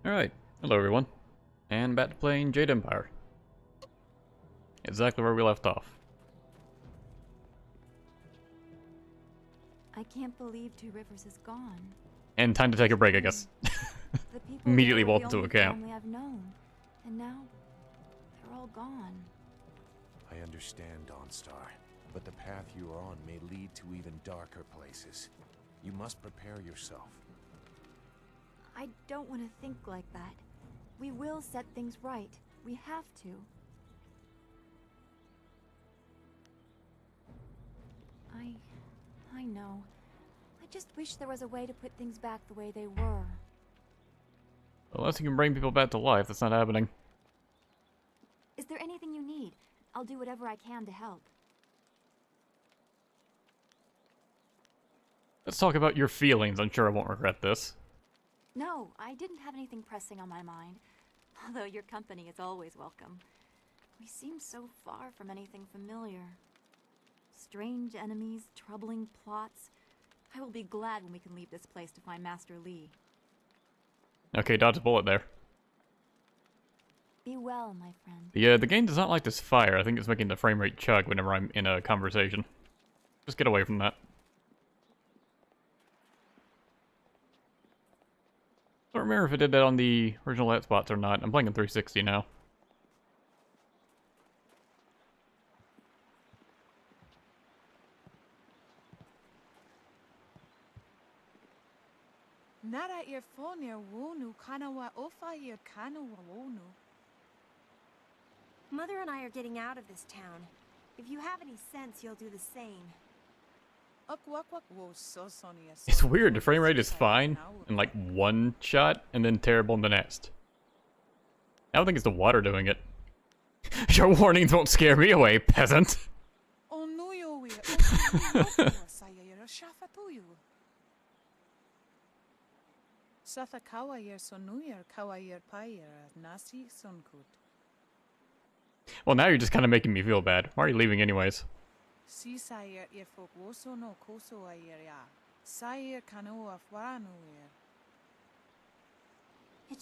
Alright, hello everyone, and back to playing Jade Empire. Exactly where we left off. I can't believe Two Rivers is gone. And time to take a break, I guess. The people Immediately there were walk the into only a camp. family I've known, and now they're all gone. I understand, Dawnstar, but the path you are on may lead to even darker places. You must prepare yourself. I don't want to think like that. We will set things right. We have to. I know. I just wish there was a way to put things back the way they were. Unless you can bring people back to life, that's not happening. Is there anything you need? I'll do whatever I can to help. Let's talk about your feelings, I'm sure I won't regret this. No, I didn't have anything pressing on my mind. Although your company is always welcome. We seem so far from anything familiar. Strange enemies, troubling plots. I will be glad when we can leave this place to find Master Li. Okay, dodge a bullet there. Be well, my friend. Yeah, the game does not like this fire. I think it's making the frame rate chug whenever I'm in a conversation. Just get away from that. I don't remember if it did that on the original hotspots or not. I'm playing in 360 now. Nara earphone wonu kanawa ofa ear kanawa wonu. Mother and I are getting out of this town. If you have any sense, you'll do the same. It's weird, the frame rate is fine in like one shot, and then terrible in the next. I don't think it's the water doing it. Your warnings won't scare me away, peasant! Well, now you're just kind of making me feel bad. Why are you leaving anyways? It's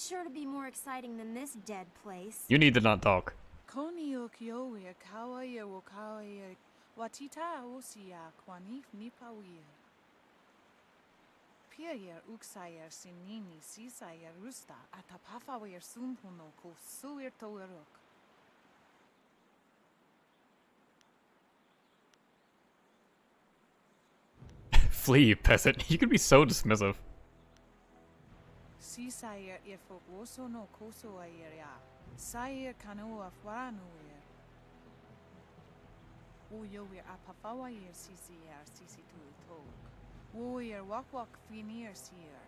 sure to be more exciting than this dead place. You need to not talk. Pierre uksayer sinini sisayer rusta atapafawer sumpuno ko suir toerok. Flee, you peasant. You can be so dismissive. Sisayer ifok woso no koso ayer ya. Sayer kanoa fwanuer. Uyower apafawayer sisier sisitu tok. Warrior walk finiers here.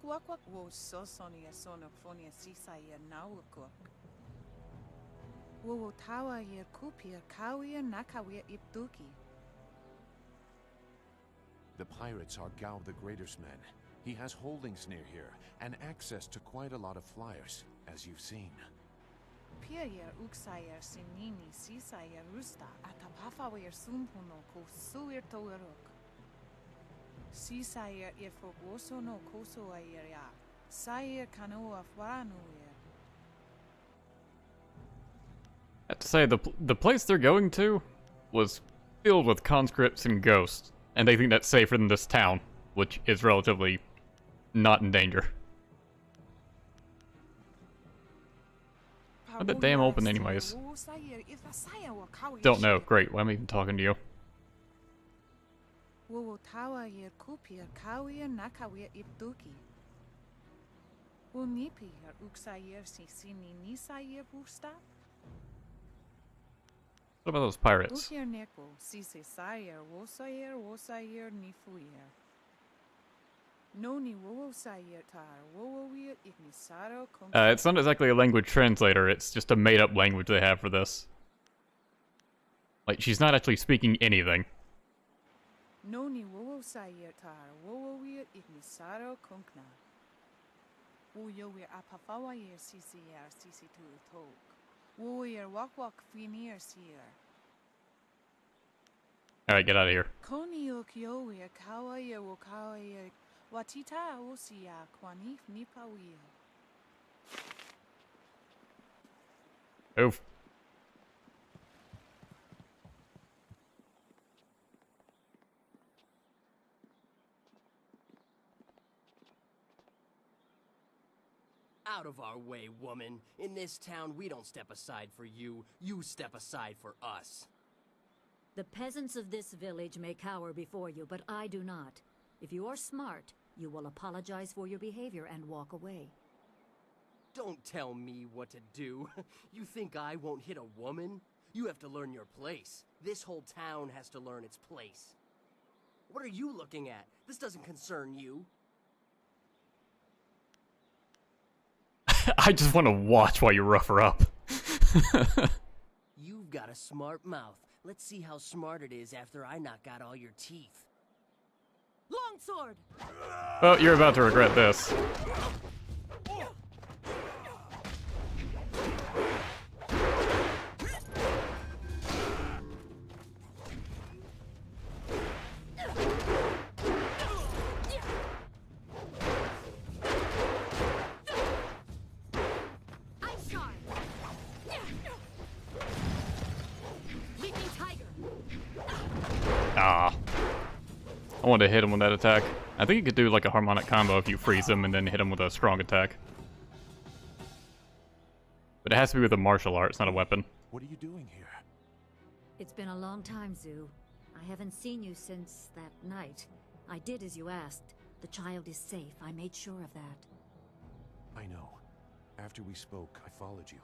Walk wo so sonia sono fonia sisaya now cook. Wo tawa ye kupir kawia nakawia ipduki. The pirates are Gao the Greater's men. He has holdings near here, and access to quite a lot of flyers, as you've seen. Pierre uksayer sinini sisayer rusta atapafawer sumpuno ko suir toerok. Sisayer ifok woso no koso ayer ya. Sayer kanoa fwanuer. I have to say, the place they're going to was filled with conscripts and ghosts, and they think that's safer than this town, which is relatively not in danger. How'd that dam open anyways? Don't know. Great. Why am I even talking to you? What about those pirates? It's not exactly a language translator, it's just a made-up language they have for this. Like, she's not actually speaking anything. Alright, get out of here. Koni o kioia kawaia wo kawaia watita osia kwani nipawia. Oof. Out of our way, woman. In this town, we don't step aside for you. You step aside for us. The peasants of this village may cower before you, but I do not. If you are smart, you will apologize for your behavior and walk away. Don't tell me what to do. You think I won't hit a woman? You have to learn your place. This whole town has to learn its place. What are you looking at? This doesn't concern you. I just want to watch while you rough her up. You've got a smart mouth. Let's see how smart it is after I knock out all your teeth. Longsword! Well, you're about to regret this. Ice Shard! Leaping Tiger! Ah. I wanted to hit him with that attack. I think you could do like a harmonic combo if you freeze him and then hit him with a strong attack. But it has to be with a martial art, it's not a weapon. What are you doing here? It's been a long time, Zoo. I haven't seen you since that night. I did as you asked. The child is safe. I made sure of that. I know. After we spoke, I followed you.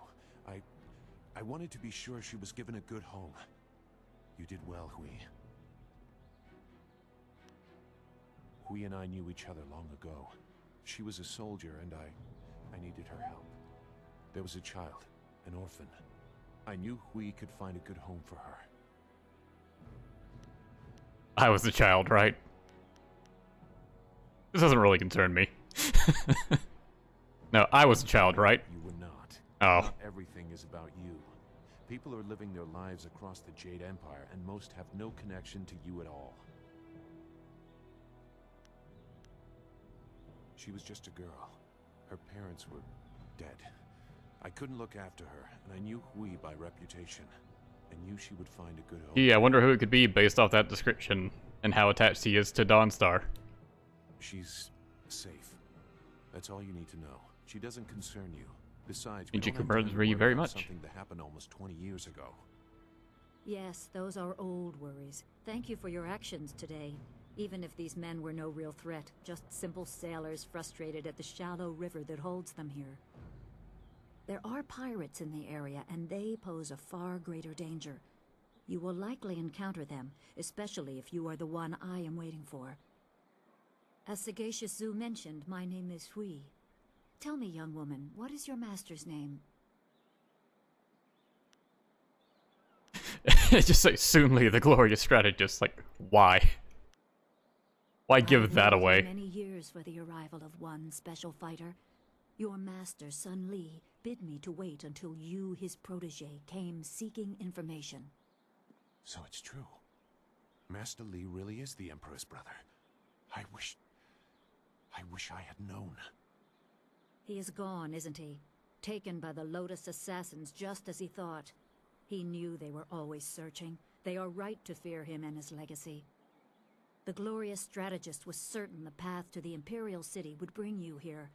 I wanted to be sure she was given a good home. You did well, Hui. Hui and I knew each other long ago. She was a soldier and I needed her help. There was a child, an orphan. I knew Hui could find a good home for her. I was a child, right? This doesn't really concern me. No, I was a child, right? You were not. Oh. Not everything is about you. People are living their lives across the Jade Empire, and most have no connection to you at all. She was just a girl. Her parents were dead. I couldn't look after her, and I knew Hui by reputation. I knew she would find a good home. Yeah, I wonder who it could be based off that description and how attached he is to Dawnstar. She's safe. That's all you need to know. She doesn't concern you. Besides, And she don't have time to concerns you worry very about much. something that happened almost 20 years ago. Yes, those are old worries. Thank you for your actions today. Even if these men were no real threat, just simple sailors frustrated at the shallow river that holds them here. There are pirates in the area, and they pose a far greater danger. You will likely encounter them, especially if you are the one I am waiting for. As Sagacious Zoo mentioned, my name is Hui. Tell me, young woman, what is your master's name? It just says Soonly, the glorious strategist. Like, why? Why give I've that waited away? Many years for the arrival of one special fighter. Your master, Sun Li, bid me to wait until you, his protege, came seeking information. So it's true. Master Li really is the Emperor's brother. I wish I had known. He is gone, isn't he? Taken by the Lotus assassins just as he thought. He knew they were always searching. They are right to fear him and his legacy. The glorious strategist was certain the path to the Imperial City would bring you here.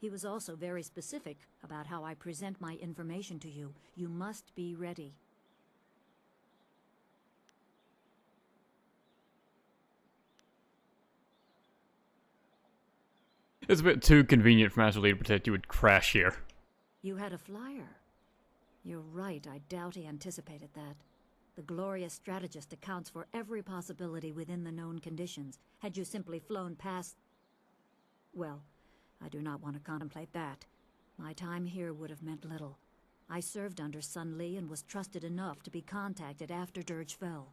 He was also very specific about how I present my information to you. You must be ready. It's a bit too convenient for Master Lee to predict you would crash here. You had a flyer. You're right, I doubt he anticipated that. The glorious strategist accounts for every possibility within the known conditions. Had you simply flown past... Well, I do not want to contemplate that. My time here would have meant little. I served under Sun Li and was trusted enough to be contacted after Dirge fell.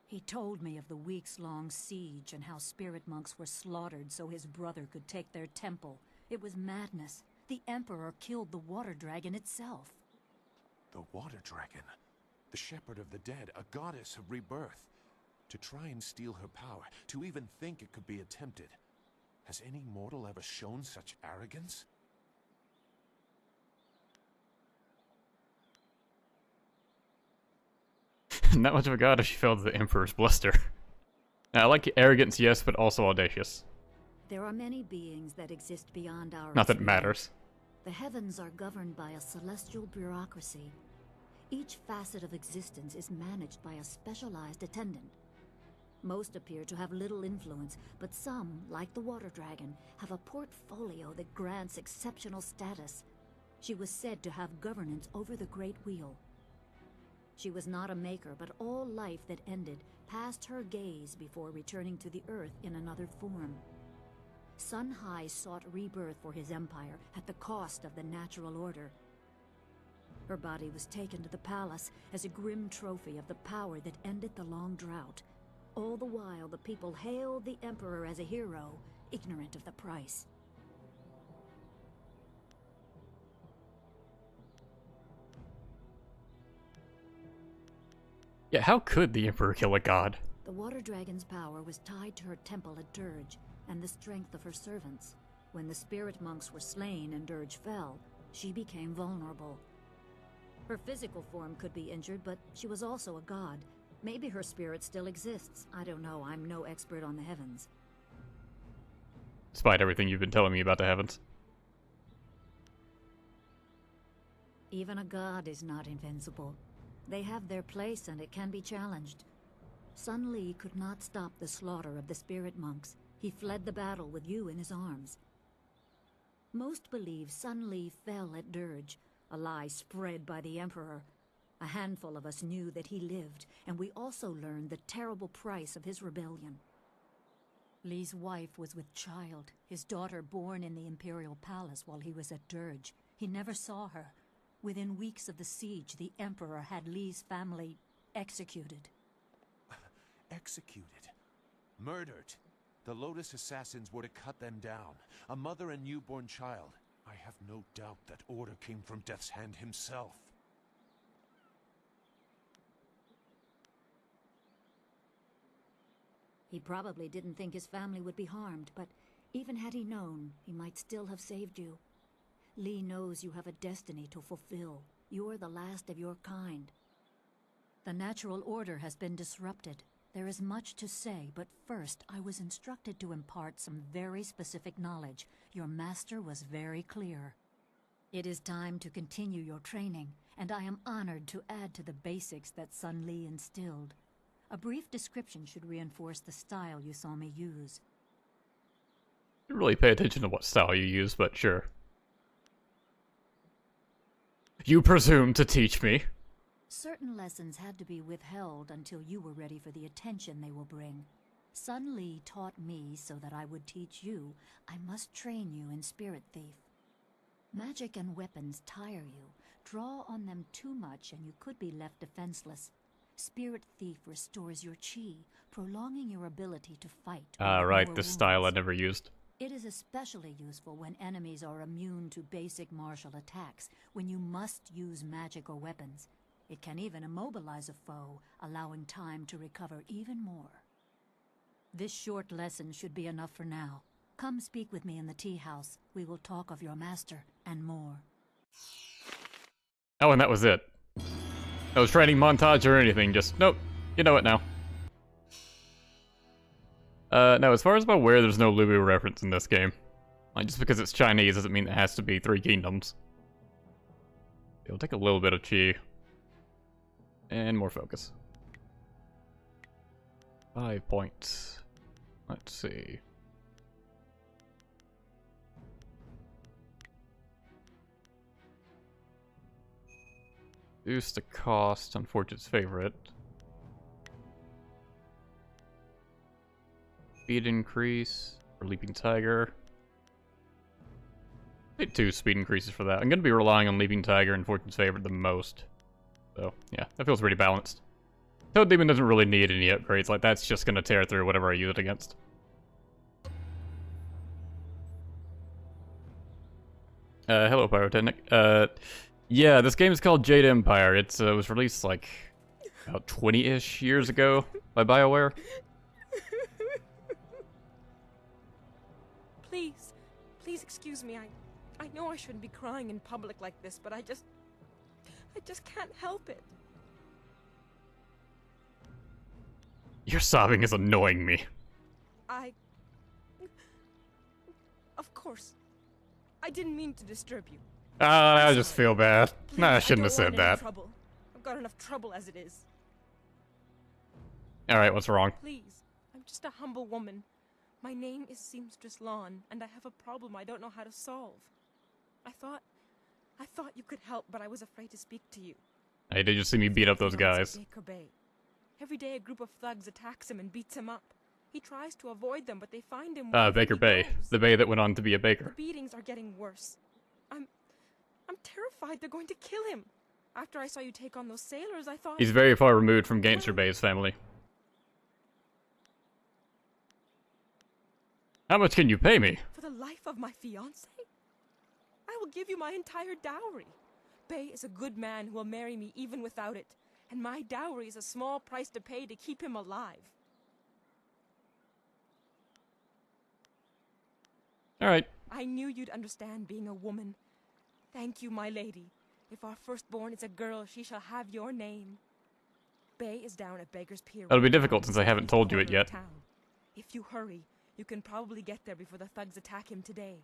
He told me of the weeks-long siege and how spirit monks were slaughtered so his brother could take their temple. It was madness. The Emperor killed the water dragon itself. The Water Dragon. The Shepherd of the Dead, a goddess of rebirth. To try and steal her power, to even think it could be attempted. Has any mortal ever shown such arrogance? Not much of a god if she fell to the Emperor's bluster. Now, I like arrogance, yes, but also audacious. There are many beings that exist beyond our Not that it sphere. matters. The heavens are governed by a celestial bureaucracy. Each facet of existence is managed by a specialized attendant. Most appear to have little influence, but some, like the water dragon, have a portfolio that grants exceptional status. She was said to have governance over the Great Wheel. She was not a maker, but all life that ended passed her gaze before returning to the earth in another form. Sun High sought rebirth for his empire at the cost of the natural order. Her body was taken to the palace as a grim trophy of the power that ended the long drought. All the while, the people hailed the Emperor as a hero, ignorant of the price. Yeah, how could the Emperor kill a god? The water dragon's power was tied to her temple at Dirge, and the strength of her servants. When the spirit monks were slain and Dirge fell, she became vulnerable. Her physical form could be injured, but she was also a god. Maybe her spirit still exists. I don't know, I'm no expert on the heavens. Despite everything you've been telling me about the heavens. Even a god is not invincible. They have their place and it can be challenged. Sun Li could not stop the slaughter of the spirit monks. He fled the battle with you in his arms. Most believe Sun Li fell at Dirge, a lie spread by the Emperor. A handful of us knew that he lived, and we also learned the terrible price of his rebellion. Li's wife was with child, his daughter born in the Imperial Palace while he was at Dirge. He never saw her. Within weeks of the siege, the Emperor had Li's family executed. Executed. Murdered. The Lotus assassins were to cut them down. A mother and newborn child. I have no doubt that order came from Death's Hand himself. He probably didn't think his family would be harmed, but even had he known, he might still have saved you. Li knows you have a destiny to fulfill. You're the last of your kind. The natural order has been disrupted. There is much to say, but first I was instructed to impart some very specific knowledge. Your master was very clear. It is time to continue your training, and I am honored to add to the basics that Sun Li instilled. A brief description should reinforce the style you saw me use. Didn't really pay attention to what style you use, but sure. You presume to teach me? Certain lessons had to be withheld until you were ready for the attention they will bring. Sun Li taught me so that I would teach you. I must train you in Spirit Thief. Magic and weapons tire you. Draw on them too much and you could be left defenseless. Spirit Thief restores your chi, prolonging your ability to fight. Right, the style I never used. It is especially useful when enemies are immune to basic martial attacks, when you must use magic or weapons. It can even immobilize a foe, allowing time to recover even more. This short lesson should be enough for now. Come speak with me in the tea house. We will talk of your master and more. Oh, and that was it. No training montage or anything, just, nope, you know it now. Now, as far as I'm aware, there's no Lubu reference in this game. Like, just because it's Chinese doesn't mean it has to be Three Kingdoms. It'll take a little bit of chi. And more focus. 5 points. Let's see. Reduce the cost on Fortune's favorite. Speed increase for Leaping Tiger. Need 2 speed increases for that. I'm gonna be relying on Leaping Tiger and Fortune's favorite the most. So, yeah, that feels pretty balanced. Toad Demon doesn't really need any upgrades, like that's just gonna tear through whatever I use it against. Hello, Pyrotechnic. Yeah, this game is called Jade Empire. It was released like about 20-ish years ago by BioWare. Please, please excuse me. I know I shouldn't be crying in public like this, but I just can't help it. Your sobbing is annoying me. Of course, I didn't mean to disturb you. I just feel bad. Please, Nah, I shouldn't have don't said want any that. trouble. I've got enough trouble as it is. Alright, what's wrong? Please, I'm just a humble woman. My name is Seamstress Lawn, and I have a problem I don't know how to solve. I thought you could help, but I was afraid to speak to you. Hey, did you see me beat up those Fiance guys? Baker Bay. Every day a group of thugs attacks him and beats him up. He tries to avoid them, but they find him wherever Baker he Bay. goes. The bay that went on to be a The baker. beatings are getting worse. I'm terrified they're going to kill him. After I saw you take on those sailors, I thought... He's very far removed from Gangster Bay's family. How much can you pay me? For the life of my fiancé? I will give you my entire dowry. Bay is a good man who will marry me even without it. And my dowry is a small price to pay to keep him alive. Alright. I knew you'd understand being a woman. Thank you, my lady. If our firstborn is a girl, she shall have your name. Bay is down at Beggar's Pier. That'll be right now, difficult since I haven't told you it corner of yet. town. If you hurry, you can probably get there before the thugs attack him today.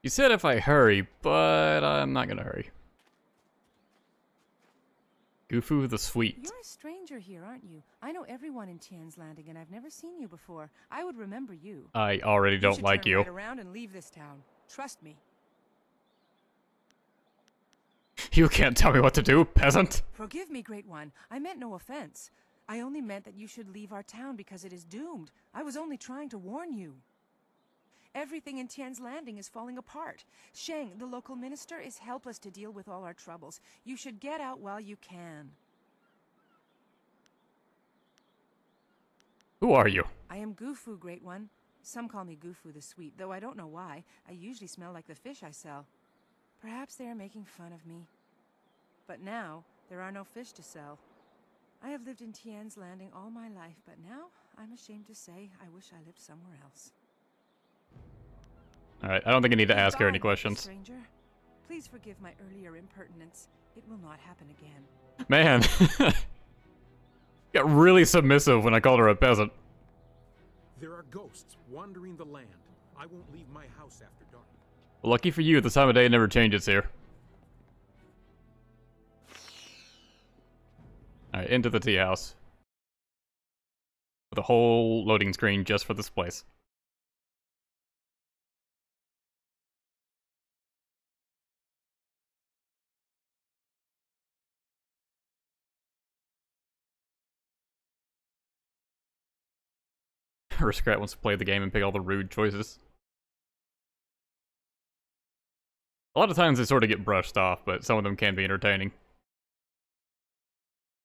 You said if I hurry, but I'm not gonna hurry. Gufu the Sweet. You're a stranger here, aren't you? I know everyone in Tien's Landing, and I've never seen you before. I would remember you. I already don't should like turn you. Right around and leave this town. Trust me. You can't tell me what to do, peasant! Forgive me, Great One. I meant no offense. I only meant that you should leave our town because it is doomed. I was only trying to warn you. Everything in Tien's Landing is falling apart. Sheng, the local minister, is helpless to deal with all our troubles. You should get out while you can. Who are you? I am Gufu, Great One. Some call me Gufu the Sweet, though I don't know why. I usually smell like the fish I sell. Perhaps they are making fun of me. But now, there are no fish to sell. I have lived in Tien's Landing all my life, but now, I'm ashamed to say, I wish I lived somewhere else. Alright, I don't think I need to ask her any Goodbye, questions. stranger. Please forgive my earlier impertinence. It will not happen again. Man. Got really submissive when I called her a peasant. There are ghosts wandering the land. I won't leave my house after dark. Lucky for you, the time of day never changes here. Alright, into the tea house. With a whole loading screen just for this place. Aristocrat wants to play the game and pick all the rude choices. A lot of times they sort of get brushed off, but some of them can be entertaining.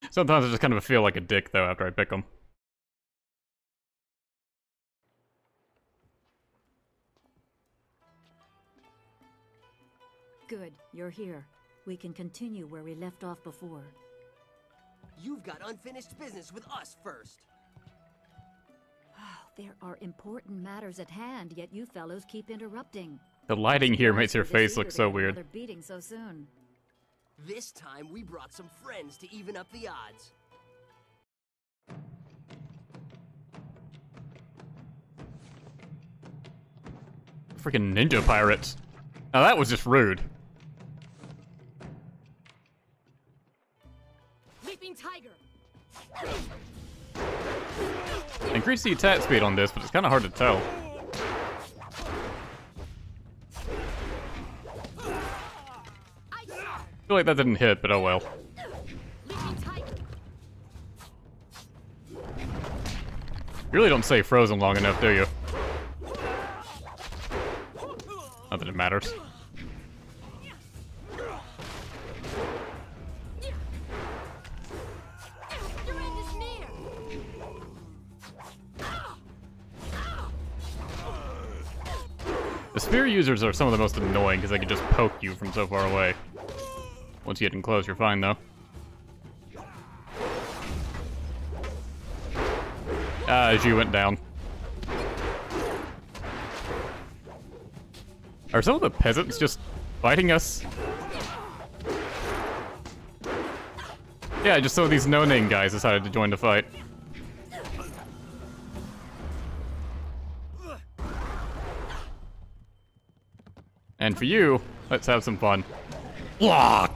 Sometimes I just kind of feel like a dick, though, after I pick them. Good, you're here. We can continue where we left off before. You've got unfinished business with us first. There are important matters at hand, yet you fellows keep interrupting. The lighting here makes your This face eager look to so have weird. another beating so soon. This time we brought some friends to even up the odds. Freaking ninja pirates. Now that was just rude. Leaping Tiger! Increase the attack speed on this, but it's kind of hard to tell. I feel like that didn't hit, but oh well. You really don't say frozen long enough, do you? Not that it matters. The spear users are some of the most annoying because they can just poke you from so far away. Once you get in close, you're fine though. As you went down. Are some of the peasants just fighting us? Yeah, just some of these no-name guys decided to join the fight. And for you, let's have some fun. Blah!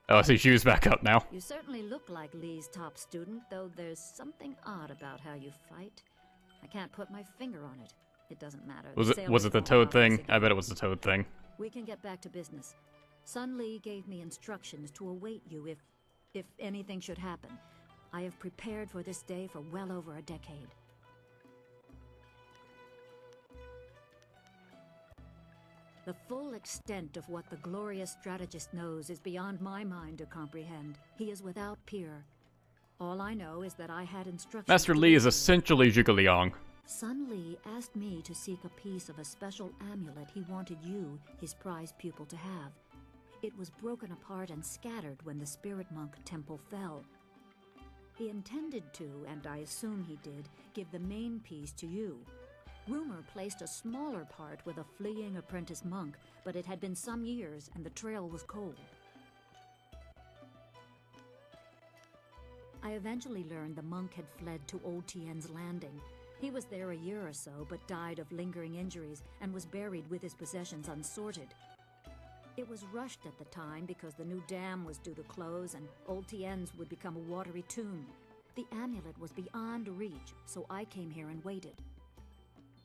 Oh, I see shoes back up now. You certainly look like Lee's top student, though there's something odd about how you fight. I can't put my finger on it. It doesn't matter. Was it the toad thing? I bet it was the toad thing. We can get back to business. Sun Lee gave me instructions to await you if anything should happen. I have prepared for this day for well over a decade. The full extent of what the glorious strategist knows is beyond my mind to comprehend. He is without peer. All I know is that I had instructions. Master Lee is essentially Zhuge Liang. Sun Li asked me to seek a piece of a special amulet he wanted you, his prized pupil, to have. It was broken apart and scattered when the spirit monk temple fell. He intended to, and I assume he did, give the main piece to you. Rumor placed a smaller part with a fleeing apprentice monk, but it had been some years and the trail was cold. I eventually learned the monk had fled to Old Tien's landing. He was there a year or so, but died of lingering injuries and was buried with his possessions unsorted. It was rushed at the time because the new dam was due to close and Old Tien's would become a watery tomb. The amulet was beyond reach, so I came here and waited.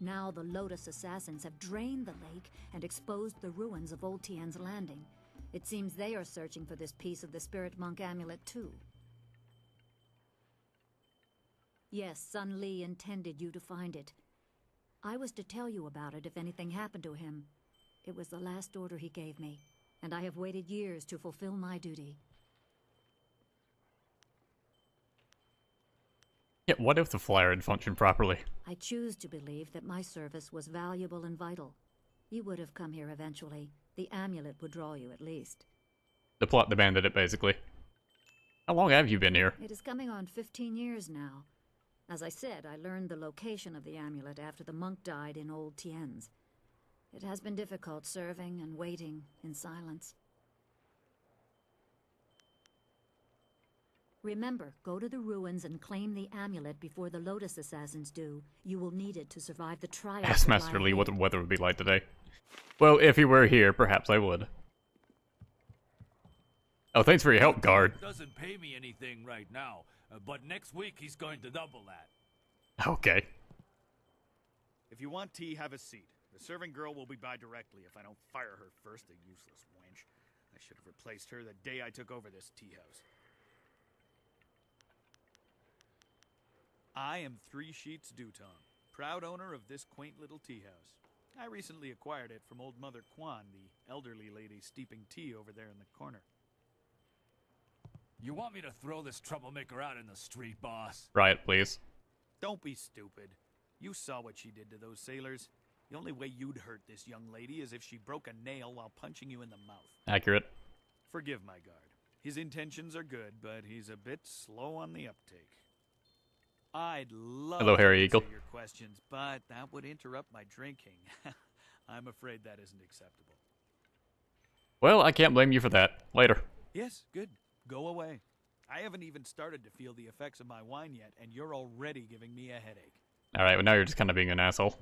Now the Lotus assassins have drained the lake and exposed the ruins of Old Tien's landing. It seems they are searching for this piece of the spirit monk amulet too. Yes, Sun Li intended you to find it. I was to tell you about it if anything happened to him. It was the last order he gave me, and I have waited years to fulfill my duty. Yeah, what if the flyer had functioned properly? I choose to believe that my service was valuable and vital. You would have come here eventually. The amulet would draw you at least. The plot demanded it, basically. How long have you been here? It is coming on 15 years now. As I said, I learned the location of the amulet after the monk died in Old Tien's. It has been difficult serving and waiting in silence. Remember, go to the ruins and claim the amulet before the Lotus assassins do. You will need it to survive the trial. Ask Master Lee what the weather would be like today. Well, if he were here, perhaps I would. Oh, thanks for your help, guard. Doesn't pay me anything right now, but next week he's going to double that. Okay. If you want tea, have a seat. The serving girl will be by directly if I don't fire her first, the useless wench. I should have replaced her the day I took over this tea house. I am Three Sheets Dutong, proud owner of this quaint little tea house. I recently acquired it from old Mother Quan, the elderly lady steeping tea over there in the corner. You want me to throw this troublemaker out in the street, boss? Riot, please. Don't be stupid. You saw what she did to those sailors. The only way you'd hurt this young lady is if she broke a nail while punching you in the mouth. Accurate. Forgive my guard. His intentions are good, but he's a bit slow on the uptake. I'd love Hello, to Harry answer Eagle. your questions, but that would interrupt my drinking. I'm afraid that isn't acceptable. Well, I can't blame you for that. Later. Yes, good. Go away. I haven't even started to feel the effects of my wine yet, and you're already giving me a headache. Alright, well now you're just kind of being an asshole.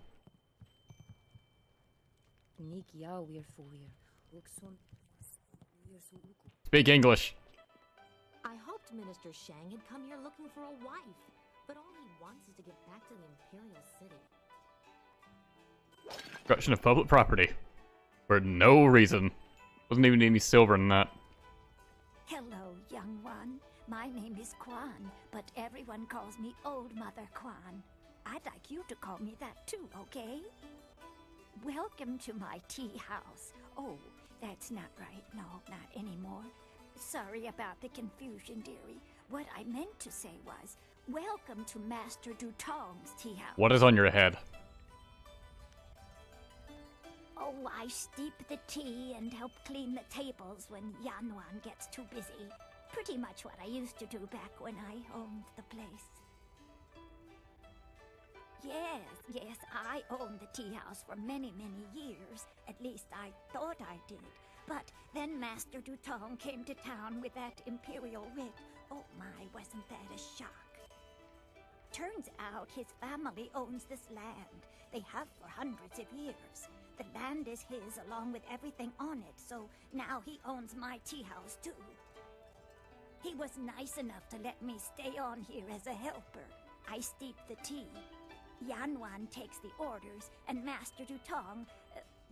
Speak English. I hoped Minister Shang had come here looking for a wife, but all he wants is to get back to the Imperial City. Destruction of public property. For no reason. Wasn't even any silver in that. Hello, young one. My name is Quan, but everyone calls me Old Mother Quan. I'd like you to call me that too, okay? Welcome to my tea house. Oh, that's not right. No, not anymore. Sorry about the confusion, dearie. What I meant to say was, Welcome to Master Dutong's tea house. What is on your head? Oh, I steep the tea and help clean the tables when Yanwan gets too busy. Pretty much what I used to do back when I owned the place. Yes, I owned the tea house for many, many years. At least I thought I did. But then Master Dutong came to town with that imperial writ. Oh my, wasn't that a shock? Turns out his family owns this land. They have for hundreds of years. The land is his along with everything on it, so now he owns my tea house too. He was nice enough to let me stay on here as a helper. I steep the tea. Yanwan takes the orders, and Master Dutong,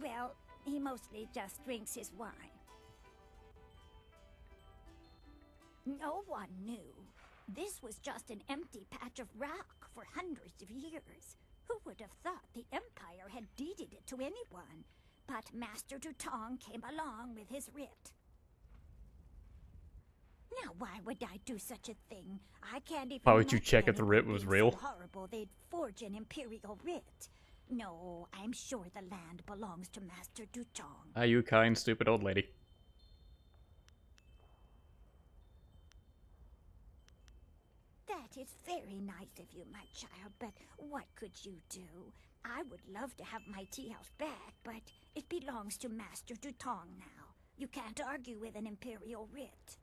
well, he mostly just drinks his wine. No one knew. This was just an empty patch of rock for hundreds of years. Who would have thought the Empire had deeded it to anyone? But Master Dutong came along with his writ. Now, why would I do such a thing? I can't even. Why would you imagine check if the writ anyone was being real? So horrible they'd forge an imperial writ. No, I'm sure the land belongs to Master Dutong. Ah, you kind, stupid old lady. That is very nice of you, my child, but what could you do? I would love to have my tea house back, but it belongs to Master Dutong now. You can't argue with an imperial writ.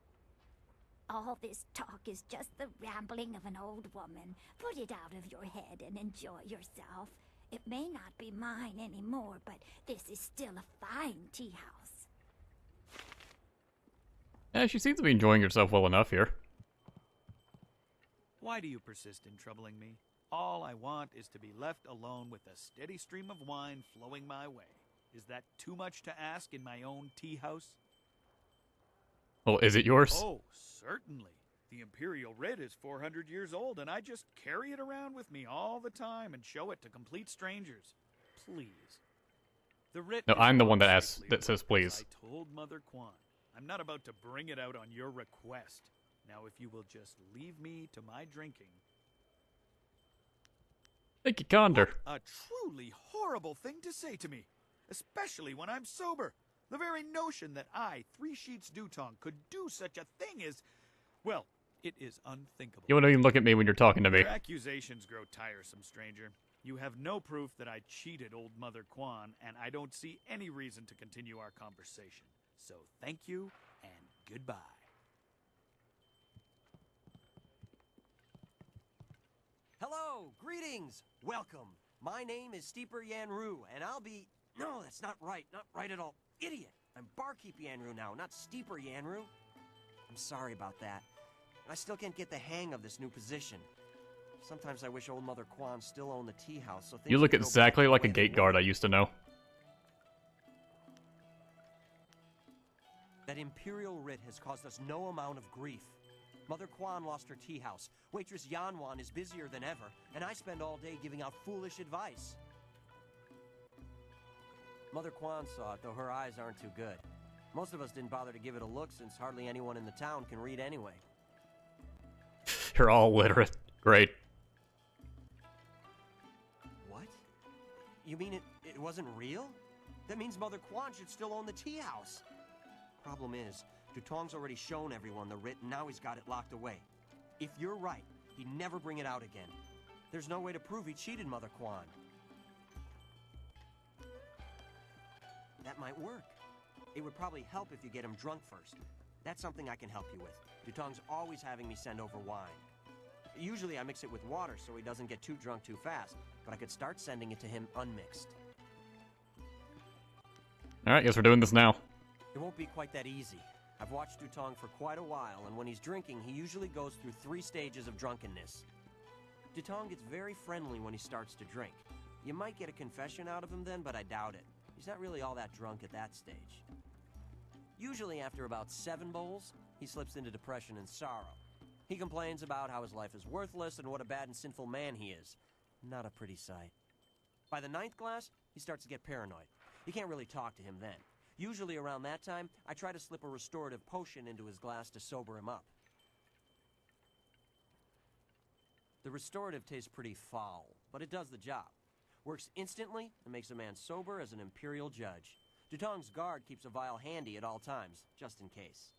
All this talk is just the rambling of an old woman. Put it out of your head and enjoy yourself. It may not be mine anymore, but this is still a fine tea house. Yeah, she seems to be enjoying herself well enough here. Why do you persist in troubling me? All I want is to be left alone with a steady stream of wine flowing my way. Is that too much to ask in my own tea house? Well, is it yours? Oh, certainly. The Imperial writ is 400 years old, and I just carry it around with me all the time and show it to complete strangers. Please. The writ No, is I'm the one locked that asks, safely that says away, as please. I told Mother Kwan. I'm not about to bring it out on your request. Now, if you will just leave me to my drinking. Thank you, Condor. What a truly horrible thing to say to me, especially when I'm sober. The very notion that I, Three Sheets Dutong, could do such a thing is, well, it is unthinkable. You won't even look at me when you're talking to me. Your accusations grow tiresome, stranger. You have no proof that I cheated old Mother Kwan, and I don't see any reason to continue our conversation. So thank you, and goodbye. Hello, greetings, welcome. My name is Steeper Yanru, and I'll be... No, that's not right at all. Idiot! I'm Barkeep Yanru now, not Steeper Yanru. I'm sorry about that. I still can't get the hang of this new position. Sometimes I wish old Mother Kwan still owned the tea house, so things You look could go exactly back like the a way they gate guard were. I used to know. That imperial writ has caused us no amount of grief. Mother Kwan lost her tea house. Waitress Yanwan is busier than ever, and I spend all day giving out foolish advice. Mother Kwan saw it, though her eyes aren't too good. Most of us didn't bother to give it a look since hardly anyone in the town can read anyway. You're all literate. Great. What? You mean it wasn't real? That means Mother Kwan should still own the tea house. Problem is, Dutong's already shown everyone the writ, and now he's got it locked away. If you're right, he'd never bring it out again. There's no way to prove he cheated Mother Kwan. That might work. It would probably help if you get him drunk first. That's something I can help you with. Dutong's always having me send over wine. Usually I mix it with water so he doesn't get too drunk too fast, but I could start sending it to him unmixed. Alright, guess we're doing this now. It won't be quite that easy. I've watched Dutong for quite a while, and when he's drinking, he usually goes through 3 stages of drunkenness. Dutong gets very friendly when he starts to drink. You might get a confession out of him then, but I doubt it. He's not really all that drunk at that stage. Usually after about 7 bowls, he slips into depression and sorrow. He complains about how his life is worthless and what a bad and sinful man he is. Not a pretty sight. By the 9th glass, he starts to get paranoid. You can't really talk to him then. Usually around that time, I try to slip a restorative potion into his glass to sober him up. The restorative tastes pretty foul, but it does the job. Works instantly and makes a man sober as an imperial judge. Dutong's guard keeps a vial handy at all times, just in case.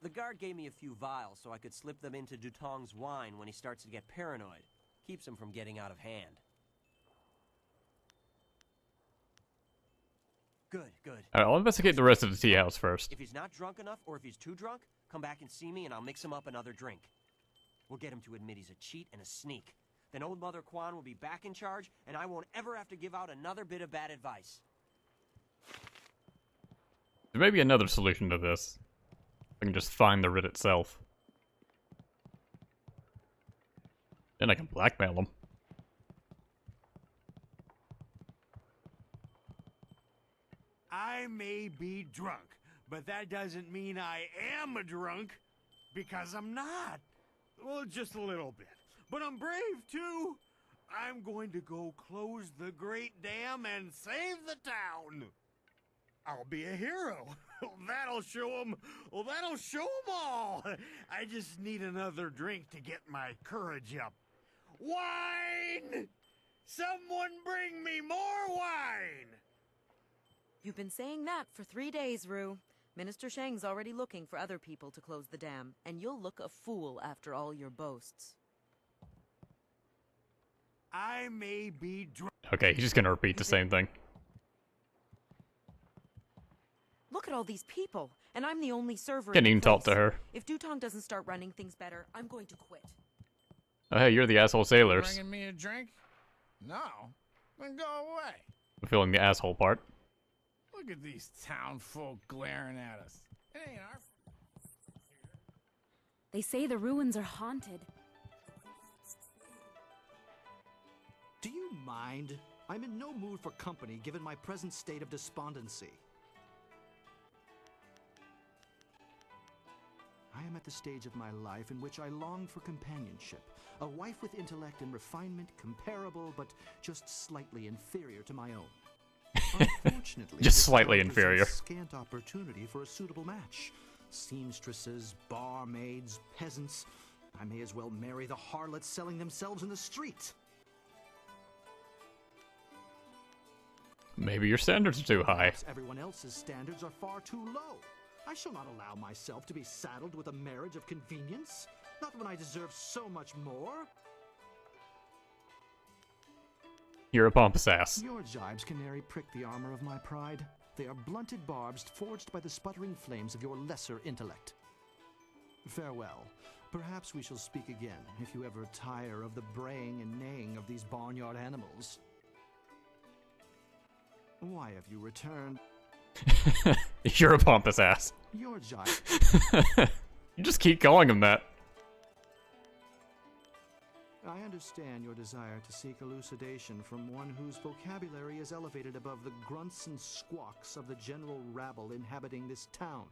The guard gave me a few vials so I could slip them into Dutong's wine when he starts to get paranoid. Keeps him from getting out of hand. Good, good. Alright, I'll investigate the rest of the tea house first. If he's not drunk enough, or if he's too drunk, come back and see me and I'll mix him up another drink. We'll get him to admit he's a cheat and a sneak. Then old Mother Quan will be back in charge, and I won't ever have to give out another bit of bad advice. There may be another solution to this. I can just find the writ itself. Then I can blackmail him. I may be drunk, but that doesn't mean I am a drunk, because I'm not. Well, just a little bit. But I'm brave, too. I'm going to go close the Great Dam and save the town. I'll be a hero. That'll show them. Well, that'll show them all. I just need another drink to get my courage up. Wine! Someone bring me more wine! You've been saying that for 3 days, Rue. Minister Shang's already looking for other people to close the dam, and you'll look a fool after all your boasts. I may be drunk. Okay, he's just gonna repeat the same thing. Look at all these people, and I'm the only server Can't in even the talk place. to her. If Dutong doesn't start running things better, I'm going to quit. Oh, hey, you're the asshole sailors. Bringing me a drink? No. Then go away. I'm feeling the asshole part. Look at these town folk glaring at us. It ain't our... They say the ruins are haunted. Do you mind? I'm in no mood for company given my present state of despondency. I am at the stage of my life in which I long for companionship. A wife with intellect and refinement comparable but just slightly inferior to my own. Unfortunately, just this slightly town inferior. presents scant opportunity for a suitable match. Seamstresses, barmaids, peasants. I may as well marry the harlots selling themselves in the street. Maybe your standards are too high. Perhaps everyone else's standards are far too low. I shall not allow myself to be saddled with a marriage of convenience, not when I deserve so much more. You're a pompous ass. Your jibes, canary, prick the armor of my pride. They are blunted barbs forged by the sputtering flames of your lesser intellect. Farewell. Perhaps we shall speak again, if you ever tire of the braying and neighing of these barnyard animals. Why have you returned? You're a pompous ass. Your jibe. You just keep calling him that. I understand your desire to seek elucidation from one whose vocabulary is elevated above the grunts and squawks of the general rabble inhabiting this town.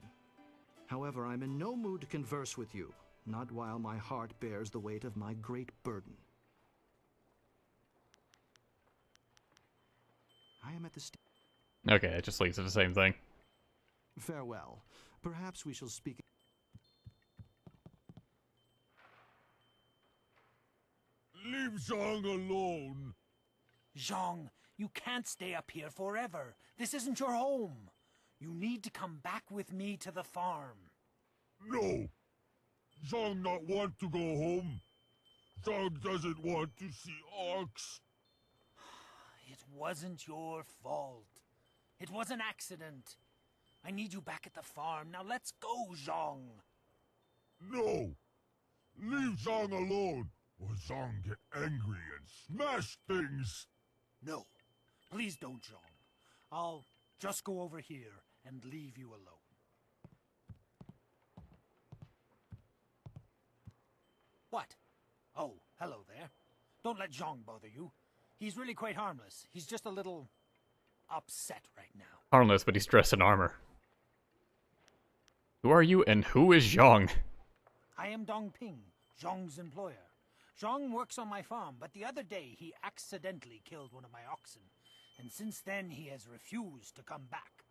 However, I'm in no mood to converse with you, not while my heart bears the weight of my great burden. I am at the stage. Okay, it just leads to the same thing. Farewell. Perhaps we shall speak. Leave Zhang alone. Zhang, you can't stay up here forever. This isn't your home. You need to come back with me to the farm. No. Zhang not want to go home. Zhang doesn't want to see orcs. It wasn't your fault. It was an accident. I need you back at the farm. Now let's go, Zhang. No. Leave Zhang alone, or Zhang get angry and smash things. No. Please don't, Zhang. I'll just go over here and leave you alone. What? Oh, hello there. Don't let Zhang bother you. He's really quite harmless. He's just a little upset right now. Harmless, but he's dressed in armor. Who are you and who is Zhang? I am Dong Ping, Zhang's employer. Zhang works on my farm, but the other day he accidentally killed one of my oxen, and since then he has refused to come back.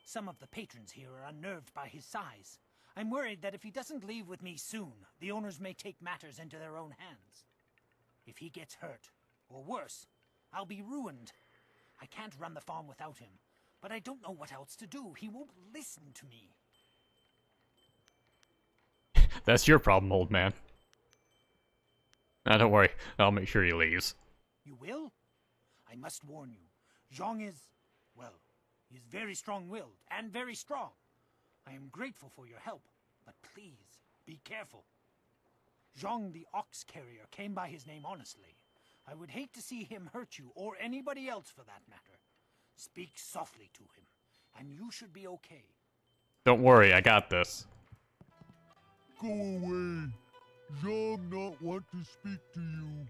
Some of the patrons here are unnerved by his size. I'm worried that if he doesn't leave with me soon, the owners may take matters into their own hands. If he gets hurt, or worse, I'll be ruined. I can't run the farm without him, but I don't know what else to do. He won't listen to me. That's your problem, old man. Nah, don't worry. I'll make sure he leaves. You will? I must warn you. Zhang is, well, he's very strong-willed and very strong. I am grateful for your help, but please, be careful. Zhang the ox carrier came by his name honestly. I would hate to see him hurt you, or anybody else for that matter. Speak softly to him, and you should be okay. Don't worry, I got this. Go away. Zhang not want to speak to you.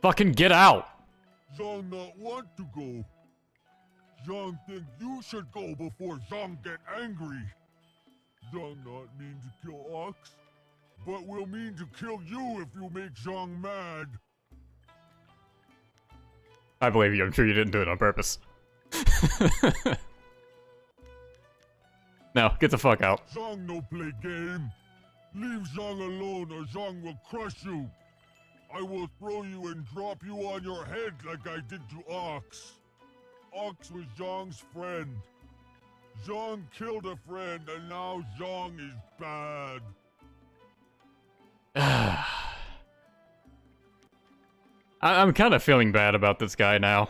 Fucking get out! Zhang not want to go. Zhang think you should go before Zhang get angry. Zhang not mean to kill Ox, but will mean to kill you if you make Zhang mad. I believe you. I'm sure you didn't do it on purpose. No, get the fuck out. Zhang no play game. Leave Zhang alone or Zhang will crush you. I will throw you and drop you on your head like I did to Ox. Ox was Zhang's friend. Zhang killed a friend and now Zhang is bad. I'm kind of feeling bad about this guy now.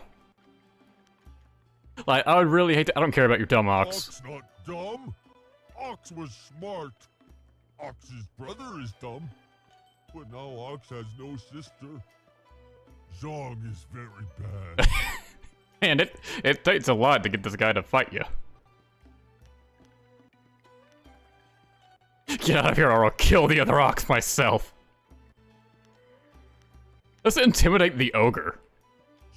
Like, I would really hate to— I don't care about your dumb Ox. Ox not dumb. Ox was smart. Ox's brother is dumb. But now Ox has no sister. Zhang is very bad. Man, it takes a lot to get this guy to fight you. Get out of here or I'll kill the other Ox myself. Let's intimidate the ogre.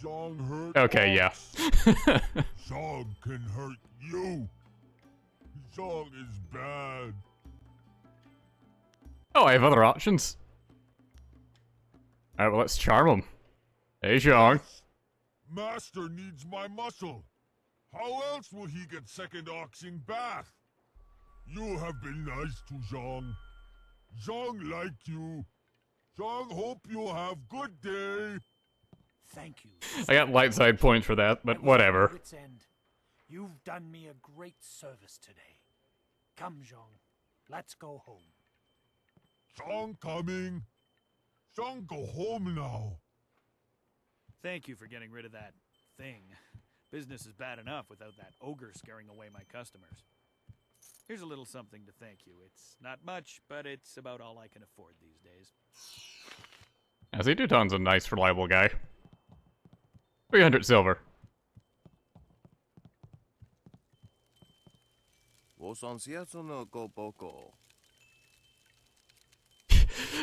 Zhang hurt Okay, Ox. yeah. Zhang can hurt you. Zhang is bad. Oh, I have other options. Alright, well, let's charm him. Hey, Zhang. Master needs my muscle. How else will he get second oxing bath? You have been nice to Zhang. Zhang like you. Zhang hope you have good day. Thank you. I got light side points for that, but whatever. Wit's end. You've done me a great service today. Come, Zhang. Let's go home. Zhang coming. Zhang go home now. Thank you for getting rid of that thing. Business is bad enough without that ogre scaring away my customers. Here's a little something to thank you. It's not much, but it's about all I can afford these days. Duton's a nice, reliable guy. 300 silver.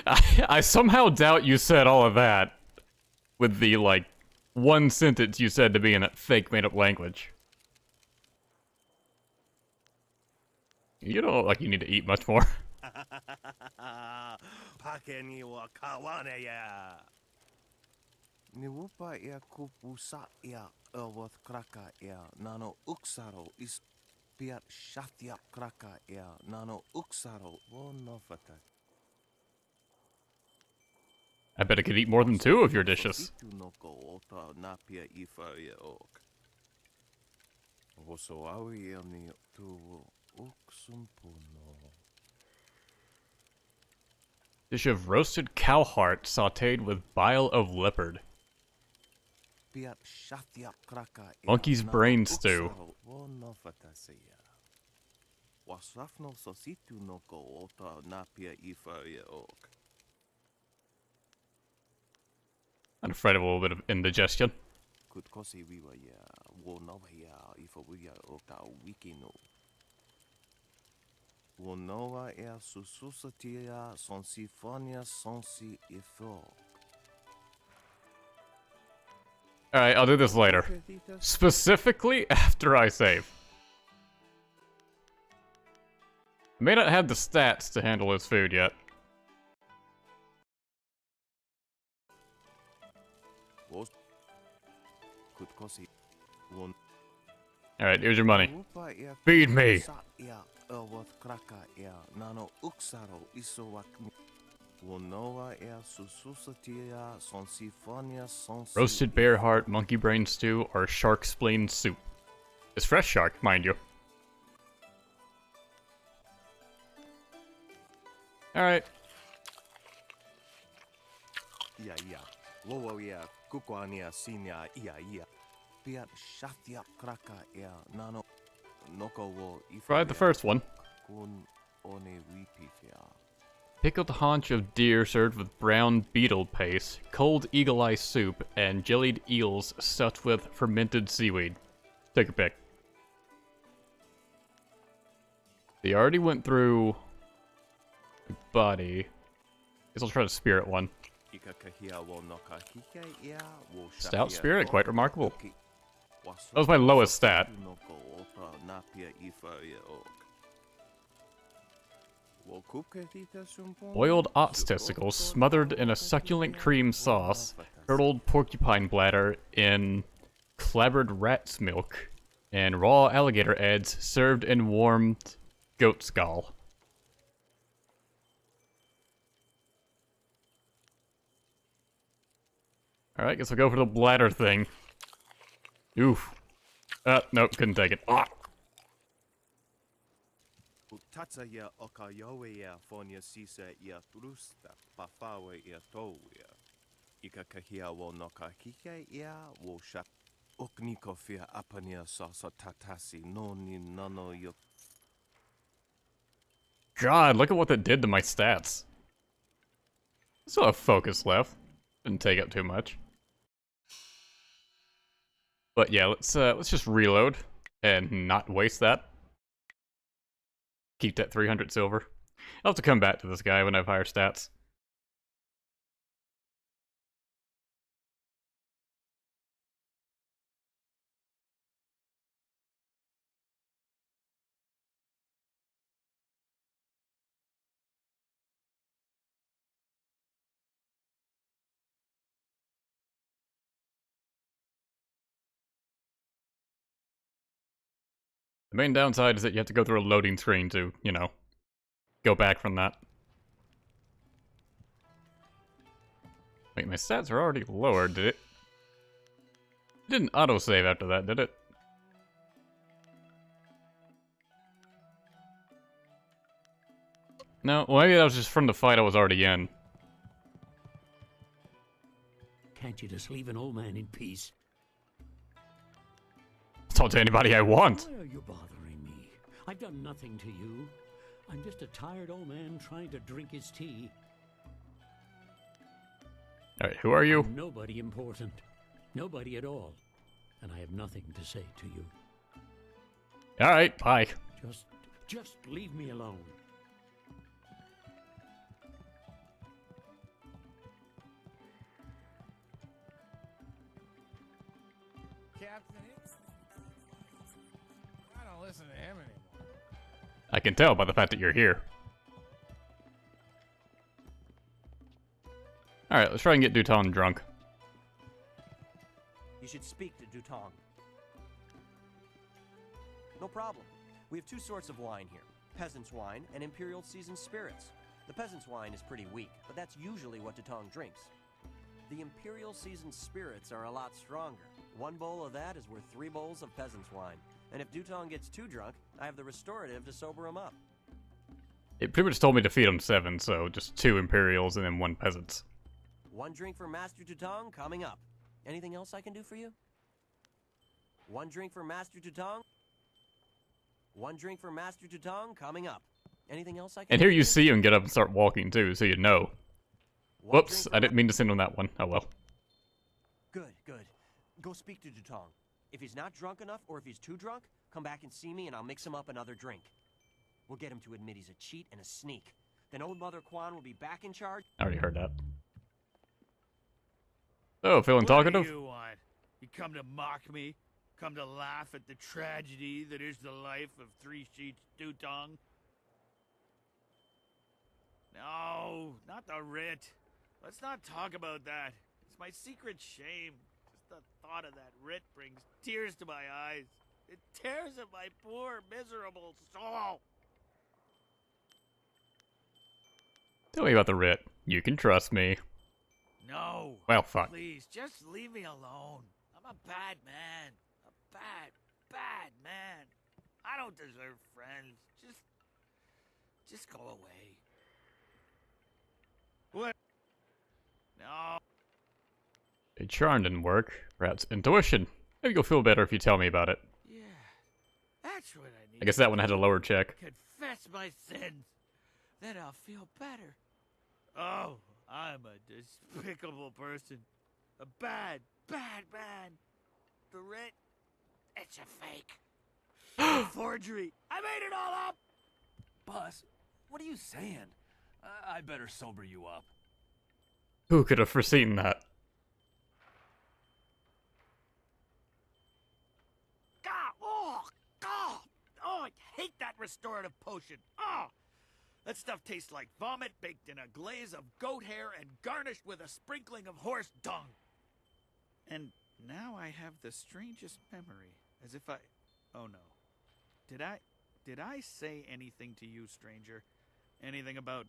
I somehow doubt you said all of that with the, like, one sentence you said to be in a fake made-up language. You don't look like you need to eat much more. I bet I could eat more than 2 of your dishes. Dish of roasted cow heart sauteed with bile of leopard. Monkey's brain stew. I'm afraid of a little bit of indigestion. Alright, I'll do this later. Specifically after I save. I may not have the stats to handle his food yet. Alright, here's your money. Feed me! Elworth kraka ea nano uksaro isowak wonoa ea sususatia sonsifonia sonsi. Roasted bear heart, monkey brain stew, or shark spleen soup. It's fresh shark, mind you. Alright. Ia ia. Wowo ia kukwania sinia ia ia. Piat shatia kraka ea nano noko wo Tried the first one. kun one wipifia. Pickled haunch of deer served with brown beetle paste, cold eagle eye soup, and jellied eels stuffed with fermented seaweed. Take your pick. They already went through the body. Guess I'll try the spirit one. Stout spirit, quite remarkable. That was my lowest stat. Boiled ox testicles smothered in a succulent cream sauce, curdled porcupine bladder in clabbered rat's milk, and raw alligator heads served in warmed goat skull. Alright, guess I'll go for the bladder thing. Oof. Nope, couldn't take it. Ah! Tatsa ia okayoe ia fonia sisa ia trusta pafawe ia toia. Ika kahia wo noka kike ia wo shak. Okniko fia apania sasa tatasi no ni nano yo. God, look at what that did to my stats. Still have focus left. Didn't take up too much. But yeah, let's just reload and not waste that. Keep that 300 silver. I'll have to come back to this guy when I have higher stats. The main downside is that you have to go through a loading screen to, you know, go back from that. Wait, my stats are already lowered, did it? It didn't autosave after that, did it? No, well maybe that was just from the fight I was already in. Can't you just leave an old man in peace? Talk to anybody I want. Why are you bothering me? I've done nothing to you. I'm just a tired old man trying to drink his tea. Alright, who are you? I'm nobody important. Nobody at all. And I have nothing to say to you. Alright, bye. Just leave me alone. Captain, I don't listen to him anymore. I can tell by the fact that you're here. Alright, let's try and get Duton drunk. You should speak to Dutong. No problem. We have two sorts of wine here. Peasant's wine and Imperial seasoned spirits. The peasant's wine is pretty weak, but that's usually what Dutong drinks. The Imperial seasoned spirits are a lot stronger. One bowl of that is worth 3 bowls of peasant's wine. And if Dutong gets too drunk, I have the restorative to sober him up. It pretty much told me to feed him 7, so just 2 Imperials and then 1 Peasants. 1 drink for Master Dutong coming up. Anything else I can do for you? 1 drink for Master Dutong? 1 drink for Master Dutong coming up. Anything else I can And do here for you see him get up and start walking too, so you know. One Whoops, drink I didn't mean to send him that one. Oh well. Good, good. Go speak to Dutong. If he's not drunk enough, or if he's too drunk, come back and see me and I'll mix him up another drink. We'll get him to admit he's a cheat and a sneak. Then old Mother Quan will be back in charge. I already heard that. Oh, feeling What talkative? do you want? You come to mock me? Come to laugh at the tragedy that is the life of Three Sheets Dutong? No, not the writ. Let's not talk about that. It's my secret shame. Just the thought of that writ brings tears to my eyes. It tears at my poor, miserable soul. Tell me about the writ. You can trust me. No. Well, fuck. Please, just leave me alone. I'm a bad man. A bad man. I don't deserve friends. Just go away. What? No. A charm didn't work. Perhaps intuition. Maybe you'll feel better if you tell me about it. Yeah, that's what I need. I guess that one had a lower check. Confess my sins. Then I'll feel better. Oh, I'm a despicable person. A bad man. The writ, it's a fake. A forgery. I made it all up. Boss, what are you saying? I better sober you up. Who could have foreseen that? Oh, I hate that restorative potion. Oh, that stuff tastes like vomit baked in a glaze of goat hair and garnished with a sprinkling of horse dung. And now I have the strangest memory, as if oh no. Did I say anything to you, stranger? Anything about,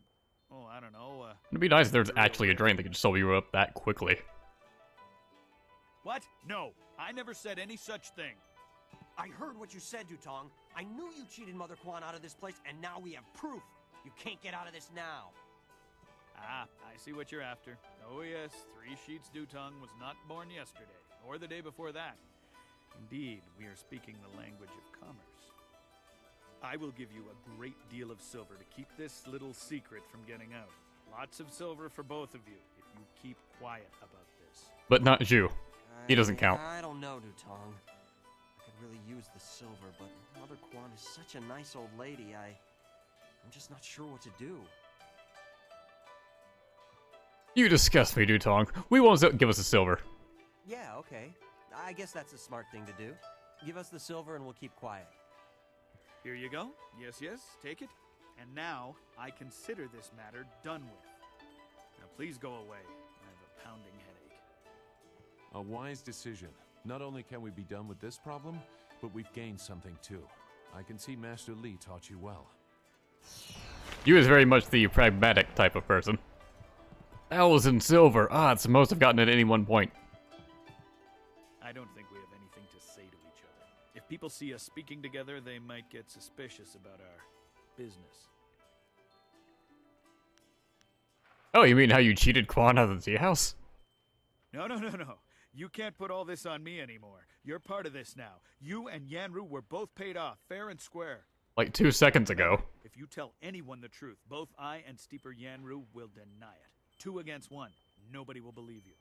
oh, I don't know, It'd be nice if there was actually a drain that could sober you up that quickly. What? No, I never said any such thing. I heard what you said, Dutong. I knew you cheated Mother Quan out of this place, and now we have proof. You can't get out of this now. Ah, I see what you're after. Oh yes, 3 Sheets Dutong was not born yesterday, or the day before that. Indeed, we are speaking the language of commerce. I will give you a great deal of silver to keep this little secret from getting out. Lots of silver for both of you, if you keep quiet about this. But not Zhu. He doesn't count. I don't know, Dutong. I could really use the silver, but Mother Quan is such a nice old lady, I'm just not sure what to do. You disgust me, Dutong. We won't give us the silver. Yeah, okay. I guess that's a smart thing to do. Give us the silver and we'll keep quiet. Here you go. Yes, take it. And now, I consider this matter done with. Now please go away. I have a pounding headache. A wise decision. Not only can we be done with this problem, but we've gained something too. I can see Master Li taught you well. You is very much the pragmatic type of person. 1,000 silver. Ah, it's the most I've gotten at any one point. I don't think we have anything to say to each other. If people see us speaking together, they might get suspicious about our business. Oh, you mean how you cheated Quan out of the tea house? No. You can't put all this on me anymore. You're part of this now. You and Yanru were both paid off, fair and square. Like 2 seconds ago. If you tell anyone the truth, both I and Steeper Yanru will deny it. 2 against 1. Nobody will believe you.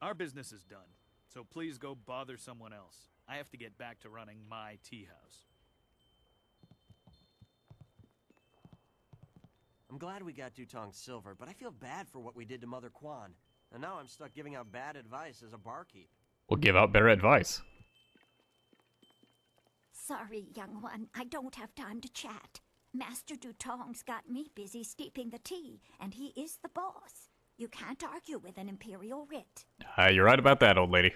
Our business is done, so please go bother someone else. I have to get back to running my tea house. I'm glad we got Dutong's silver, but I feel bad for what we did to Mother Quan. And now I'm stuck giving out bad advice as a barkeep. We'll give out better advice. Sorry, young one, I don't have time to chat. Master Dutong's got me busy steeping the tea, and he is the boss. You can't argue with an imperial writ. You're right about that, old lady.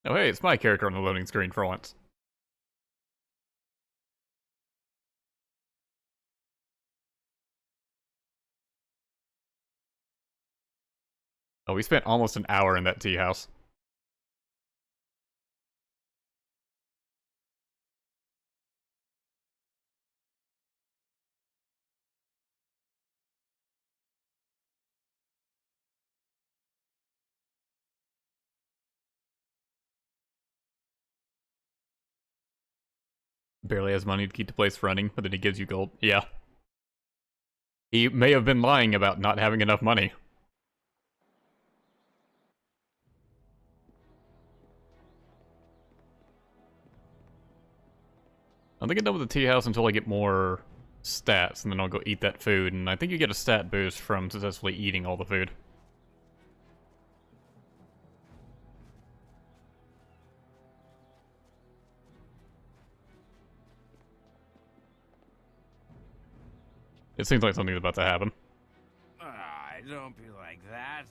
Oh hey, it's my character on the loading screen for once. Oh, we spent almost an hour in that tea house. Barely has money to keep the place running, but then he gives you gold. Yeah. He may have been lying about not having enough money. I think I'm done with the tea house until I get more stats, and then I'll go eat that food, and I think you get a stat boost from successfully eating all the food. It seems like something's about to happen. Don't be like that.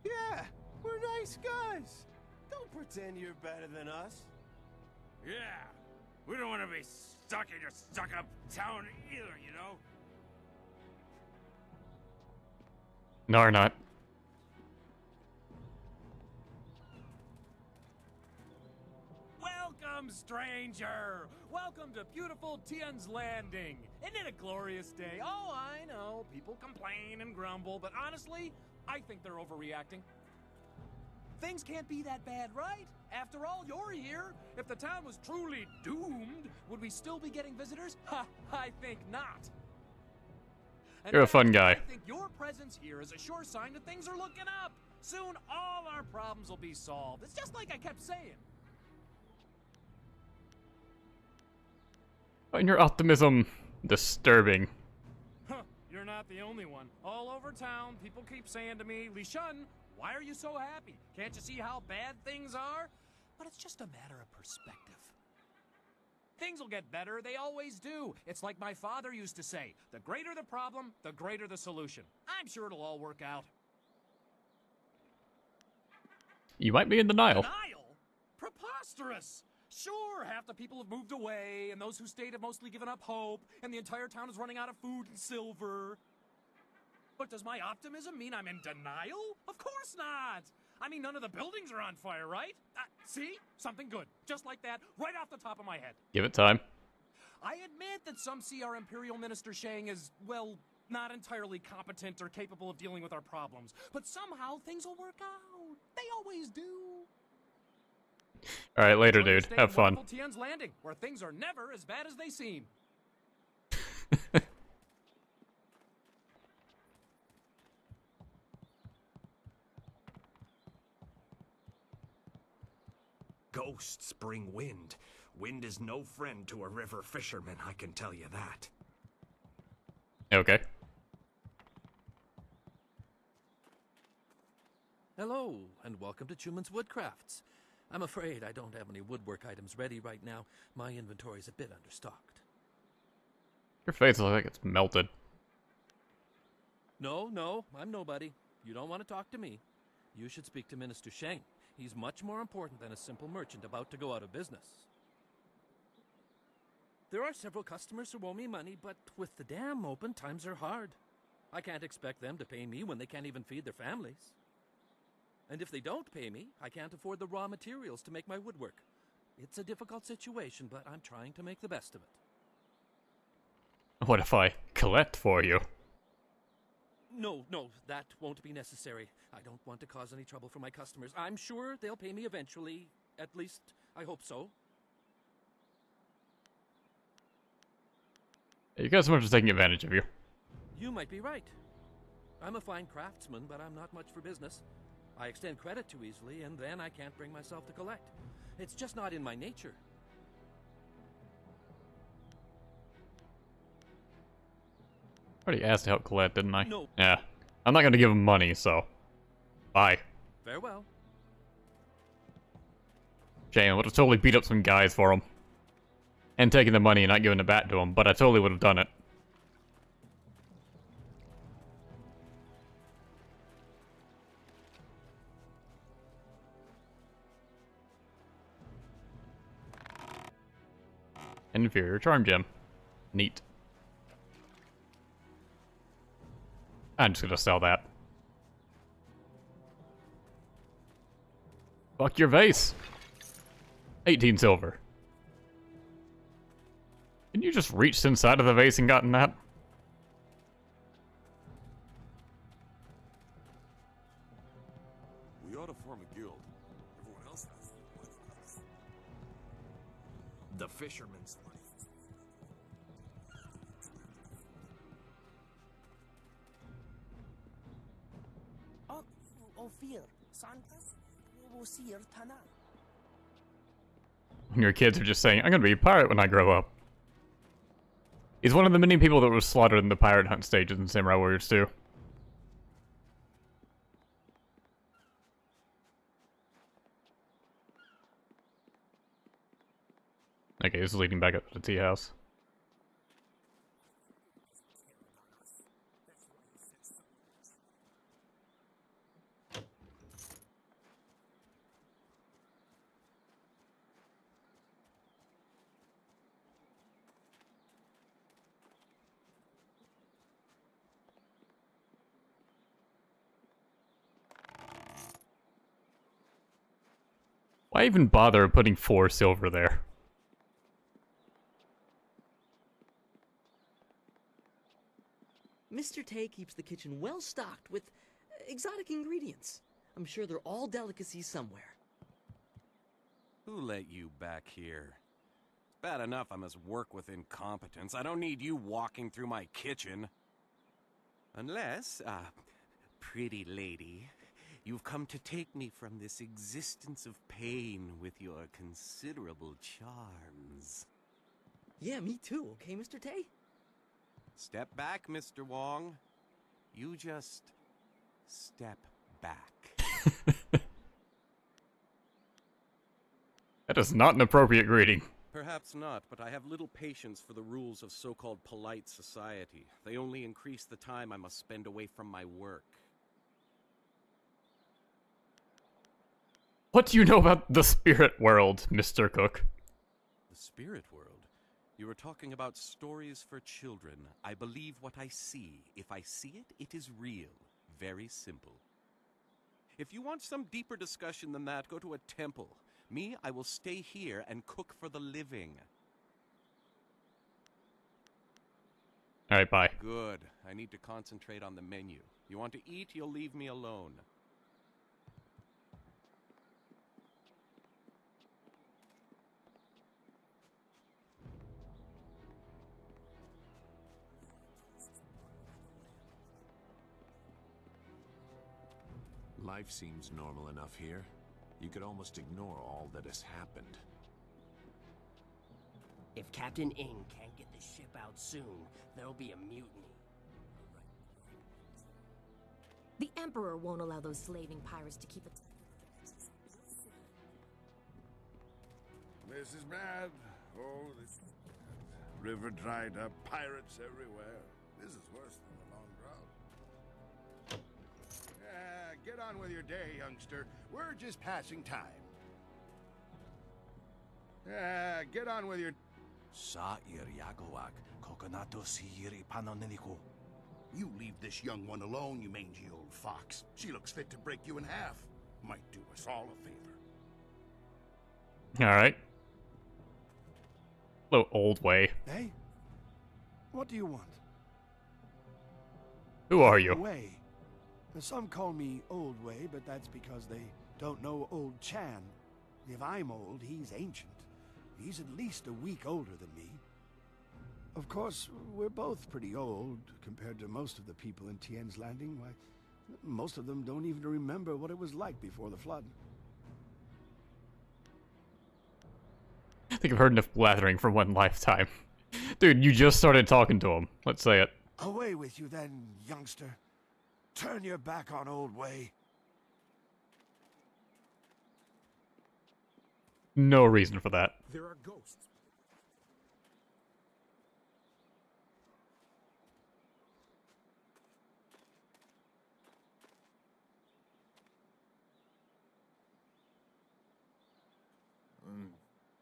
Yeah, we're nice guys. Don't pretend you're better than us. Yeah, we don't want want to be stuck in your stuck-up town either, you know? No, or not. Welcome, stranger! Welcome to beautiful Tien's Landing. Isn't it a glorious day? Oh, I know. People complain and grumble, but honestly, I think they're overreacting. Things can't be that bad, right? After all, you're here. If the town was truly doomed, would we still be getting visitors? Ha, I think not. And You're a fun guy. I think your presence here is a sure sign that things are looking up. Soon, all our problems will be solved. It's just like I kept saying. And your optimism disturbing. Huh, you're not the only one. All over town, people keep saying to me, Li Shun, why are you so happy? Can't you see how bad things are? But it's just a matter of perspective. Things will get better, they always do. It's like my father used to say, the greater the problem, the greater the solution. I'm sure it'll all work out. You might be in denial. Denial? Preposterous! Sure, half the people have moved away, and those who stayed have mostly given up hope, and the entire town is running out of food and silver. But does my optimism mean I'm in denial? Of course not! I mean, none of the buildings are on fire, right? See? Something good. Just like that, right off the top of my head. Give it time. I admit that some see our Imperial Minister Shang as, well, not entirely competent or capable of dealing with our problems. But somehow things will work out. They always do. Alright, later, Enjoy your dude. stay Have in fun. wonderful Tien's Landing, where things are never as bad as they seem. Ghosts bring wind. Wind is no friend to a river fisherman, I can tell you that. Okay. Hello, and welcome to Chuman's Woodcrafts. I'm afraid I don't have any woodwork items ready right now. My inventory's a bit understocked. Your face looks like it's melted. No, I'm nobody. You don't want to talk to me. You should speak to Minister Sheng. He's much more important than a simple merchant about to go out of business. There are several customers who owe me money, but with the dam open, times are hard. I can't expect them to pay me when they can't even feed their families. And if they don't pay me, I can't afford the raw materials to make my woodwork. It's a difficult situation, but I'm trying to make the best of it. What if I collect for you? No, that won't be necessary. I don't want to cause any trouble for my customers. I'm sure they'll pay me eventually. At least, I hope so. You guys are just taking advantage of you. You might be right. I'm a fine craftsman, but I'm not much for business. I extend credit too easily, and then I can't bring myself to collect. It's just not in my nature. I already asked to help collect, didn't I? No. Yeah. I'm not gonna give him money, so... Bye. Farewell. Shame, I would have totally beat up some guys for him. And taken the money and not giving it back to him, but I totally would have done it. Inferior charm gem. Neat. I'm just gonna sell that. Fuck your vase! 18 silver. Can you just reach inside of the vase and gotten that? We ought to form a guild. Everyone else has one. The fisherman's life. Your kids are just saying, I'm gonna be a pirate when I grow up. He's one of the many people that was slaughtered in the pirate hunt stages in Samurai Warriors 2. Okay, this is leading back up to the tea house. Why even bother putting 4 silver there? Mr. Tay keeps the kitchen well stocked with exotic ingredients. I'm sure they're all delicacies somewhere. Who let you back here? It's bad enough I must work with incompetence. I don't need you walking through my kitchen. Unless, pretty lady, you've come to take me from this existence of pain with your considerable charms. Yeah, me too, okay, Mr. Tay? Step back, Mr. Wong. You just step back. That is not an appropriate greeting. Perhaps not, but I have little patience for the rules of so-called polite society. They only increase the time I must spend away from my work. What do you know about the spirit world, Mr. Cook? The spirit world? You were talking about stories for children. I believe what I see. If I see it, it is real. Very simple. If you want some deeper discussion than that, go to a temple. Me, I will stay here and cook for the living. Alright, bye. Good. I need to concentrate on the menu. You want to eat, you'll leave me alone. Life seems normal enough here. You could almost ignore all that has happened. If Captain Ng can't get the ship out soon, there'll be a mutiny. The Emperor won't allow those slaving pirates to keep it. This is bad. Oh, this river dried up, pirates everywhere. This is worse than the long drought. Get on with your day, youngster. We're just passing time. Get on with your... You leave this young one alone, you mangy old fox. She looks fit to break you in half. Might do us all a favor. Alright. Hello, old way. Hey? What do you want? Who are you? Way. Some call me Old Way, but that's because they don't know Old Chan. If I'm old, he's ancient. He's at least a week older than me. Of course, we're both pretty old compared to most of the people in Tien's Landing. Why, most of them don't even remember what it was like before the flood. I think I've heard enough blathering for one lifetime. Dude, you just started talking to him. Let's say it. Away with you then, youngster. Turn your back on Old Way. No reason for that. There are ghosts.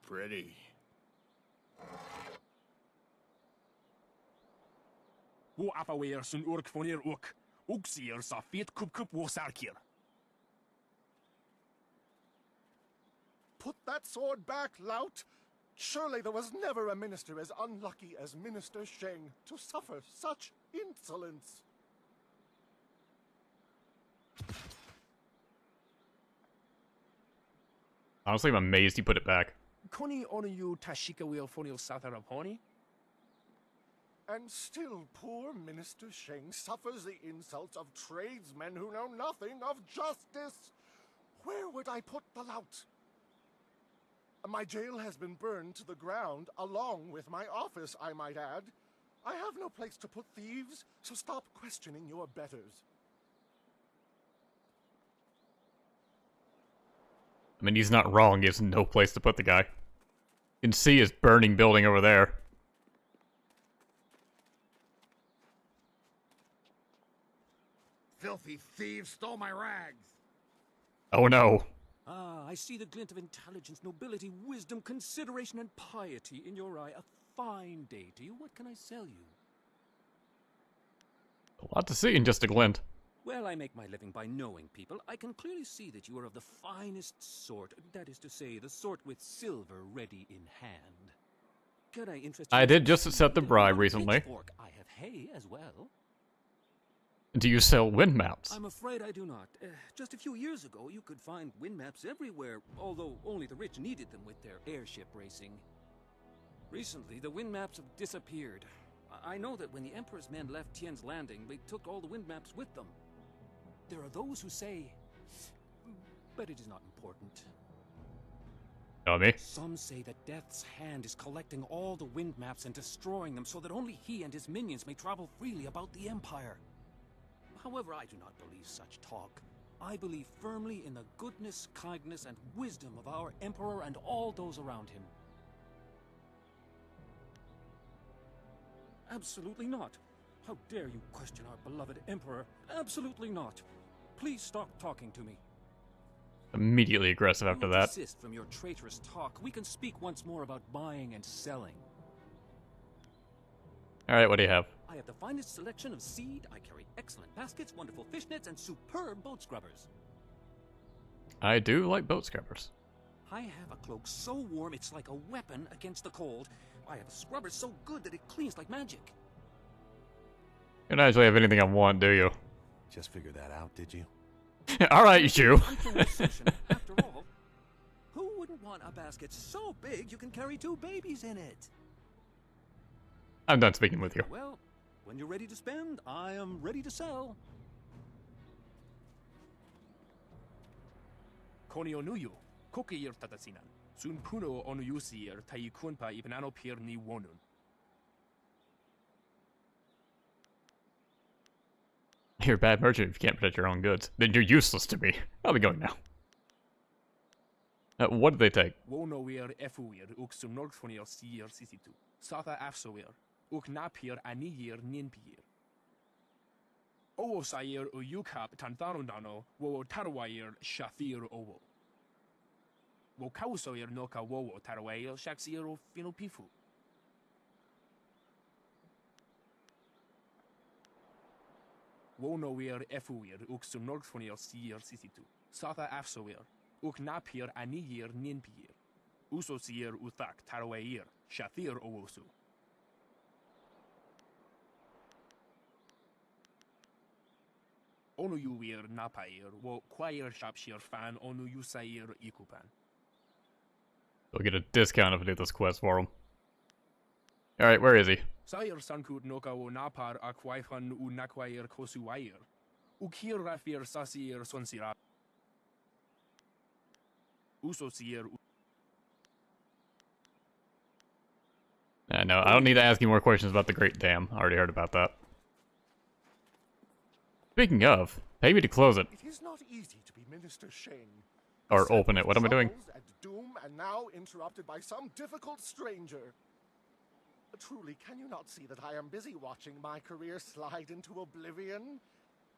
Pretty. Wo afaweer sun urk vonir ook. Oeksier sa fiet kup wo sarkier. Put that sword back, lout! Surely there was never a minister as unlucky as Minister Sheng to suffer such insolence. Honestly, I'm amazed he put it back. Koni onu tashika wheel fonil sataraponi? And still poor Minister Sheng suffers the insults of tradesmen who know nothing of justice. Where would I put the lout? My jail has been burned to the ground, along with my office, I might add. I have no place to put thieves, so stop questioning your betters. I mean, he's not wrong. He has no place to put the guy. You can see his burning building over there. Filthy thieves stole my rags. Oh no. Ah, I see the glint of intelligence, nobility, wisdom, consideration, and piety in your eye. A fine day to you. What can I sell you? A lot to see in just a glint. Well, I make my living by knowing people. I can clearly see that you are of the finest sort. That is to say, the sort with silver ready in hand. Can I interest you I in did some just accept the seed? bribe On a recently. pitchfork, I have hay as well. Do you sell wind maps? I'm afraid I do not. Just a few years ago, you could find wind maps everywhere, although only the rich needed them with their airship racing. Recently, the wind maps have disappeared. I know that when the Emperor's men left Tien's landing, they took all the wind maps with them. There are those who say, but it is not important. Dummy. Some say that Death's Hand is collecting all the wind maps and destroying them so that only he and his minions may travel freely about the Empire. However, I do not believe such talk. I believe firmly in the goodness, kindness, and wisdom of our Emperor and all those around him. Absolutely not. How dare you question our beloved Emperor? Absolutely not. Please stop talking to me. Immediately aggressive after that. Desist from your traitorous talk. We can speak once more about buying and selling. Alright, what do you have? I have the finest selection of seed. I carry excellent baskets, wonderful fishnets, and superb boat scrubbers. I do like boat scrubbers. I have a cloak so warm it's like a weapon against the cold. I have a scrubber so good that it cleans like magic. You don't actually have anything I want, do you? Just figure that out, did you? Alright, you. After all, who wouldn't want a basket so big you can carry 2 babies in it? I'm done speaking with you. Well, when you're ready to spend, I am ready to sell. Konio nuyu, kokir tatasinan. Sun puno onuyusir tai kunpa ibnano pir ni wonun. You're a bad merchant if you can't protect your own goods. Then you're useless to me. I'll be going now. What did they take? Wonoir efuir uk sunorfonir sier sisitu. Sata afsoir uk napir aniyir ninpir. Owo sair uyukap tantarundano wo tarwair shathir owo. Wo kausoir noka wo tarwair shaksir o finopifu. Wonoir efuir uk sunorfonir sier sisitu. Sata afsoir uk napir aniyir ninpir. Usosir uthak tarwair shathir owosu. Onuyuir napair wo choir shapshir fan onuyusair ikupan. They'll get a discount if I do this quest for him. Alright, where is he? Sair sankut noka wo napar akwaifan u nakwair kosuwair. Ukir rafir sasir sonsira. Usosir. No, I don't need to ask you more questions about the Great Dam. I already heard about that. Speaking of, pay me to close it. It is not easy to be Minister Sheng. Or open it. What am I doing? And doom, and now interrupted by some difficult stranger. Truly, can you not see that I am busy watching my career slide into oblivion?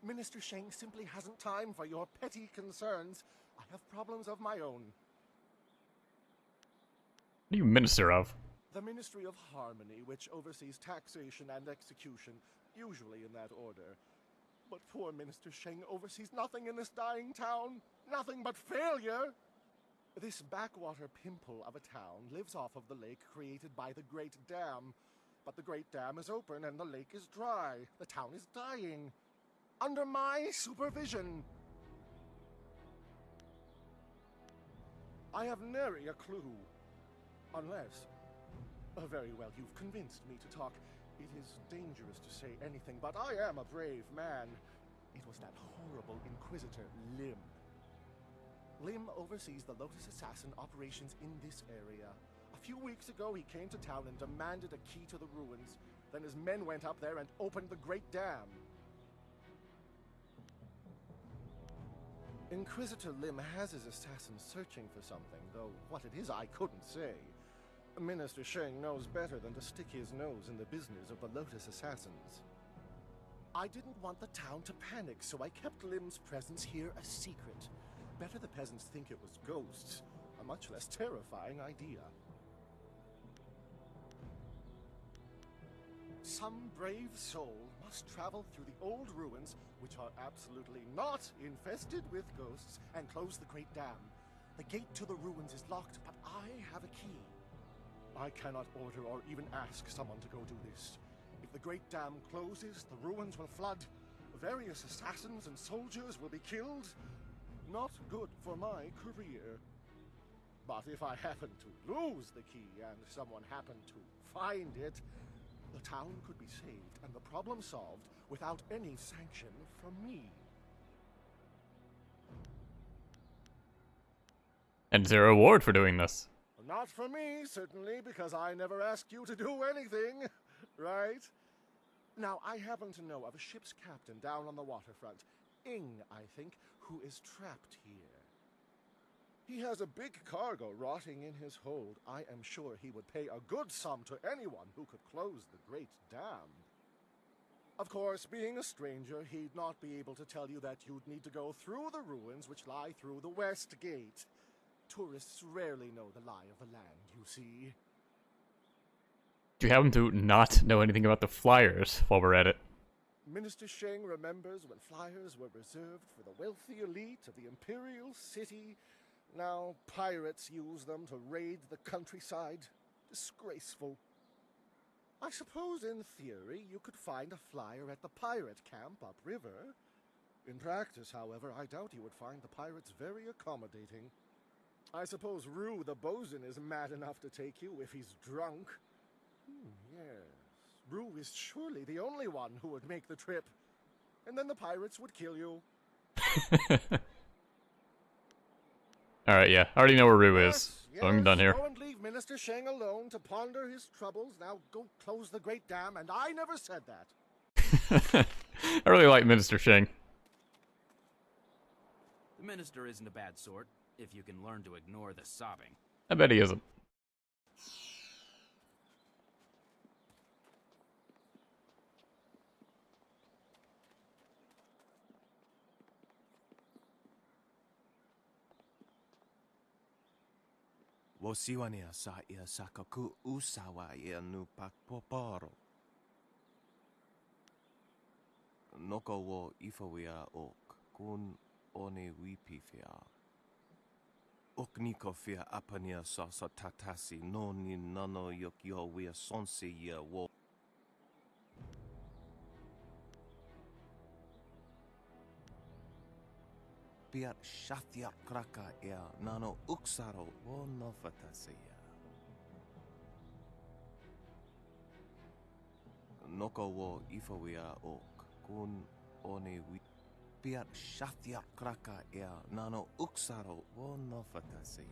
Minister Sheng simply hasn't time for your petty concerns. I have problems of my own. What are you minister of? The Ministry of Harmony, which oversees taxation and execution, usually in that order. But poor Minister Sheng oversees nothing in this dying town. Nothing but failure. This backwater pimple of a town lives off of the lake created by the Great Dam. But the Great Dam is open and the lake is dry. The town is dying. Under my supervision. I have nary a clue. Unless... very well, you've convinced me to talk. It is dangerous to say anything, but I am a brave man. It was that horrible Inquisitor, Lim. Lim oversees the Lotus Assassin operations in this area. A few weeks ago, he came to town and demanded a key to the ruins. Then his men went up there and opened the Great Dam. Inquisitor Lim has his assassins searching for something, though what it is I couldn't say. Minister Sheng knows better than to stick his nose in the business of the Lotus Assassins. I didn't want the town to panic, so I kept Lim's presence here a secret. Better the peasants think it was ghosts. A much less terrifying idea. some brave soul must travel through the old ruins, which are absolutely not infested with ghosts, and close the great dam. The gate to the ruins is locked, but I have a key. I cannot order or even ask someone to go do this. If the great dam closes, the ruins will flood. Various assassins and soldiers will be killed. Not good for my career. But if I happen to lose the key and someone happened to find it, the town could be saved and the problem solved without any sanction from me. And is there a reward for doing this? Not for me, certainly, because I never asked you to do anything, right? Now, I happen to know of a ship's captain down on the waterfront, Ing, I think, who is trapped here. He has a big cargo rotting in his hold. I am sure he would pay a good sum to anyone who could close the great dam. Of course, being a stranger, he'd not be able to tell you that you'd need to go through the ruins which lie through the west gate. Tourists rarely know the lie of the land, you see. Do you happen to not know anything about the flyers while we're at it? Minister Sheng remembers when flyers were reserved for the wealthy elite of the imperial city. Now pirates use them to raid the countryside. Disgraceful. I suppose in theory you could find a flyer at the pirate camp upriver. In practice, however, I doubt you would find the pirates very accommodating. I suppose Rue the bosun is mad enough to take you if he's drunk. Yes. Rue is surely the only one who would make the trip. And then the pirates would kill you. Alright, yeah. I already know where Rue is, so I'm done here. Go and leave Minister Sheng alone to ponder his troubles. Now go close the great dam, and I never said that. I really like Minister Sheng. The minister isn't a bad sort, if you can learn to ignore the sobbing. I bet he isn't. Wosiwania sa ia sakaku usawa ia nu pakpoparo. Noko wo ifawia ok kun one wipifia. Okniko fia apania sa tatasi no ni nano yokyo wia sonsi ia wo. Piat shathia kraka ia nano uksaro wo no fatasia. Noko wo ifawia ok kun one wi. Piat shathia kraka ia nano uksaro wo no fatasia.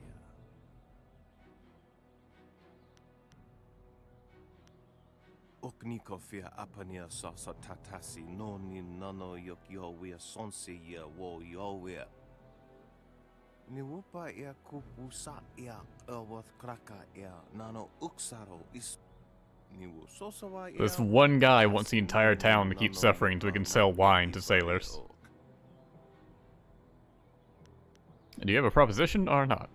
Okniko fia apania sa tatasi no ni nano yokyo wia sonsi ia wo yowia. Ni wupa ia kupu sa ia ewath kraka ia nano uksaro is. This one guy wants the entire town to keep suffering so he can sell wine to sailors. Do you have a proposition or not?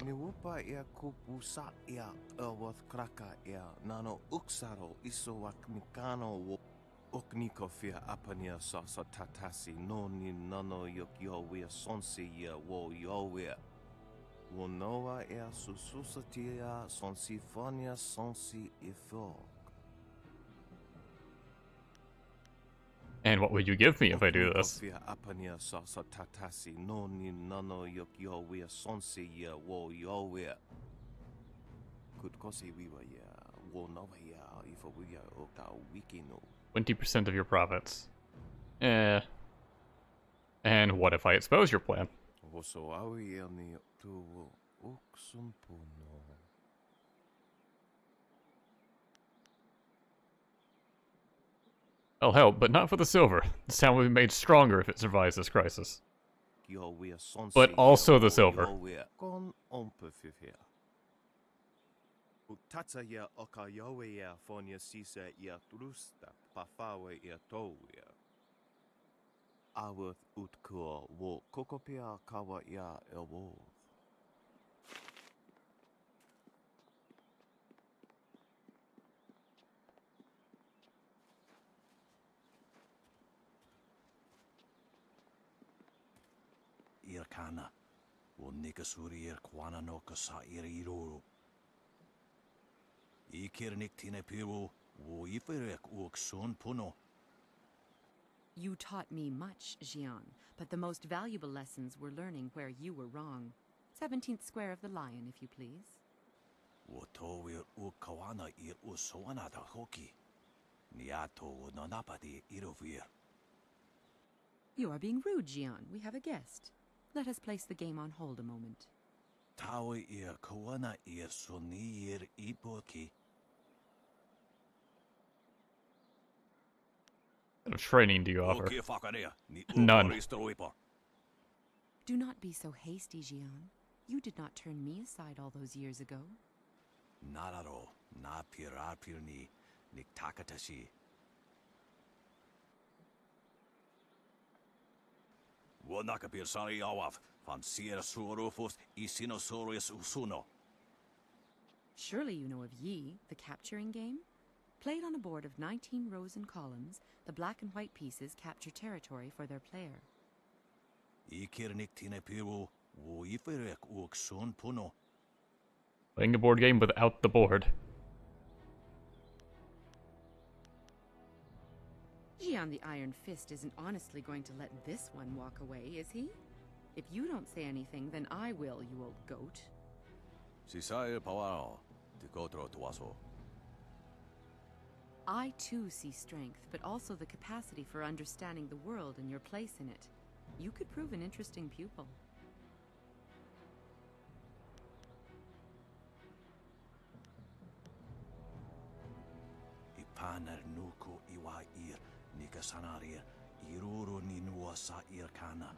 Okniko fia apania sa tatasi no ni nano yokyo wia sonsi ia wo yowia. Wonoa ea sususatia sonsifonia sonsi ifo. And what would you give me if I do this? Apania sa tatasi no ni nano yokyo wia sonsi ia wo yowia. Could kosi wiwa ya wo noa ya ifo wia oka wikino. 20% of your profits. And what if I expose your plan? I'll help, but not for the silver. This town will be made stronger if it survives this crisis. But also the silver. Tata ya oka yowe ya fonia sisa ya trusta pafawe ya towia. Awath utkua wo kokopia kawa ya ewo. kana. O nikasurir kwana no kasa iriru. Ikirnik tinepiru, wo iferek uoksun puno. You taught me much, Jian, but the most valuable lessons were learning where you were wrong. 17th square of the Lion, if you please. Wotowir ukawana ir usoana da hoki. Niato nonapadi irovir. You are being rude, Jian. We have a guest. Let us place the game on hold a moment. Tawi ir kawana ir sonir ipoki. What training do you offer? None. Do not be so hasty, Jian. You did not turn me aside all those years ago. Nararo, na pirarpirni, niktakatashi. Wonakapir sari awaf, van sierra surufus, isinosaurus usuno. Surely you know of Yi, the capturing game? Played on a board of 19 rows and columns, the black and white pieces capture territory for their player. Playing a board game without the board. Jian the Iron Fist isn't honestly going to let this one walk away, is he? If you don't say anything, then I will, you old goat. I too see strength, but also the capacity for understanding the world and your place in it. You could prove an interesting pupil. Ipanar nuko iwair, nikasanarir, iruro ninua sair kana.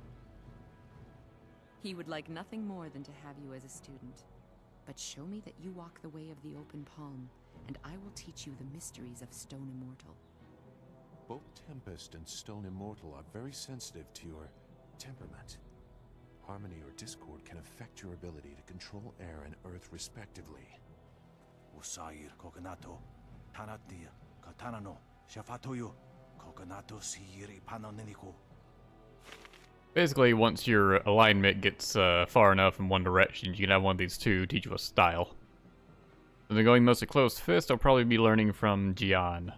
He would like nothing more than to have you as a student. But show me that you walk the way of the open palm, and I will teach you the mysteries of Stone Immortal. Both Tempest and Stone Immortal are very sensitive to your temperament. Harmony or discord can affect your ability to control air and earth respectively. Usair kokonato, tanatir, katanano, shafatoyo, kokonato siiri panoneniko. Basically, once your alignment gets far enough in one direction, you can have one of these two teach you a style. And then going mostly closed fist, I'll probably be learning from Jian.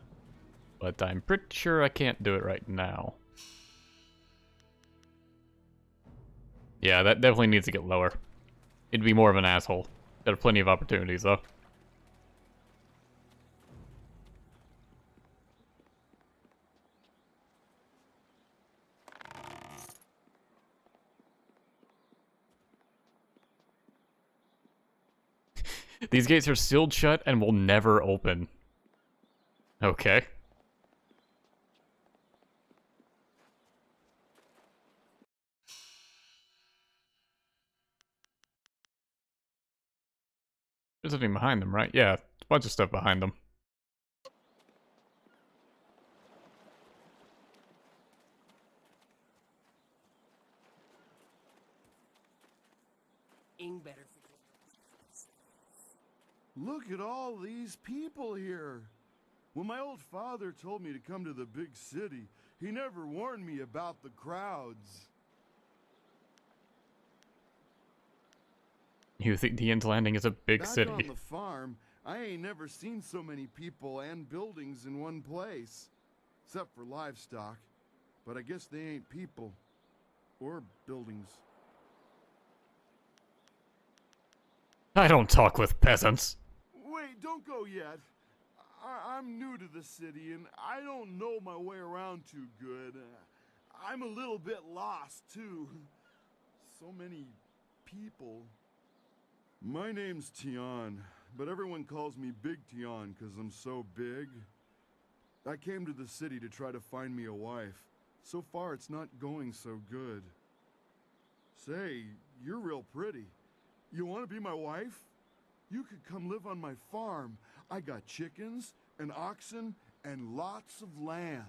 But I'm pretty sure I can't do it right now. Yeah, that definitely needs to get lower. It'd be more of an asshole. There are plenty of opportunities, though. These gates are sealed shut and will never open. Okay. There's something behind them, right? Yeah, a bunch of stuff behind them. Better. Look at all these people here. When my old father told me to come to the big city, he never warned me about the crowds. You think Tien's Landing is a big Back city? on the farm, I ain't never seen so many people and buildings in one place. Except for livestock. But I guess they ain't people. Or buildings. I don't talk with peasants. Wait, don't go yet. I'm new to the city and I don't know my way around too good. I'm a little bit lost too. So many people. My name's Tien, but everyone calls me Big Tien because I'm so big. I came to the city to try to find me a wife. So far it's not going so good. Say, you're real pretty. You want to be my wife? You could come live on my farm. I got chickens and oxen and lots of land.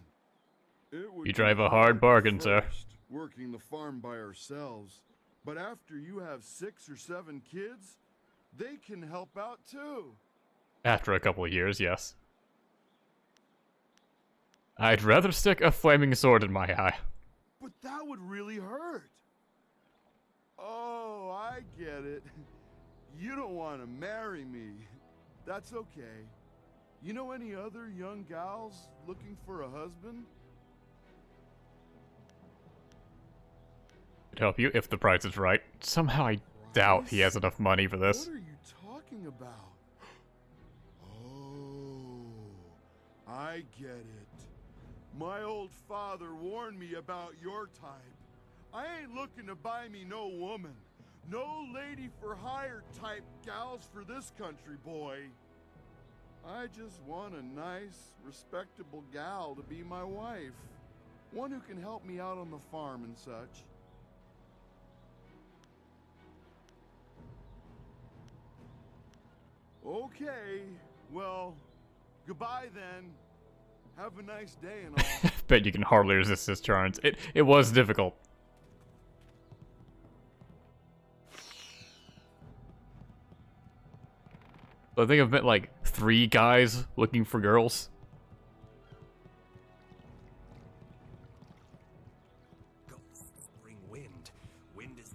It would You drive be a hard bargain, sir. first, working the farm by ourselves. But after you have 6 or 7 kids, they can help out too. After a couple of years, yes. I'd rather stick a flaming sword in my eye. But that would really hurt. Oh, I get it. You don't want to marry me. That's okay. You know any other young gals looking for a husband? Could help you if the price is right. Somehow I doubt he has enough money for this. What are you talking about? Oh, I get it. My old father warned me about your type. I ain't looking to buy me no woman. No lady for hire type gals for this country, boy. I just want a nice, respectable gal to be my wife. One who can help me out on the farm and such. Okay, well, goodbye then. Have a nice day and all. Bet you can hardly resist his charms. It was difficult. I think I've met like 3 guys looking for girls. Bring wind. Wind is...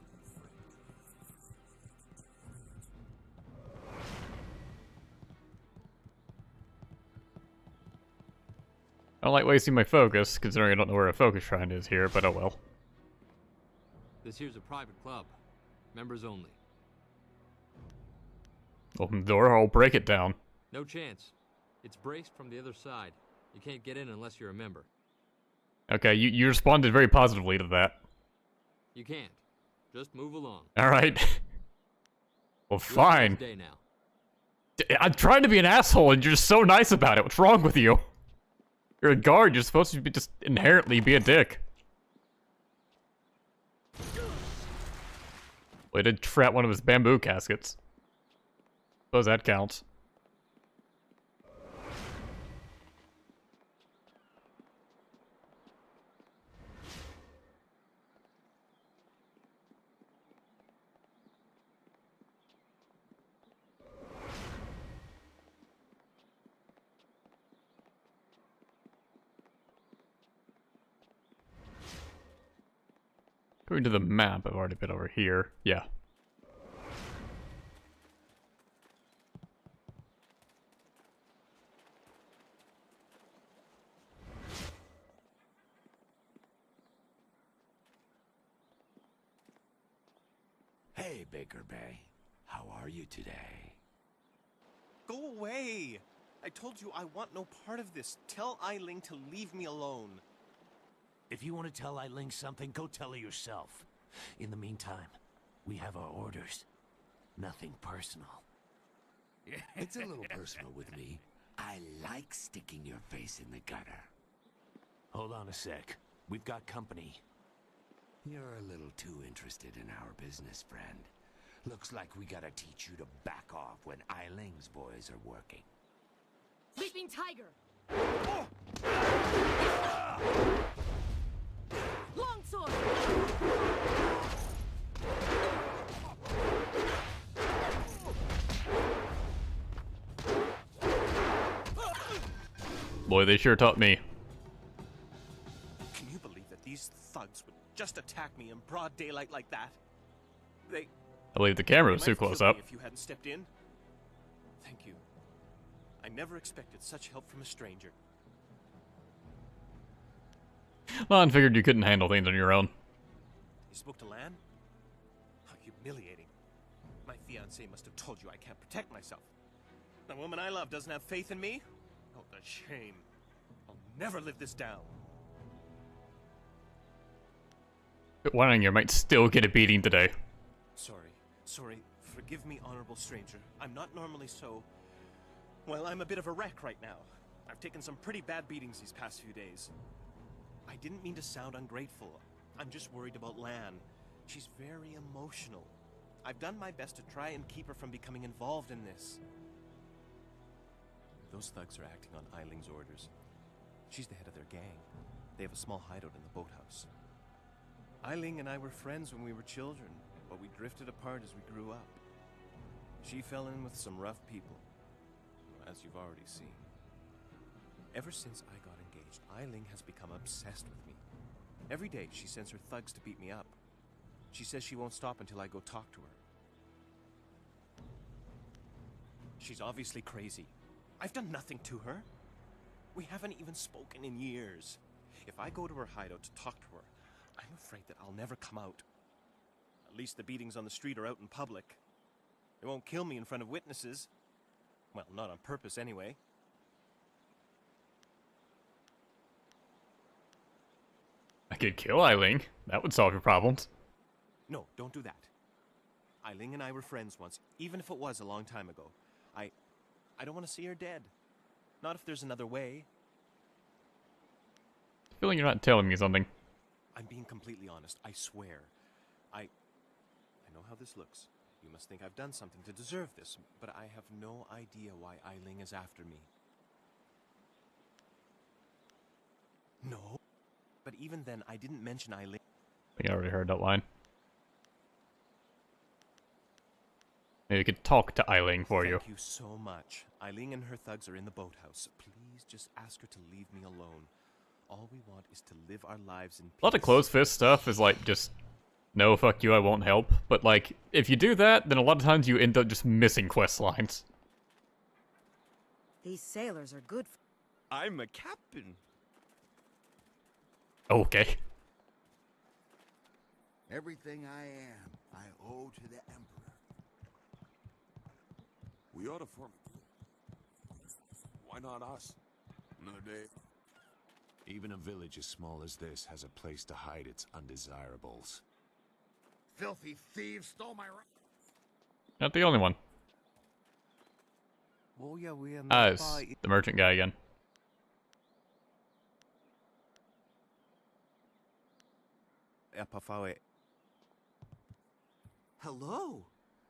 I don't like wasting my focus, considering I don't know where a focus shrine is here, but oh well. This here's a private club. Members only. Open the door or I'll break it down. No chance. It's braced from the other side. You can't get in unless you're a member. Okay, you responded very positively to that. You can't. Just move along. Alright. Well, fine. Day now. I'm trying to be an asshole and you're just so nice about it. What's wrong with you? You're a guard, you're supposed to be just inherently be a dick. Way to trap one of his bamboo caskets. Suppose that counts. Going to the map, I've already been over here. Yeah. Hey, Baker Bay. How are you today? Go away! I told you I want no part of this. Tell Eiling to leave me alone. If you want to tell Eiling something, go tell her yourself. In the meantime, we have our orders. Nothing personal. It's a little personal with me. I like sticking your face in the gutter. Hold on a sec. We've got company. You're a little too interested in our business, friend. Looks like we gotta teach you to back off when Eiling's boys are working. Sleeping Tiger! Longsword! Boy, they sure taught me. Can you believe that these thugs would just attack me in broad daylight like that? They... I believe the camera was They too might have close killed up. me if you hadn't stepped in. Thank you. I never expected such help from a stranger. Well, I figured you couldn't handle things on your own. You spoke to Lan? How humiliating. My fiancé must have told you I can't protect myself. The woman I love doesn't have faith in me? Oh, the shame. I'll never live this down. But one on you might still get a beating today. Sorry. Forgive me, honorable stranger. I'm not normally so... Well, I'm a bit of a wreck right now. I've taken some pretty bad beatings these past few days. I didn't mean to sound ungrateful. I'm just worried about Lan. She's very emotional. I've done my best to try and keep her from becoming involved in this. Those thugs are acting on Eiling's orders. She's the head of their gang. They have a small hideout in the boathouse. Eiling and I were friends when we were children, but we drifted apart as we grew up. She fell in with some rough people, as you've already seen. Ever since I got engaged, Eiling has become obsessed with me. Every day she sends her thugs to beat me up. She says she won't stop until I go talk to her. She's obviously crazy. I've done nothing to her. We haven't even spoken in years. If I go to her hideout to talk to her, I'm afraid that I'll never come out. At least the beatings on the street are out in public. They won't kill me in front of witnesses. Well, not on purpose anyway. I could kill Eileen. That would solve your problems. No, don't do that. Eileen and I were friends once, even if it was a long time ago. I don't want to see her dead. Not if there's another way. I feel like you're not telling me something. I'm being completely honest, I swear. I know how this looks. You must think I've done something to deserve this, but I have no idea why Eileen is after me. No. But even then, I didn't mention Eileen. I think I already heard that line. Maybe we could talk to Eileen for you. Thank you so much. Eileen and her thugs are in the boathouse. Please just ask her to leave me alone. All we want is to live our lives in peace. A lot of closed fist stuff is like just, no, fuck you, I won't help. But like, if you do that, then a lot of times you end up just missing quest lines. These sailors are good. I'm a captain. Okay. Everything I am, I owe to the Emperor. We ought to form. Why not us? No day. Even a village as small as this has a place to hide its undesirables. Filthy thieves stole my... Not the only one. Oh yeah, we are Ah, it's the merchant guy again. Hello.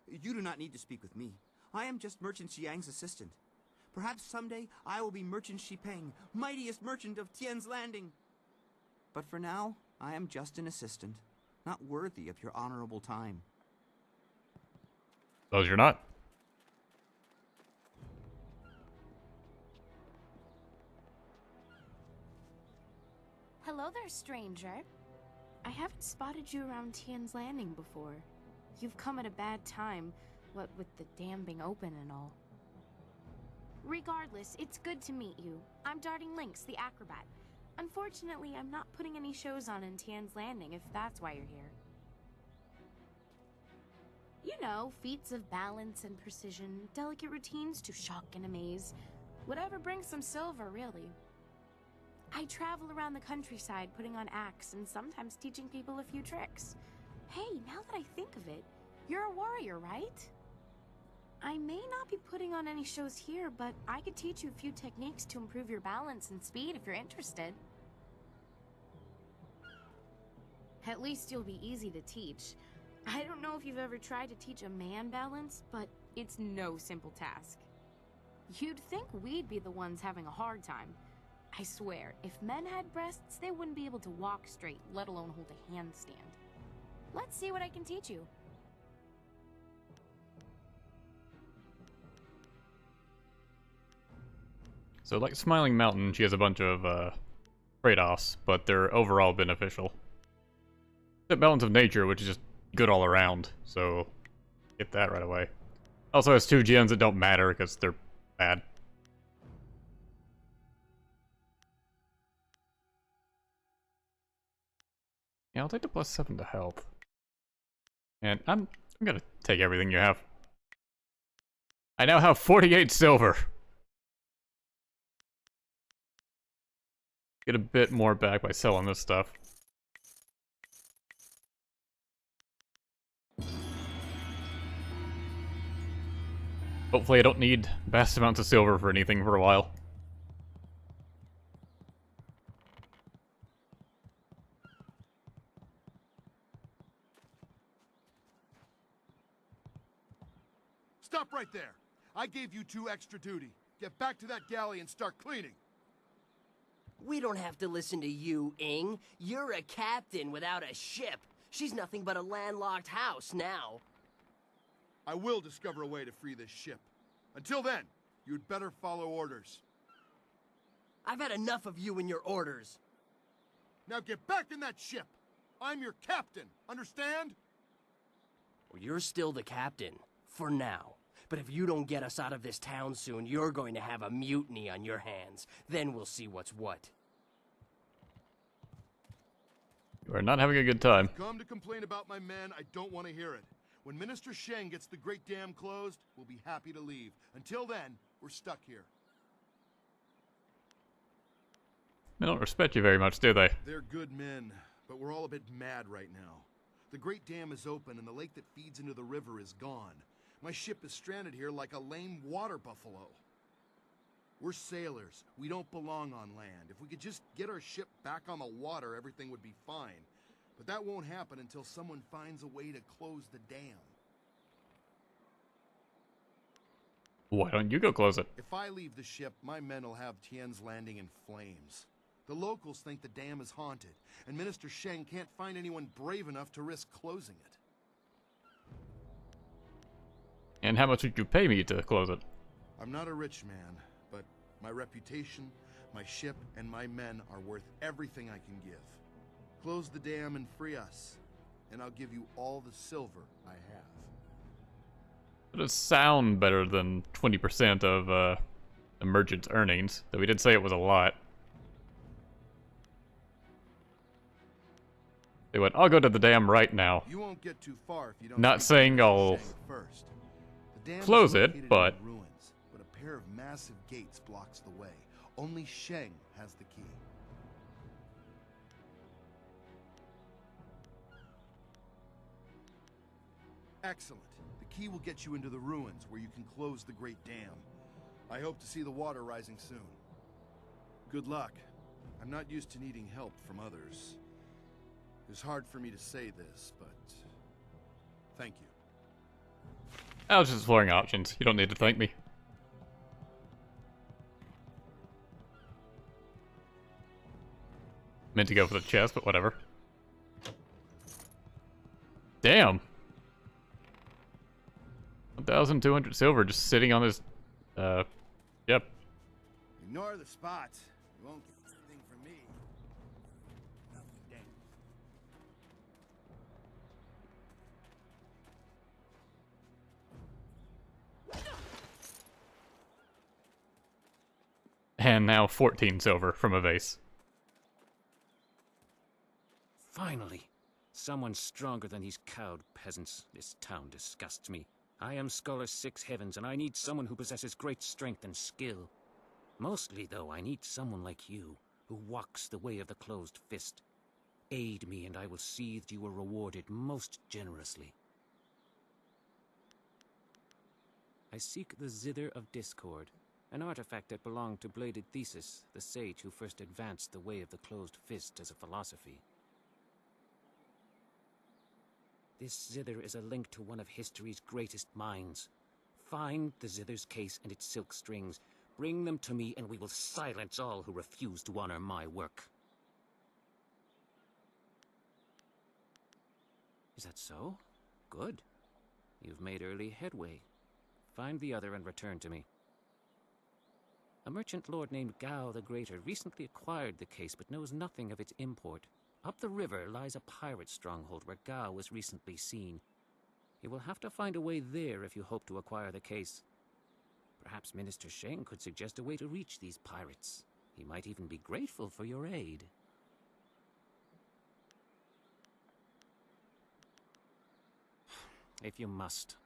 You do not need to speak with me. I am just Merchant Xiang's assistant. Perhaps someday I will be Merchant Xipeng, mightiest merchant of Tien's Landing. But for now, I am just an assistant, not worthy of your honorable time. Those you're not. Hello there, stranger. I haven't spotted you around Tien's Landing before. You've come at a bad time, what with the dam being open and all. Regardless, it's good to meet you. I'm Darting Lynx, the acrobat. Unfortunately, I'm not putting any shows on in Tien's Landing, if that's why you're here. You know, feats of balance and precision, delicate routines to shock and amaze. Whatever brings some silver, really. I travel around the countryside putting on acts and sometimes teaching people a few tricks. Hey, now that I think of it, you're a warrior, right? I may not be putting on any shows here, but I could teach you a few techniques to improve your balance and speed if you're interested. At least you'll be easy to teach. I don't know if you've ever tried to teach a man balance, but it's no simple task. You'd think we'd be the ones having a hard time. I swear, if men had breasts, they wouldn't be able to walk straight, let alone hold a handstand. Let's see what I can teach you. So like Smiling Mountain, she has a bunch of trade-offs, but they're overall beneficial. The balance of nature, which is just good all around, so get that right away. Also has 2 gens that don't matter because they're bad. Yeah, I'll take the +7 to health. And I'm gonna take everything you have. I now have 48 silver. Get a bit more back by selling this stuff. Hopefully I don't need vast amounts of silver for anything for a while. Stop right there. I gave you 2 extra duty. Get back to that galley and start cleaning. We don't have to listen to you, Ing. You're a captain without a ship. She's nothing but a landlocked house now. I will discover a way to free this ship. Until then, you'd better follow orders. I've had enough of you and your orders. Now get back in that ship. I'm your captain, understand? Well, you're still the captain, for now. But if you don't get us out of this town soon, you're going to have a mutiny on your hands. Then we'll see what's what. You are not having a good time. Come to complain about my men, I don't want to hear it. When Minister Sheng gets the Great Dam closed, we'll be happy to leave. Until then, we're stuck here. They don't respect you very much, do they? They're good men, but we're all a bit mad right now. The Great Dam is open and the lake that feeds into the river is gone. My ship is stranded here like a lame water buffalo. We're sailors. We don't belong on land. If we could just get our ship back on the water, everything would be fine. But that won't happen until someone finds a way to close the dam. Why don't you go close it? If I leave the ship, my men will have Tien's Landing in flames. The locals think the dam is haunted, and Minister Sheng can't find anyone brave enough to risk closing it. And how much would you pay me to close it? I'm not a rich man, but my reputation, my ship, and my men are worth everything I can give. Close the dam and free us, and I'll give you all the silver I have. It does sound better than 20% of Emergent's earnings, though we did say it was a lot. They went, I'll go to the dam right now. You won't get too far if you don't. Not saying I'll first. The dam close is it, located but in ruins, but a pair of massive gates blocks the way. Only Sheng has the key. Excellent. The key will get you into the ruins where you can close the Great Dam. I hope to see the water rising soon. Good luck. I'm not used to needing help from others. It's hard for me to say this, but thank you. I was just exploring options. You don't need to thank me. Meant to go for the chest, but whatever. Damn! 1,200 silver just sitting on this, yep. Ignore the spots. You won't get anything from me. Damn. And now 14 silver from a vase. Finally! Someone stronger than these cowed peasants. This town disgusts me. I am Scholar Six Heavens, and I need someone who possesses great strength and skill. Mostly, though, I need someone like you, who walks the way of the closed fist. Aid me, and I will see that you are rewarded most generously. I seek the Zither of Discord, an artifact that belonged to Bladed Thesis, the sage who first advanced the way of the closed fist as a philosophy. This zither is a link to one of history's greatest minds. Find the zither's case and its silk strings. Bring them to me, and we will silence all who refuse to honor my work. Is that so? Good. You've made early headway. Find the other and return to me. A merchant lord named Gao the Greater recently acquired the case, but knows nothing of its import. Up the river lies a pirate stronghold where Gao was recently seen. You will have to find a way there if you hope to acquire the case. Perhaps Minister Sheng could suggest a way to reach these pirates. He might even be grateful for your aid. If you must.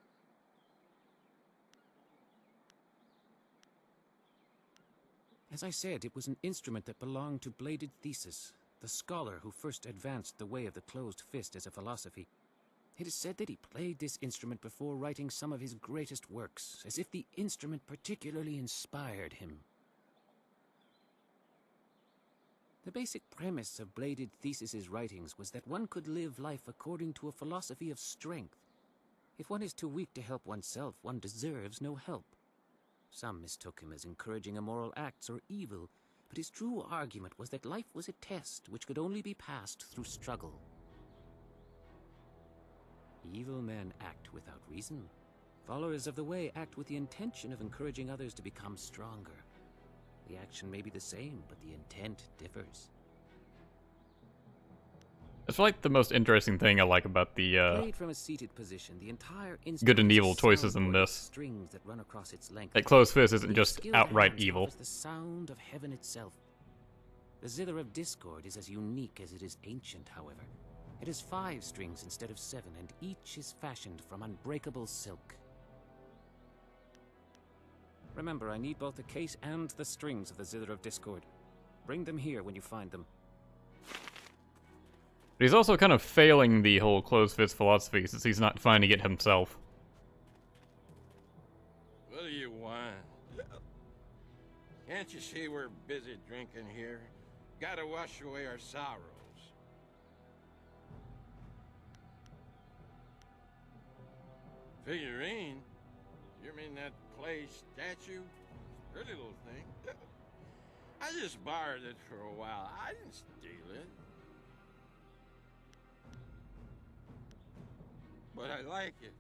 As I said, it was an instrument that belonged to Bladed Thesis, the scholar who first advanced the way of the closed fist as a philosophy. It is said that he played this instrument before writing some of his greatest works, as if the instrument particularly inspired him. The basic premise of Bladed Thesis's writings was that one could live life according to a philosophy of strength. If one is too weak to help oneself, one deserves no help. Some mistook him as encouraging immoral acts or evil, but his true argument was that life was a test which could only be passed through struggle. Evil men act without reason. Followers of the way act with the intention of encouraging others to become stronger. The action may be the same, but the intent differs. That's like the most interesting thing I like about the Played from a seated position, the entire good and instrument is evil a choices in soundboard with this. strings that run across its length. That closed fist isn't With just skilled outright hands, evil. offers the sound of heaven itself. The zither of discord is as unique as it is ancient, however. It has 5 strings instead of 7, and each is fashioned from unbreakable silk. Remember, I need both the case and the strings of the zither of discord. Bring them here when you find them. But he's also kind of failing the whole closed fist philosophy since he's not finding it himself. What do you want? Can't you see we're busy drinking here? Gotta wash away our sorrows. Figurine? You mean that clay statue? Pretty little thing. I just borrowed it for a while. I didn't steal it. But I like it.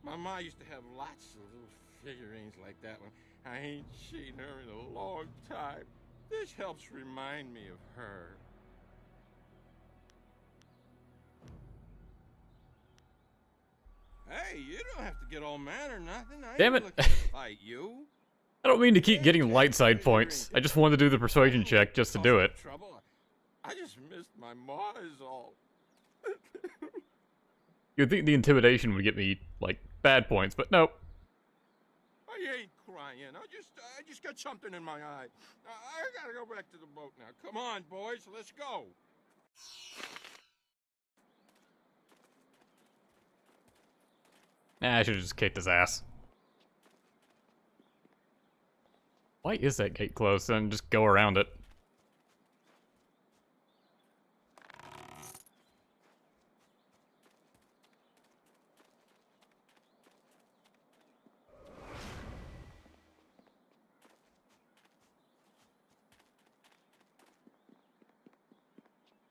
My ma used to have lots of little figurines like that one. I ain't seen her in a long time. This helps remind me of her. Hey, you don't have to get all mad or nothing. I Damn ain't it. looking to fight you. I don't mean to keep getting light side points. I just wanted to do the persuasion check just to do it. Trouble. I just missed my ma is all. You'd think the intimidation would get me, like, bad points, but nope. I ain't crying. I just got something in my eye. I gotta go back to the boat now. Come on, boys, let's go. Nah, I should've just kicked his ass. Why is that gate closed? Then just go around it.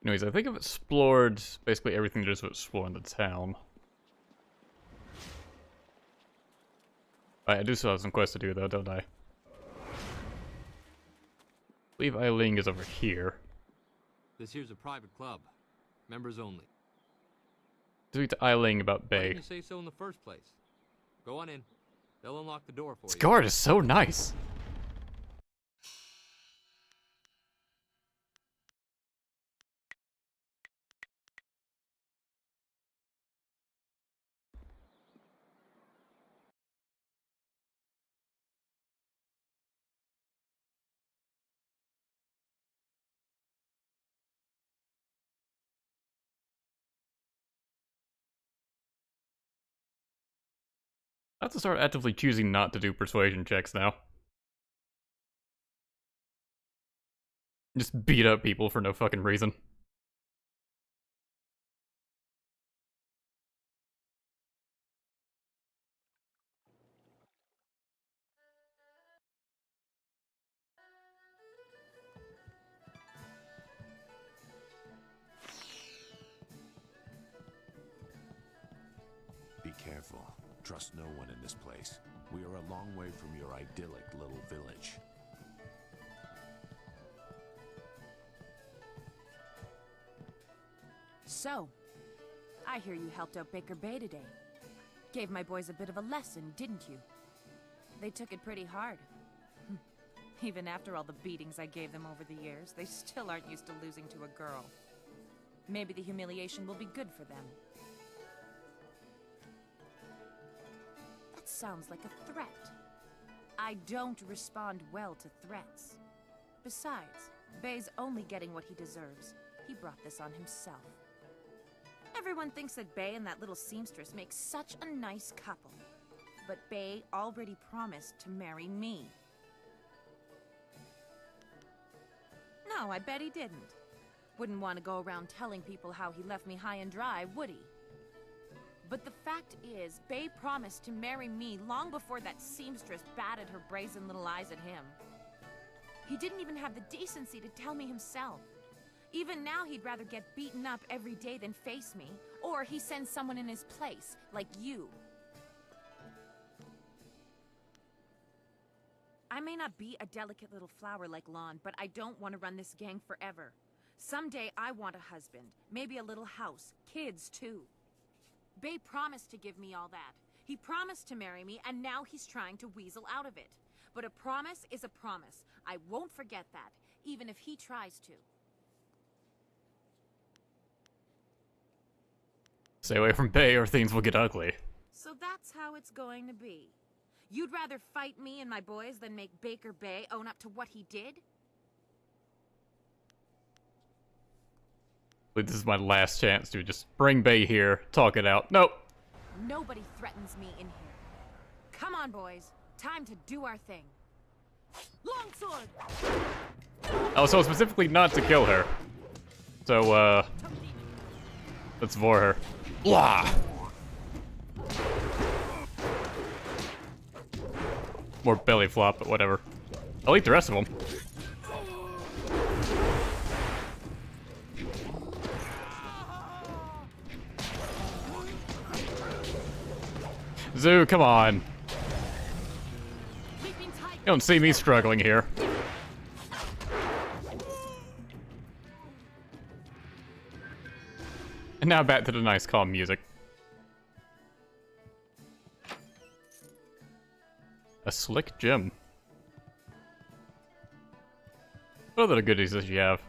Anyways, I think I've explored basically everything there is to explore in the town. I do still have some quests to do though, don't I? I believe Eiling is over here. This here's a private club. Members only. Speak to Eiling about Why Bay. didn't you say so in the first place? Go on in. They'll unlock the door for This you. guard is so nice. I have to start actively choosing not to do persuasion checks now. Just beat up people for no fucking reason. Be careful. Trust no one in this place. We are a long way from your idyllic little village. So, I hear you helped out Baker Bay today. Gave my boys a bit of a lesson, didn't you? They took it pretty hard. Even after all the beatings I gave them over the years, they still aren't used to losing to a girl. Maybe the humiliation will be good for them. That sounds like a threat. I don't respond well to threats. Besides, Bay's only getting what he deserves. He brought this on himself. Everyone thinks that Bay and that little seamstress make such a nice couple. But Bay already promised to marry me. No, I bet he didn't. Wouldn't want to go around telling people how he left me high and dry, would he? But the fact is, Bay promised to marry me long before that seamstress batted her brazen little eyes at him. He didn't even have the decency to tell me himself. Even now, he'd rather get beaten up every day than face me, or he sends someone in his place, like you. I may not be a delicate little flower like Lon, but I don't want to run this gang forever. Someday I want a husband, maybe a little house, kids too. Bay promised to give me all that. He promised to marry me, and now he's trying to weasel out of it. But a promise is a promise. I won't forget that, even if he tries to. Stay away from Bay or things will get ugly. So that's how it's going to be. You'd rather fight me and my boys than make Baker Bay own up to what he did? This is my last chance to just bring Bay here, talk it out. Nope. Nobody threatens me in here. Come on, boys. Time to do our thing. Longsword! I was told specifically not to kill her. So, let's vor her. Blah! More belly flop, but whatever. I'll eat the rest of them. Zoo, come on. You don't see me struggling here. And now back to the nice calm music. A slick gem. What other goodies does she have?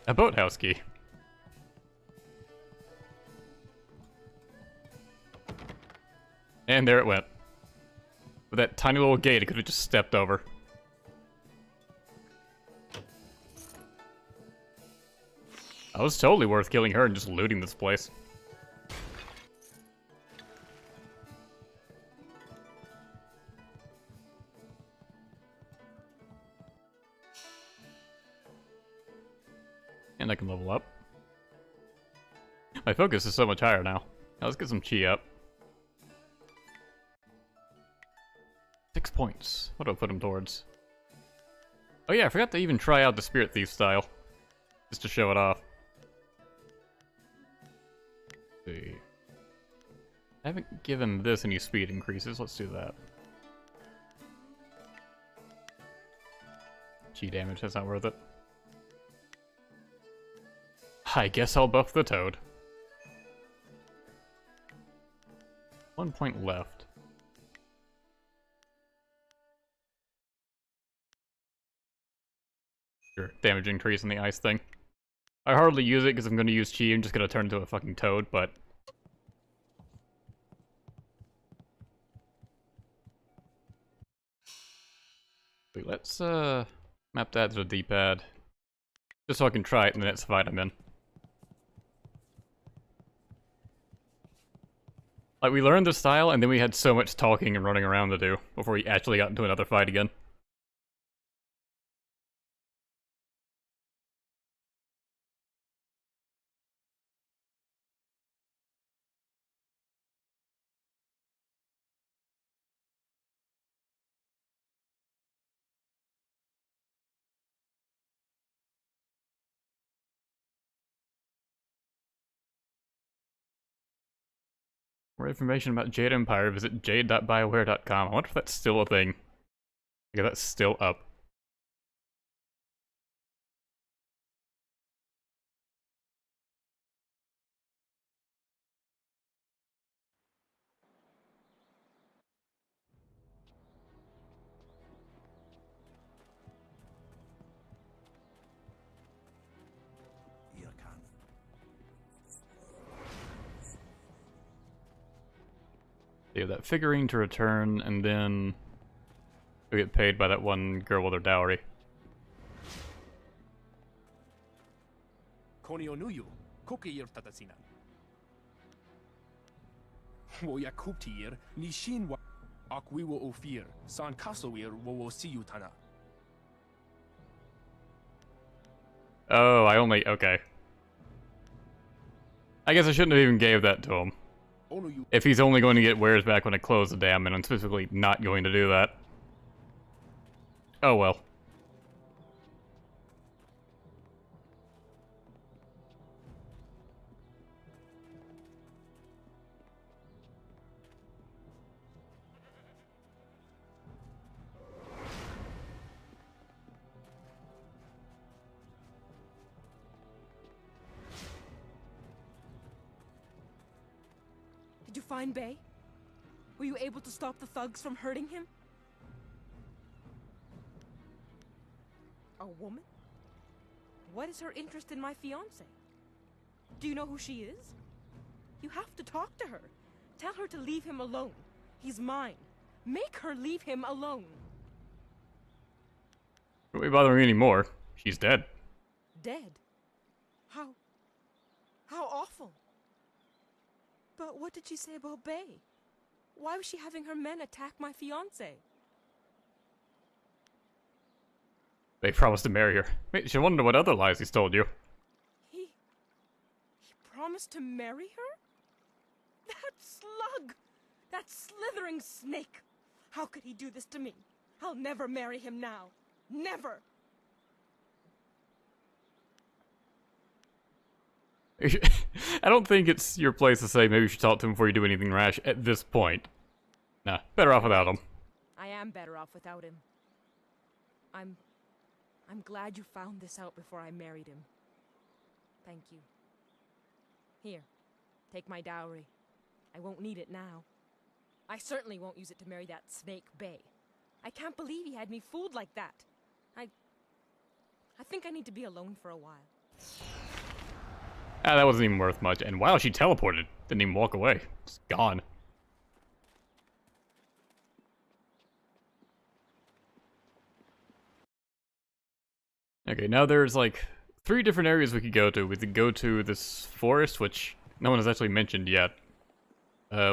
A boathouse key. And there it went. With that tiny little gate, it could have just stepped over. That was totally worth killing her and just looting this place. And I can level up. My focus is so much higher now. Now let's get some chi up. 6 points. What do I put him towards? Oh yeah, I forgot to even try out the Spirit Thief style. Just to show it off. Let's see. I haven't given this any speed increases. Let's do that. Chi damage, that's not worth it. I guess I'll buff the Toad. 1 point left. Sure, damage increase in the ice thing. I hardly use it because I'm going to use Chi. I'm just going to turn into a fucking toad, but... Wait, let's map that to the D-pad. Just so I can try it in the next fight I'm in. Like, we learned the style, and then we had so much talking and running around to do before we actually got into another fight again. For more information about Jade Empire, visit jade.bioware.com. I wonder if that's still a thing. Okay, that's still up. They have that figurine to return, and then we get paid by that one girl with her dowry. Konionuyu, kokiyir tatasinan. Woya kuptir, nishin wa akwiwo ofir, san kasoir wo siyutana. Oh, okay. I guess I shouldn't have even gave that to him. If he's only going to get wares back when I close the dam, and I'm specifically not going to do that. Oh well. Did you find Bay? Were you able to stop the thugs from hurting him? A woman? What is her interest in my fiancé? Do you know who she is? You have to talk to her. Tell her to leave him alone. He's mine. Make her leave him alone. Don't be bothering me anymore. She's dead. Dead? How awful. But what did she say about Bay? Why was she having her men attack my fiancé? They promised to marry her. Wait, she wonder what other lies he's told you. He promised to marry her? That slug! That slithering snake! How could he do this to me? I'll never marry him now. Never! I don't think it's your place to say maybe you should talk to him before you do anything rash at this point. Nah, better off without him. I am better off without him. I'm glad you found this out before I married him. Thank you. Here, take my dowry. I won't need it now. I certainly won't use it to marry that snake Bay. I can't believe he had me fooled like that. I think I need to be alone for a while. Ah, that wasn't even worth much. And wow, she teleported. Didn't even walk away. Just gone. Okay, now there's like 3 different areas we could go to. We could go to this forest, which no one has actually mentioned yet.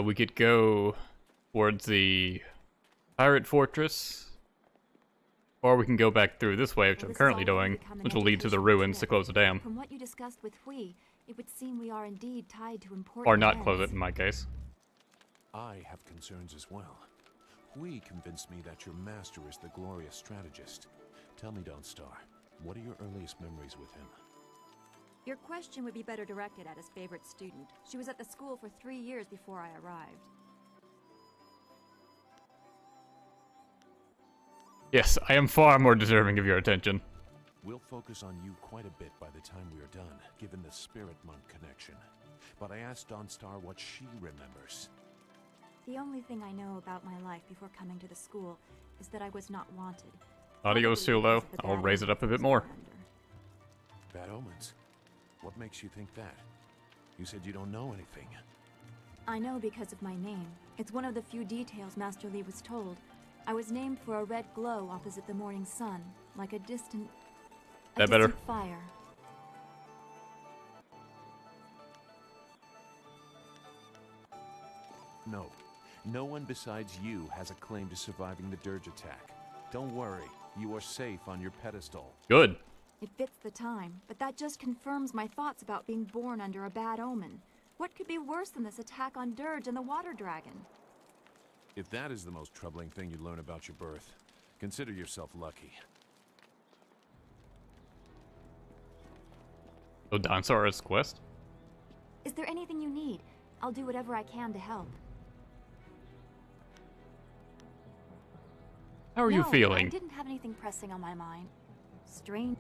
We could go towards the pirate fortress. Or we can go back through this way, which I'm currently doing, which will lead to the ruins to close the dam. From what you discussed with Hui, it would seem we are indeed tied to important Or not events. close it, in my case. I have concerns as well. Hui convinced me that your master is the glorious strategist. Tell me, Dawnstar, what are your earliest memories with him? Your question would be better directed at his favorite student. She was at the school for 3 years before I arrived. Yes, I am far more deserving of your attention. We'll focus on you quite a bit by the time we are done, given the Spirit Monk connection. But I asked Dawnstar what she remembers. The only thing I know about my life before coming to the school is that I was not wanted. Audio's too low. I'll raise it up a bit more. Bad omens? What makes you think that? You said you don't know anything. I know because of my name. It's one of the few details Master Li was told. I was named for a red glow opposite the morning sun, like a distant fire. No. No one besides you has a claim to surviving the dirge attack. Don't worry. You are safe on your pedestal. Good. It fits the time, but that just confirms my thoughts about being born under a bad omen. What could be worse than this attack on Dirge and the Water Dragon? If that is the most troubling thing you learn about your birth, consider yourself lucky. So Dawnstar's quest? Is there anything you need? I'll do whatever I can to help. How are you feeling? I didn't have anything pressing on my mind. Strange.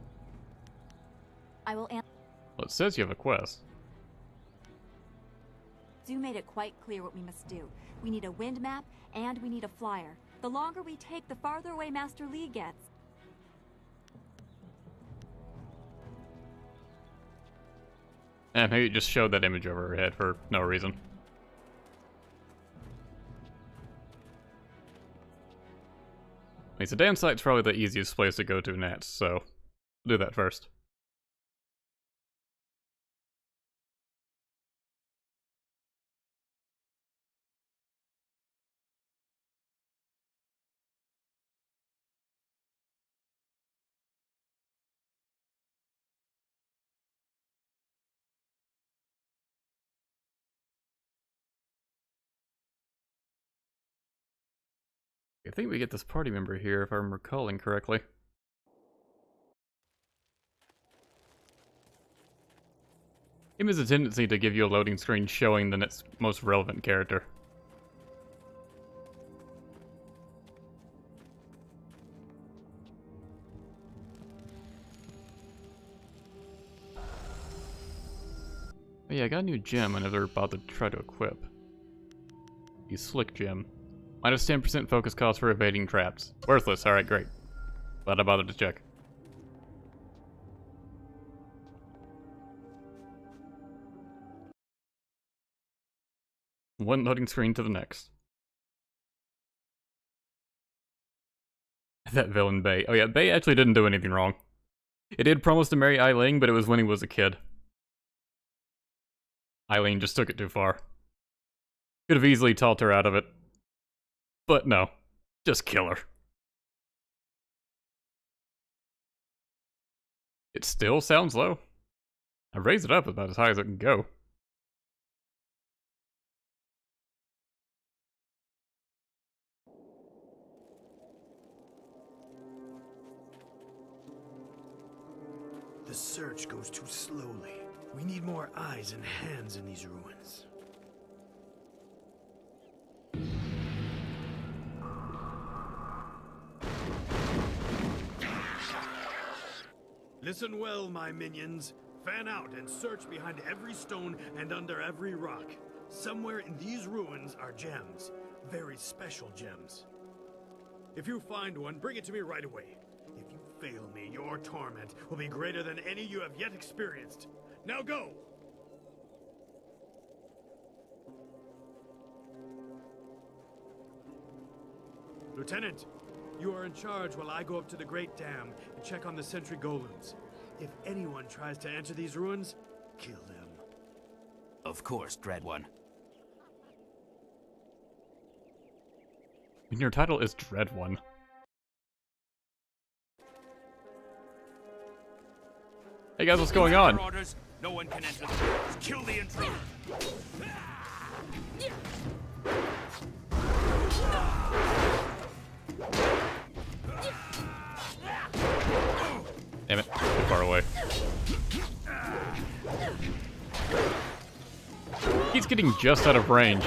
I will answer. Well, it says you have a quest. Zoo made it quite clear what we must do. We need a wind map, and we need a flyer. The longer we take, the farther away Master Li gets. And maybe it just showed that image over her head for no reason. I mean, the dam site's probably the easiest place to go to next, so do that first. I think we get this party member here, if I'm recalling correctly. Game has a tendency to give you a loading screen showing the next most relevant character. But yeah, I got a new gem whenever they're about to try to equip. The Slick Gem. Minus 10% focus cost for evading traps. Worthless, alright, great. Glad I bothered to check. One loading screen to the next. That villain Bay. Oh yeah, Bay actually didn't do anything wrong. It did promise to marry Eileen, but it was when he was a kid. Eileen just took it too far. Could have easily talked her out of it. But no. Just kill her. It still sounds low. I raised it up about as high as it can go. The search goes too slowly. We need more eyes and hands in these ruins. Listen well, my minions. Fan out and search behind every stone and under every rock. Somewhere in these ruins are gems. Very special gems. If you find one, bring it to me right away. If you fail me, your torment will be greater than any you have yet experienced. Now go! Lieutenant, you are in charge while I go up to the Great Dam and check on the sentry golems. If anyone tries to enter these ruins, kill them. Of course, Dread One. And your title is Dread One. Hey guys, what's going on? Orders, no one can enter the ruins. Kill the intruder. Damn it, too far away. He's getting just out of range.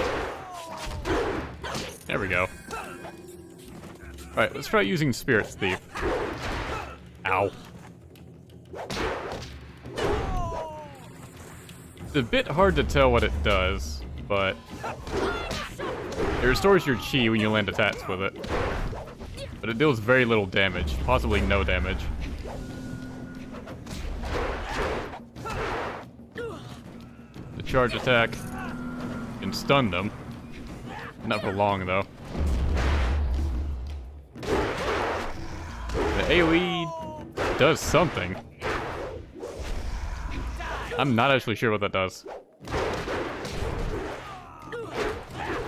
There we go. Alright, let's try using Spirit Thief. Ow. It's a bit hard to tell what it does, but it restores your chi when you land attacks with it. But it deals very little damage, possibly no damage. The charge attack can stun them. Not for long, though. The AoE does something. I'm not actually sure what that does.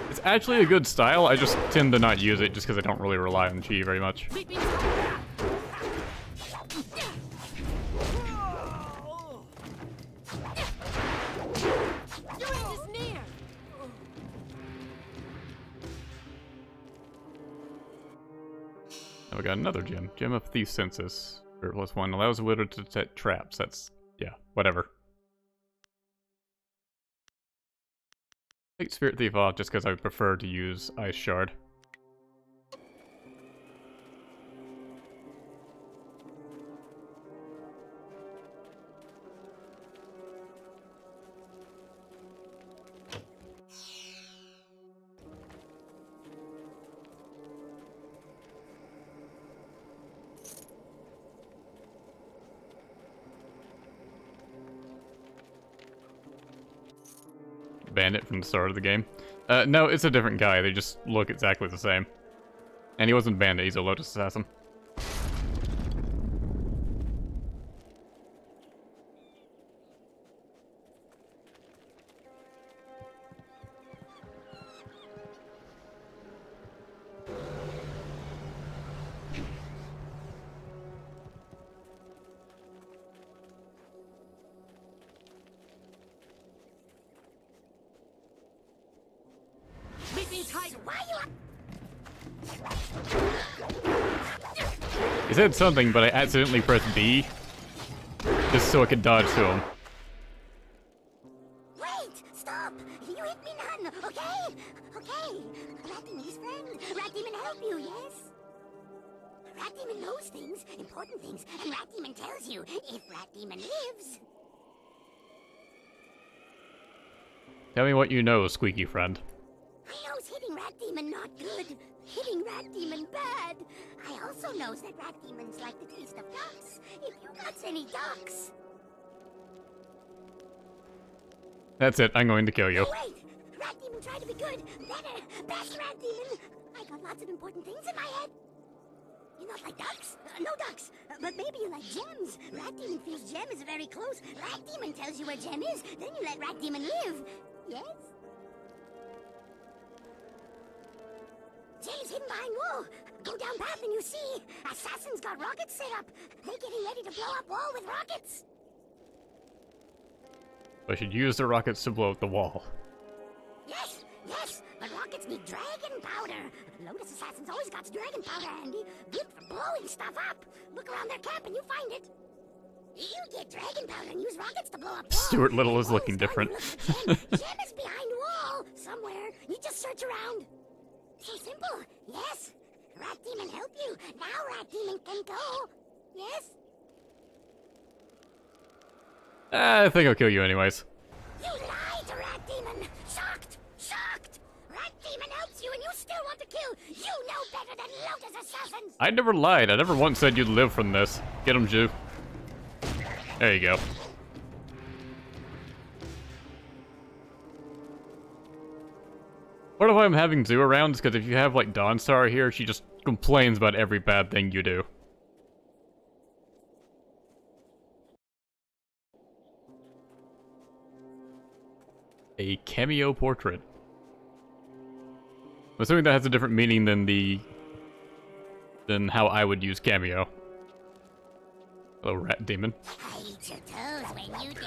It's actually a good style, I just tend to not use it just because I don't really rely on chi very much. Now we got another gem. Gem of Thief Census. +1 allows the widow to detect traps. That's, yeah, whatever. Take Spirit Thief off just because I would prefer to use Ice Shard. Bandit from the start of the game. No, it's a different guy. They just look exactly the same. And he wasn't Bandit, he's a Lotus Assassin. He said something, but I accidentally pressed B. Just so I could dodge to him. Wait! Stop! You hit me none, okay? Okay. Rat Demon's friend. Rat Demon help you, yes? Rat Demon knows things, important things, and Rat Demon tells you if Rat Demon lives. Tell me what you know, squeaky friend. I knows hitting rat demon not good. Hitting rat demon bad. I also knows that rat demons like the taste of ducks. If you got any ducks. That's it, I'm going to kill you. Oh, wait! Rat demon tried to be good. Better. Best rat demon. I got lots of important things in my head. You not like ducks? No ducks. But maybe you like gems. Rat demon feels gem is very close. Rat demon tells you where gem is. Then you let rat demon live. Yes? Jade is hidden behind wall. Go down path and you see. Assassins got rockets set up. They're getting ready to blow up wall with rockets. I should use the rockets to blow up the wall. Yes, yes, but rockets need dragon powder. Lotus Assassins always got dragon powder handy. Good for blowing stuff up. Look around their camp and you find it. You get dragon powder and use rockets to blow up walls. Stuart Little is looking different. Gem is behind wall somewhere. You just search around. So simple. Yes. Rat Demon help you. Now Rat Demon can go. Yes? I think I'll kill you anyways. You lied to Rat Demon. Shocked. Shocked. Rat Demon helps you and you still want to kill. You know better than Lotus Assassins. I never lied. I never once said you'd live from this. Get him, Jew. There you go. Part of why I'm having Zoo around is because if you have, like, Dawnstar here, she just complains about every bad thing you do. A cameo portrait. I'm assuming that has a different meaning than how I would use cameo. Hello, rat demon. I eat your toes when you did.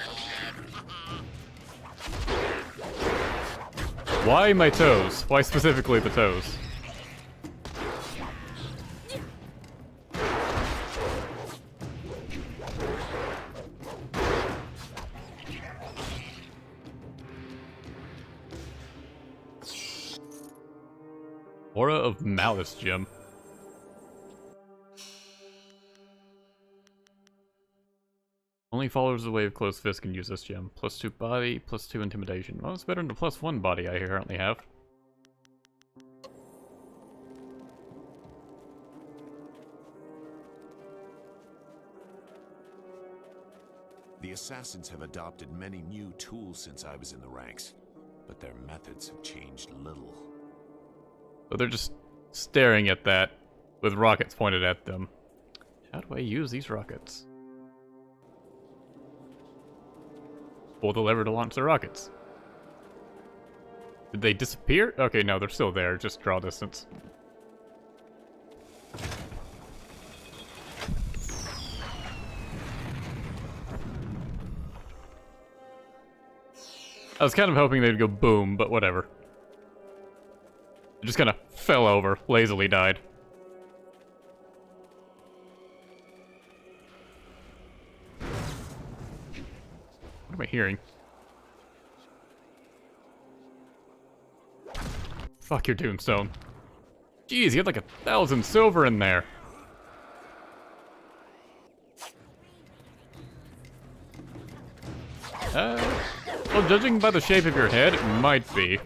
Why my toes? Why specifically the toes? Aura of Malice Gem. Only followers of the Wave Closed Fist can use this gem. +2 body, +2 intimidation. Well, it's better than the +1 body I currently have. The assassins have adopted many new tools since I was in the ranks, but their methods have changed little. So they're just staring at that with rockets pointed at them. How do I use these rockets? Pull the lever to launch the rockets. Did they disappear? Okay, no, they're still there. Just draw distance. I was kind of hoping they'd go boom, but whatever. It just kind of fell over, lazily died. What am I hearing? Fuck your tombstone. Jeez, you had like 1,000 silver in there. Well, judging by the shape of your head, it might be.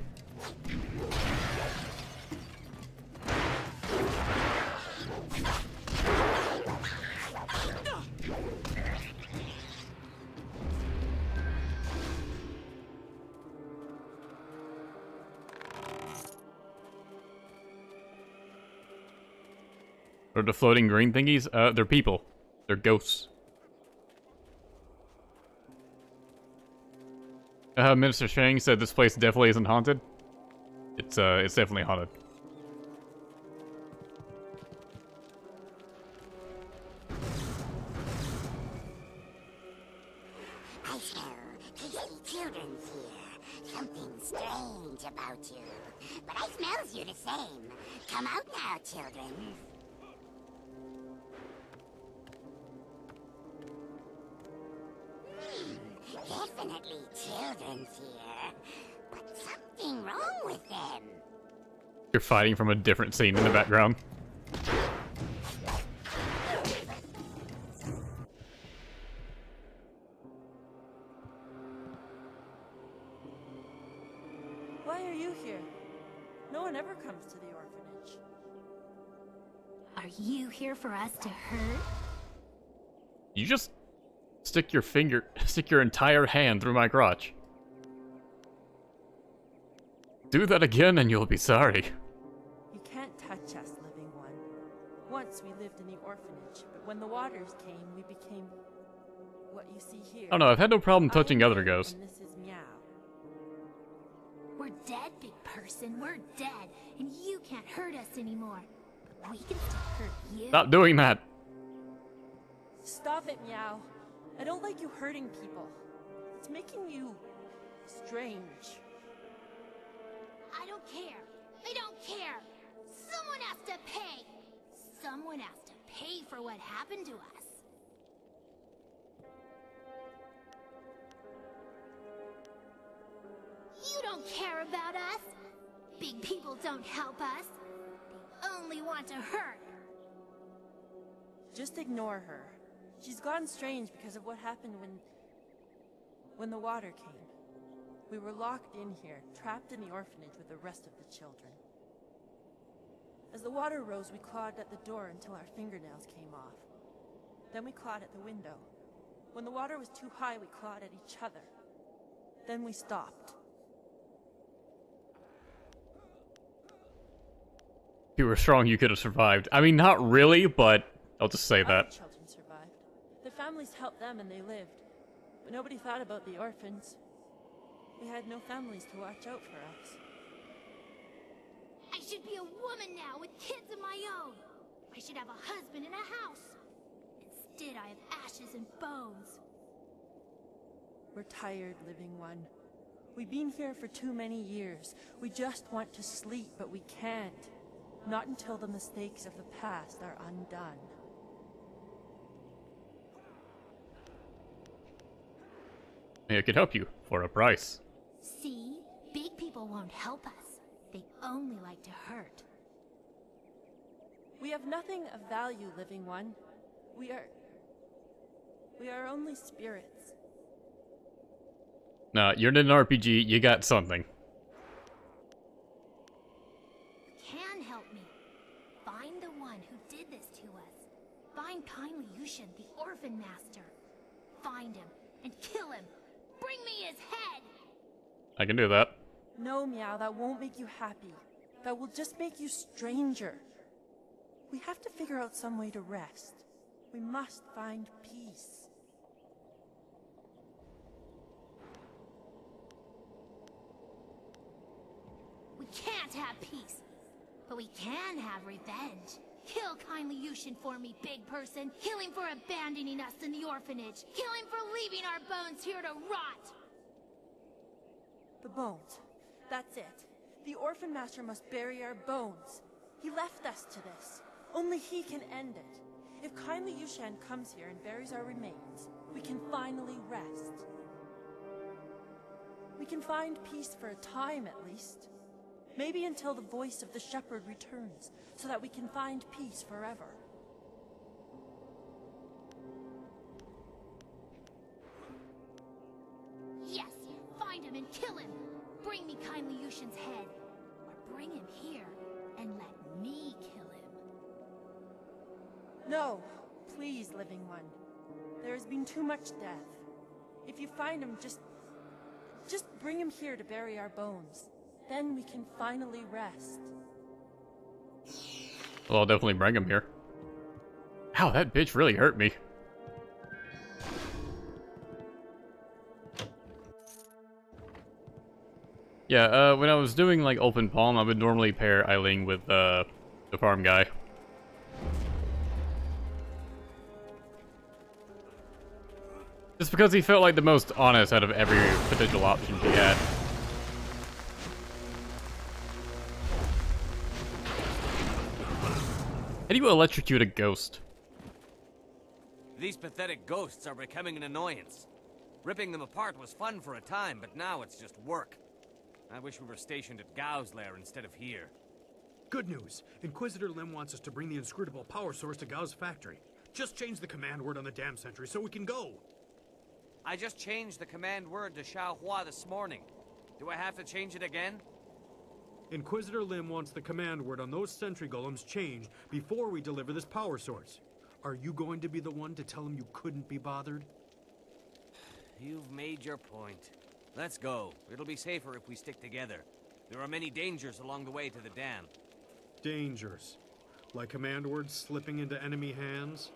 Or the floating green thingies? They're people. They're ghosts. Minister Shang said this place definitely isn't haunted. It's definitely haunted. I smell tasty children's here. Something strange about you. But I smells you the same. Come out now, children. Definitely children's here. But something wrong with them. You're fighting from a different scene in the background. Why are you here? No one ever comes to the orphanage. Are you here for us to hurt? You just stick your entire hand through my crotch. Do that again and you'll be sorry. You can't touch us, living one. Once we lived in the orphanage, but when the waters came, we became what you see here. Oh no, I've had no problem touching I'm other Jade, ghosts. and this is Meow. We're dead, big person. We're dead. And you can't hurt us anymore. But we can still hurt you. Stop doing that. Stop it, Meow. I don't like you hurting people. It's making you strange. I don't care. I don't care. Someone has to pay. Someone has to pay for what happened to us. You don't care about us. Big people don't help us. They only want to hurt. Just ignore her. She's gone strange because of what happened when the water came. We were locked in here, trapped in the orphanage with the rest of the children. As the water rose, we clawed at the door until our fingernails came off. Then we clawed at the window. When the water was too high, we clawed at each other. Then we stopped. If you were strong, you could have survived. I mean, not really, but I'll just say Other that. children survived. Their families helped them and they lived. But nobody thought about the orphans. We had no families to watch out for us. I should be a woman now with kids of my own. I should have a husband and a house. Instead, I have ashes and bones. We're tired, living one. We've been here for too many years. We just want to sleep, but we can't. Not until the mistakes of the past are undone. Maybe I could help you for a price. See? Big people won't help us. They only like to hurt. We have nothing of value, living one. We are only spirits. Nah, you're in an RPG, you got something. Can help me. Find the one who did this to us. Find kindly Yushin, the orphan master. Find him and kill him. Bring me his head. I can do that. No, Meow, that won't make you happy. That will just make you stranger. We have to figure out some way to rest. We must find peace. We can't have peace, but we can have revenge. Kill kindly Yushin for me, big person. Kill him for abandoning us in the orphanage. Kill him for leaving our bones here to rot. The bones. That's it. The orphan master must bury our bones. He left us to this. Only he can end it. If kindly Yushan comes here and buries our remains, we can finally rest. We can find peace for a time, at least. Maybe until the voice of the shepherd returns, so that we can find peace forever. Yes, find him and kill him. Bring me kindly Yushin's head. Or bring him here and let me kill him. No, please, living one. There has been too much death. If you find him, just bring him here to bury our bones. Then we can finally rest. Well, I'll definitely bring him here. Ow, that bitch really hurt me. Yeah, when I was doing, like, open palm, I would normally pair Eiling with, the farm guy. Just because he felt like the most honest out of every potential option he had. How do you electrocute a ghost? These pathetic ghosts are becoming an annoyance. Ripping them apart was fun for a time, but now it's just work. I wish we were stationed at Gao's lair instead of here. Good news. Inquisitor Lim wants us to bring the inscrutable power source to Gao's factory. Just change the command word on the dam sentry so we can go. I just changed the command word to Xiaohua this morning. Do I have to change it again? Inquisitor Lim wants the command word on those sentry golems changed before we deliver this power source. Are you going to be the one to tell him you couldn't be bothered? You've made your point. Let's go. It'll be safer if we stick together. There are many dangers along the way to the dam. Dangers. Like command words slipping into enemy hands?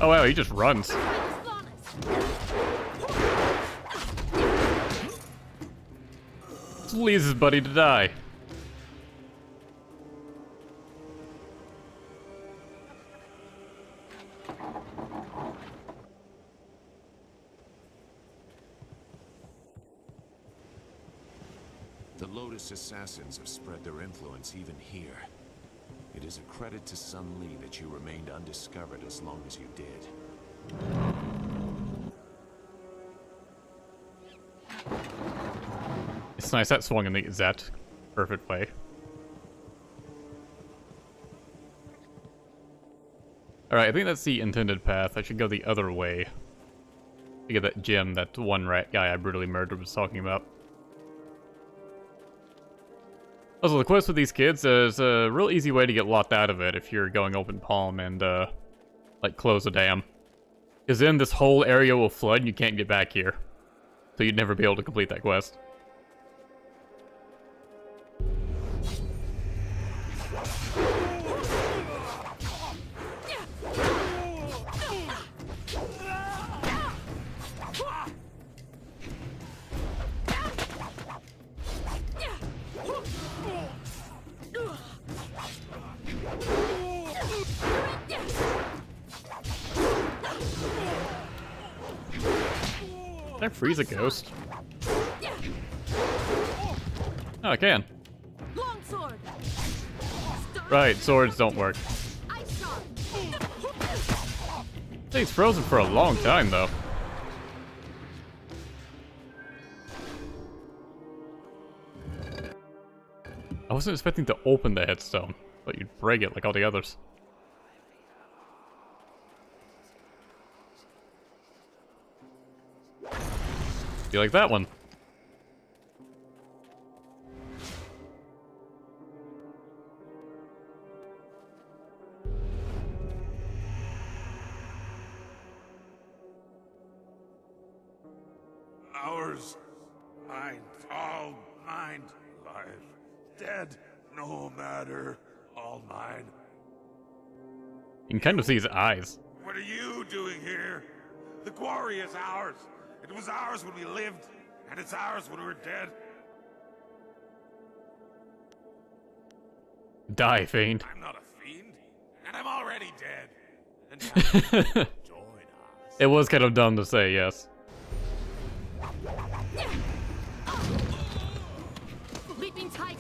Oh wow, he just runs. Just leaves his buddy to die. The Lotus assassins have spread their influence even here. It is a credit to Sun Li that you remained undiscovered as long as you did. It's nice that swung in the exact perfect way. Alright, I think that's the intended path. I should go the other way to get that gem that one rat guy I brutally murdered was talking about. Also, the quest with these kids is a real easy way to get locked out of it if you're going open palm and, like, close the dam. Because then this whole area will flood and you can't get back here. So you'd never be able to complete that quest. Can I freeze a ghost? Oh, I can. Right, swords don't work. Thing's frozen for a long time, though. I wasn't expecting to open the headstone, but you'd break it like all the others. You like that one? Ours. Mine. All mine. Alive. Dead. No matter. All mine. You can kind of see his eyes. What are you doing here? The quarry is ours. It was ours when we lived, and it's ours when we're dead. Die, fiend. I'm not a fiend, and I'm already dead. And now join us. It was kind of dumb to say, yes. Leaping tiger.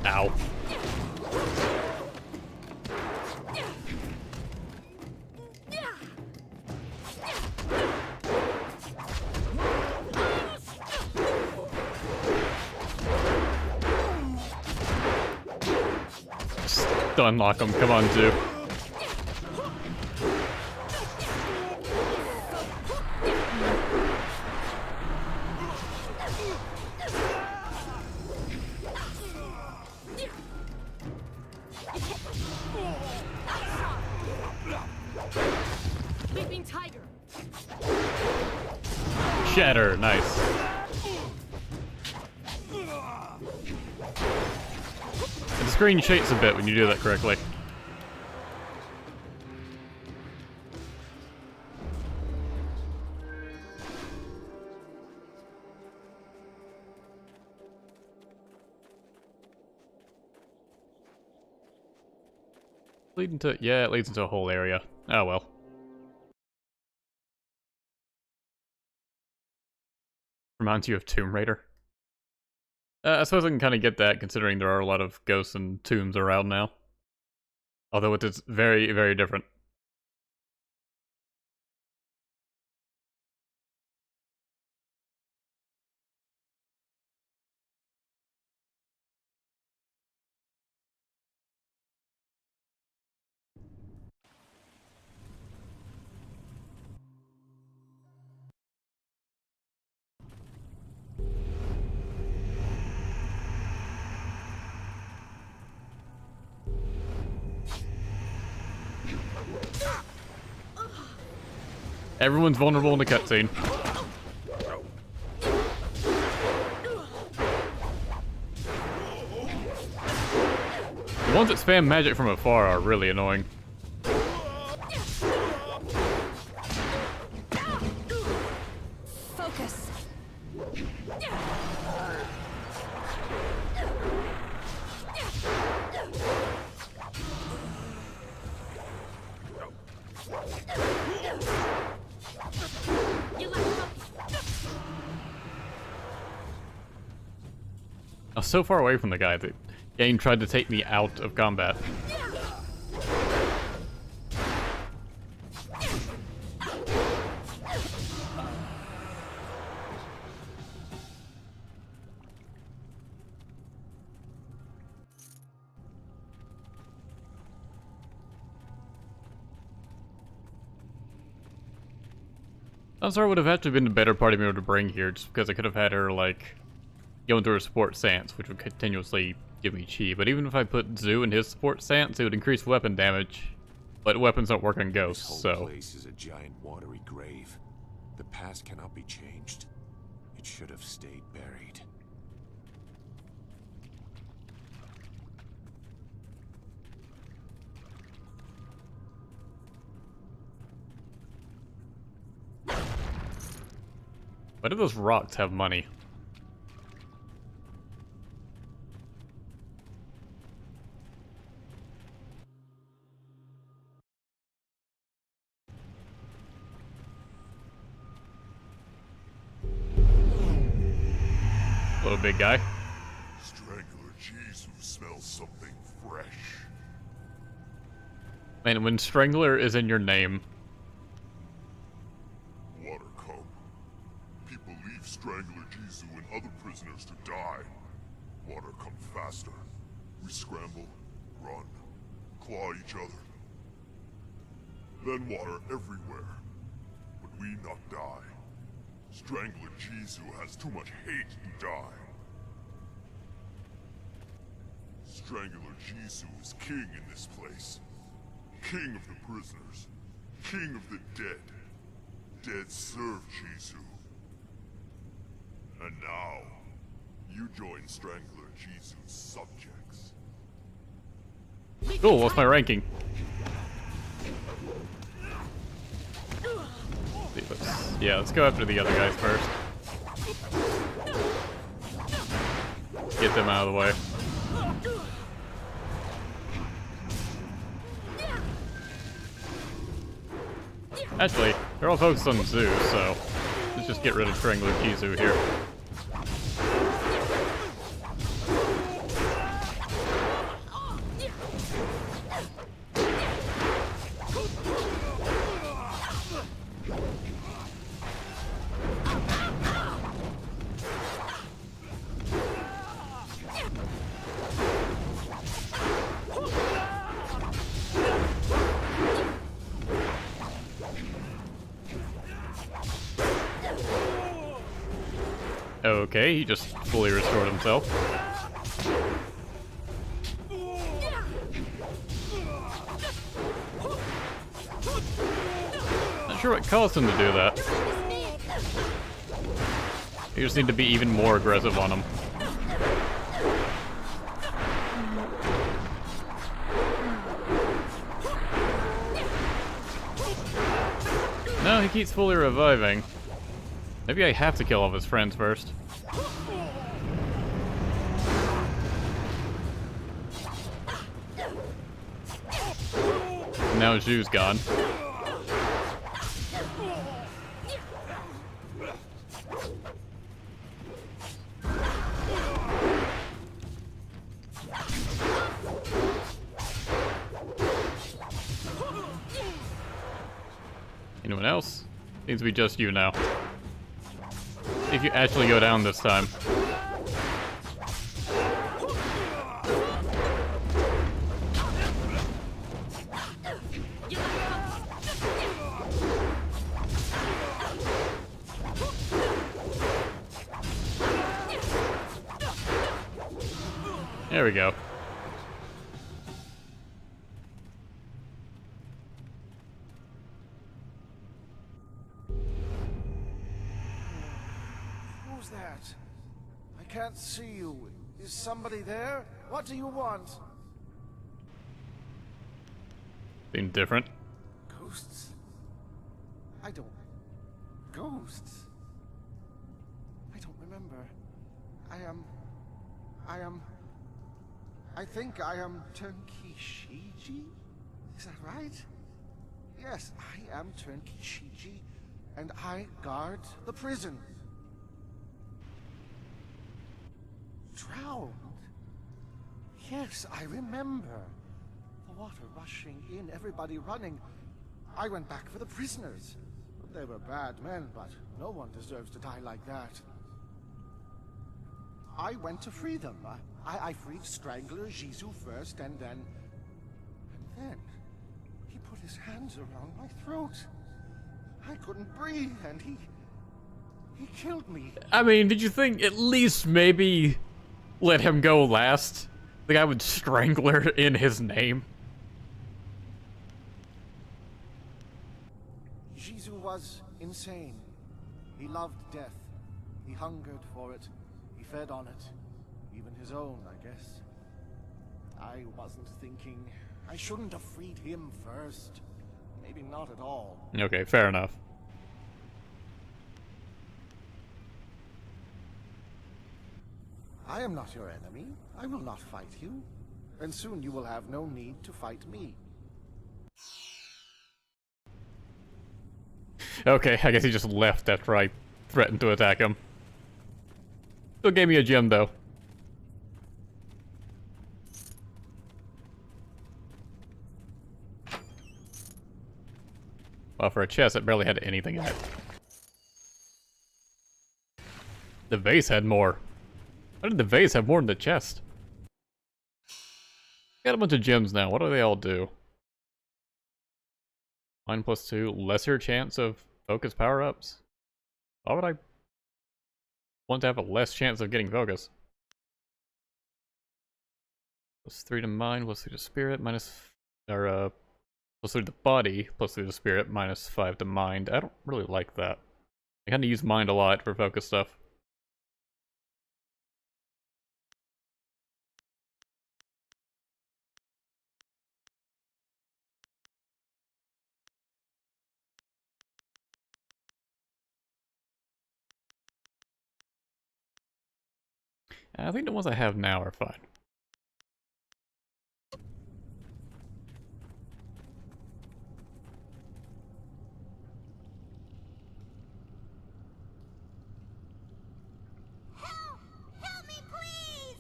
Ow. Just unlock him. Come on, Zoo. Leaping tiger. Shatter, nice. The screen shakes a bit when you do that correctly. Leading to, yeah, it leads into a whole area. Oh well. Reminds you of Tomb Raider. I suppose I can kind of get that, considering there are a lot of ghosts and tombs around now. Although it is very, very different. Everyone's vulnerable in the cutscene. The ones that spam magic from afar are really annoying. Focus. I was so far away from the guy that game tried to take me out of combat. Sansar would have actually been the better party member to bring here, just because I could have had her, like, go into her support stance, which would continuously give me chi. But even if I put Zoo in his support stance, it would increase weapon damage. But weapons don't work on ghosts, This so... whole place is a giant watery grave. The past cannot be changed. It should have stayed buried. Why do those rocks have money? Little big guy. Strangler Jesus smells something fresh. Man, when Strangler is in your name, Water come. People leave Strangler Jesus and other prisoners to die. Water come faster. We scramble, run, claw each other. Then water everywhere. But we not die. Strangler Jesus has too much hate to die. Strangler Jesus is king in this place. King of the prisoners. King of the dead. Dead serve Jesus. And now, you join Strangler Jesus' subjects. cool, what's my ranking? Yeah, let's go after the other guys first. Get them out of the way. Actually, they're all focused on Zoo, so let's just get rid of Strangler Kizu here. Okay, he just fully restored himself. Not sure what caused him to do that. You just need to be even more aggressive on him. No, he keeps fully reviving. Maybe I have to kill all of his friends first. Now Zhu's gone. Anyone else? Seems to be just you now. See if you actually go down this time. There we go. see you. Is somebody there? What do you want? Being different. Ghosts? I don't... Ghosts? I don't remember. I think I am Turnkey Shiji? Is that right? Yes, I am Turnkey Shiji, and I guard the prison. Drowned? Yes, I remember. The water rushing in, everybody running. I went back for the prisoners. They were bad men, but no one deserves to die like that. I went to free them. I freed Strangler Jisoo first, and then he put his hands around my throat. I couldn't breathe, and he killed me. I mean, did you think at least maybe let him go last? The guy with Strangler in his name. Jisoo was insane. He loved death. He hungered for it. He fed on it. Even his own, I guess. I wasn't thinking. I shouldn't have freed him first. Maybe not at all. Okay, fair enough. I am not your enemy. I will not fight you. And soon you will have no need to fight me. Okay, I guess he just left after I threatened to attack him. Still gave me a gem, though. Well, for a chest, it barely had anything in it. The vase had more. Why did the vase have more than the chest? Got a bunch of gems now. What do they all do? 9+2, lesser chance of focus power-ups? Why would I want to have a less chance of getting focus? +3 to mind, +3 to spirit, +3 to the body, +3 to spirit, -5 to mind. I don't really like that. I kind of use mind a lot for focus stuff. I think the ones I have now are fine. Help me, please!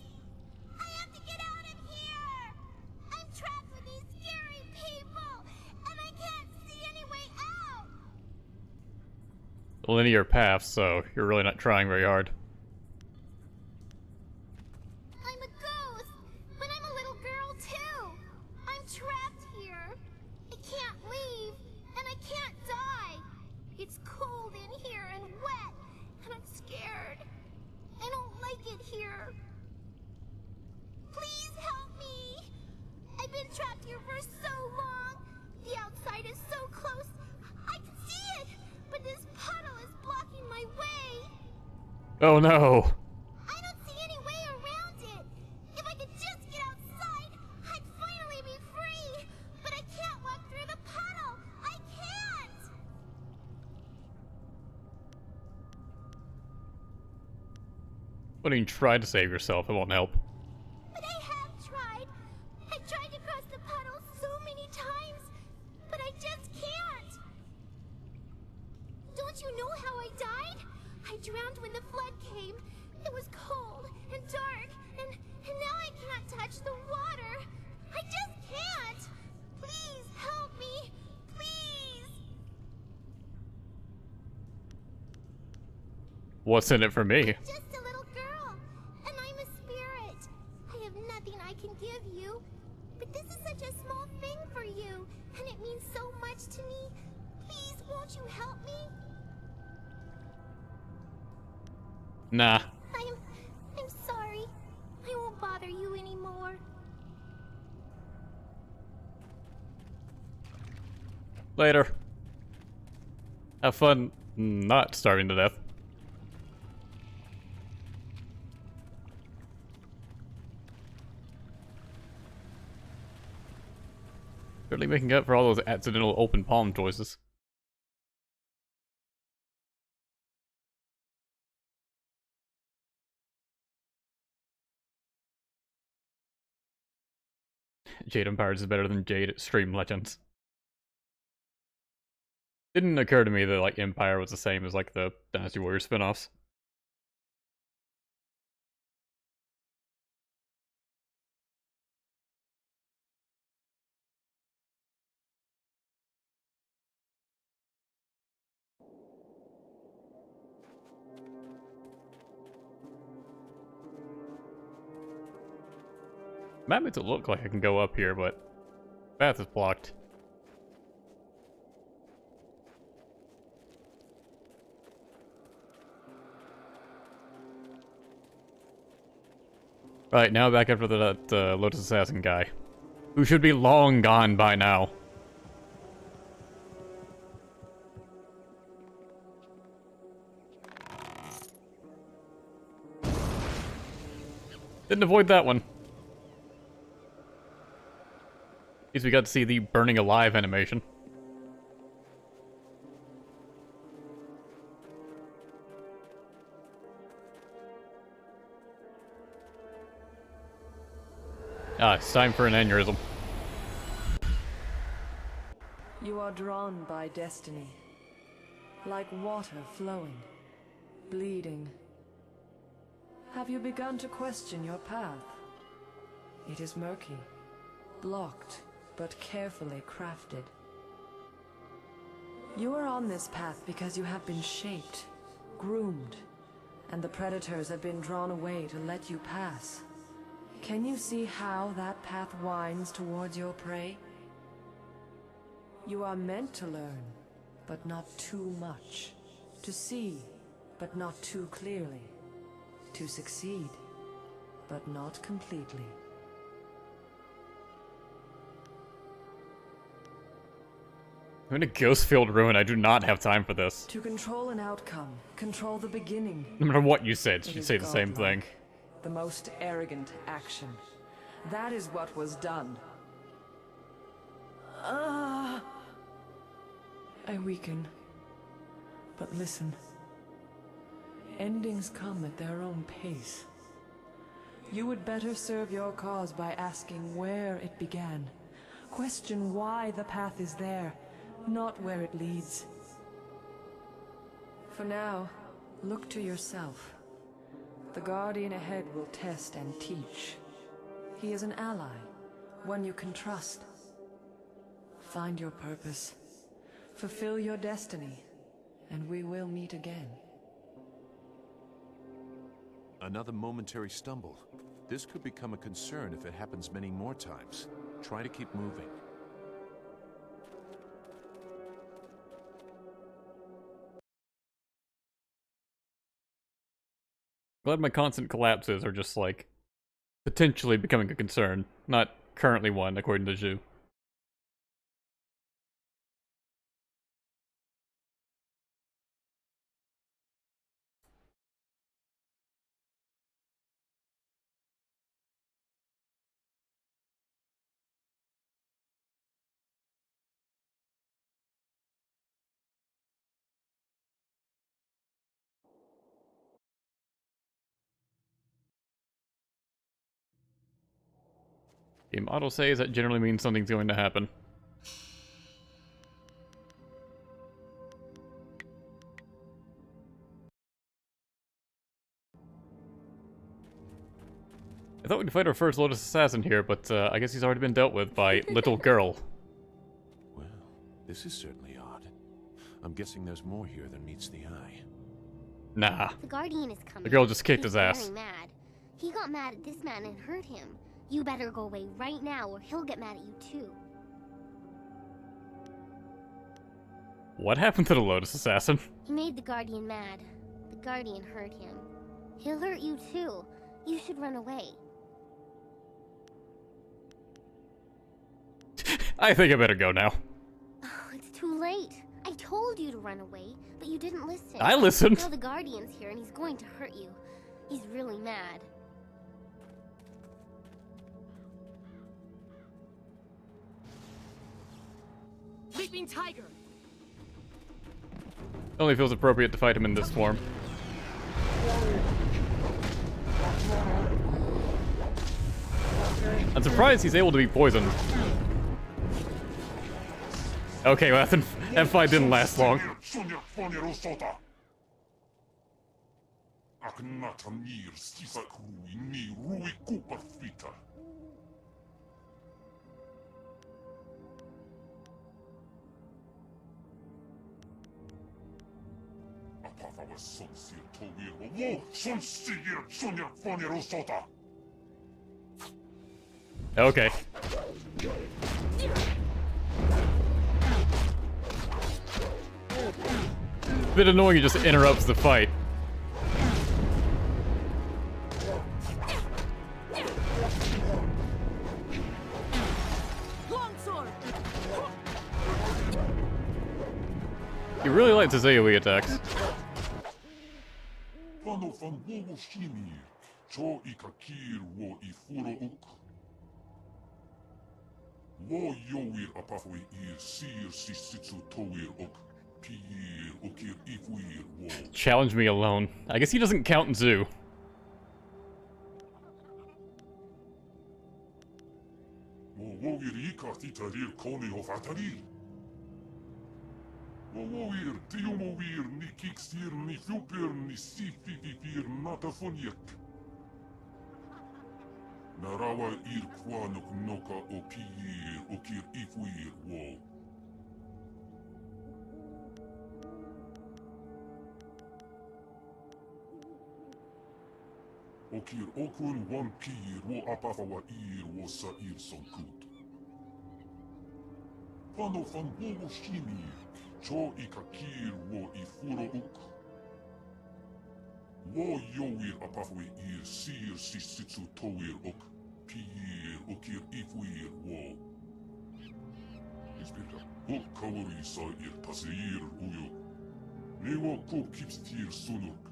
I have to get out of here! I'm trapped with these scary people, and I can't see any way out! Linear path, so you're really not trying very hard. I'm a ghost, but I'm a little girl too. I'm trapped here. I can't leave, and I can't die. It's cold in here and wet, and I'm scared. I don't like it here. Please help me. I've been trapped here for so long. The outside is so close. I can see it, but this puddle is blocking my way. Oh no! I don't see any way around it. If I could just get outside, I'd finally be free. But I can't walk through the puddle. I can't. Why don't you try to save yourself? It won't help. But I have tried. I tried to cross the puddle so many times, but I just can't. Don't you know how I died? I drowned when the flood came. It was cold and dark, and now I cannot touch the water. I just can't. Please help me. Please. What's in it for me? Just a little girl, and I'm a spirit. I have nothing I can give you, but this is such a small thing for you, and it means so much to me. Please, won't you help me? Nah. I'm sorry. I won't bother you anymore. Later. Have fun not starving to death. Barely making up for all those accidental open palm choices. Jade Empires is better than Jade at Stream Legends. Didn't occur to me that like Empire was the same as like the Dynasty Warriors spin-offs. Map makes it look like I can go up here, but path is blocked. Right, now back after that Lotus Assassin guy, who should be long gone by now. Didn't avoid that one. At least we got to see the burning alive animation. Ah, it's time for an aneurysm. You are drawn by destiny, like water flowing, bleeding. Have you begun to question your path? It is murky, blocked, but carefully crafted. You are on this path because you have been shaped, groomed, and the predators have been drawn away to let you pass. Can you see how that path winds towards your prey? You are meant to learn, but not too much. To see, but not too clearly. To succeed, but not completely. I'm in a ghost-filled ruin. I do not have time for this. To control an outcome, control the beginning. No matter what you said, It she'd is say the same thing. godlike. The most arrogant action. That is what was done. I weaken. But listen. Endings come at their own pace. You would better serve your cause by asking where it began. Question why the path is there, not where it leads. For now, look to yourself. The Guardian ahead will test and teach. He is an ally, one you can trust. Find your purpose, fulfill your destiny, and we will meet again. Another momentary stumble. This could become a concern if it happens many more times. Try to keep moving. Glad my constant collapses are just like potentially becoming a concern, not currently one, according to Zhu. Game auto says that generally means something's going to happen. I thought we'd fight our first Lotus Assassin here, but I guess he's already been dealt with by Little Girl. Well, this is certainly odd. I'm guessing there's more here than meets the eye. Nah. The Guardian is coming. The girl just kicked He's his ass. very mad. He got mad at this man and hurt him. You better go away right now or he'll get mad at you too. What happened to the Lotus Assassin? He made the Guardian mad. The Guardian hurt him. He'll hurt you too. You should run away. I think I better go now. Oh, it's too late. I told you to run away, but you didn't listen. I listened. Now the Guardian's here and he's going to hurt you. He's really mad. sleeping tiger. Only feels appropriate to fight him in this form. I'm surprised he's able to be poisoned. Okay, well, that fight didn't last long. Okay. Bit annoying, he just interrupts the fight. He really likes his AoE attacks. Challenge me alone. I guess he doesn't count Zoo. Narawa ir kwanok noka o pir o kir ifwir wo. O kir okun wan pir wo apafawa ir wo sa ir sonkut. Pano fan wo shimi, cho ikakir wo ifuro uk. Wo yowir apafawa ir sir sisitsu towir ok. Pir okir ifwir wo. Ispirka o kawari sa ir tasir uyo. Newo ko kipstir sunuk.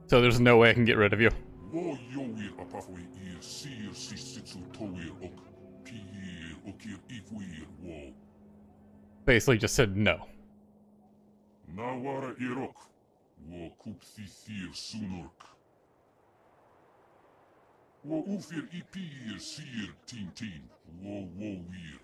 So there's no way I can get rid of you. Wo yowir apafawa ir sir sisitsu towir ok. Pir okir ifwir wo. Basically just said no. Nawara irok. Wo kupsisir sunuk. Wo ufir ipir sir tintin. Wo wir.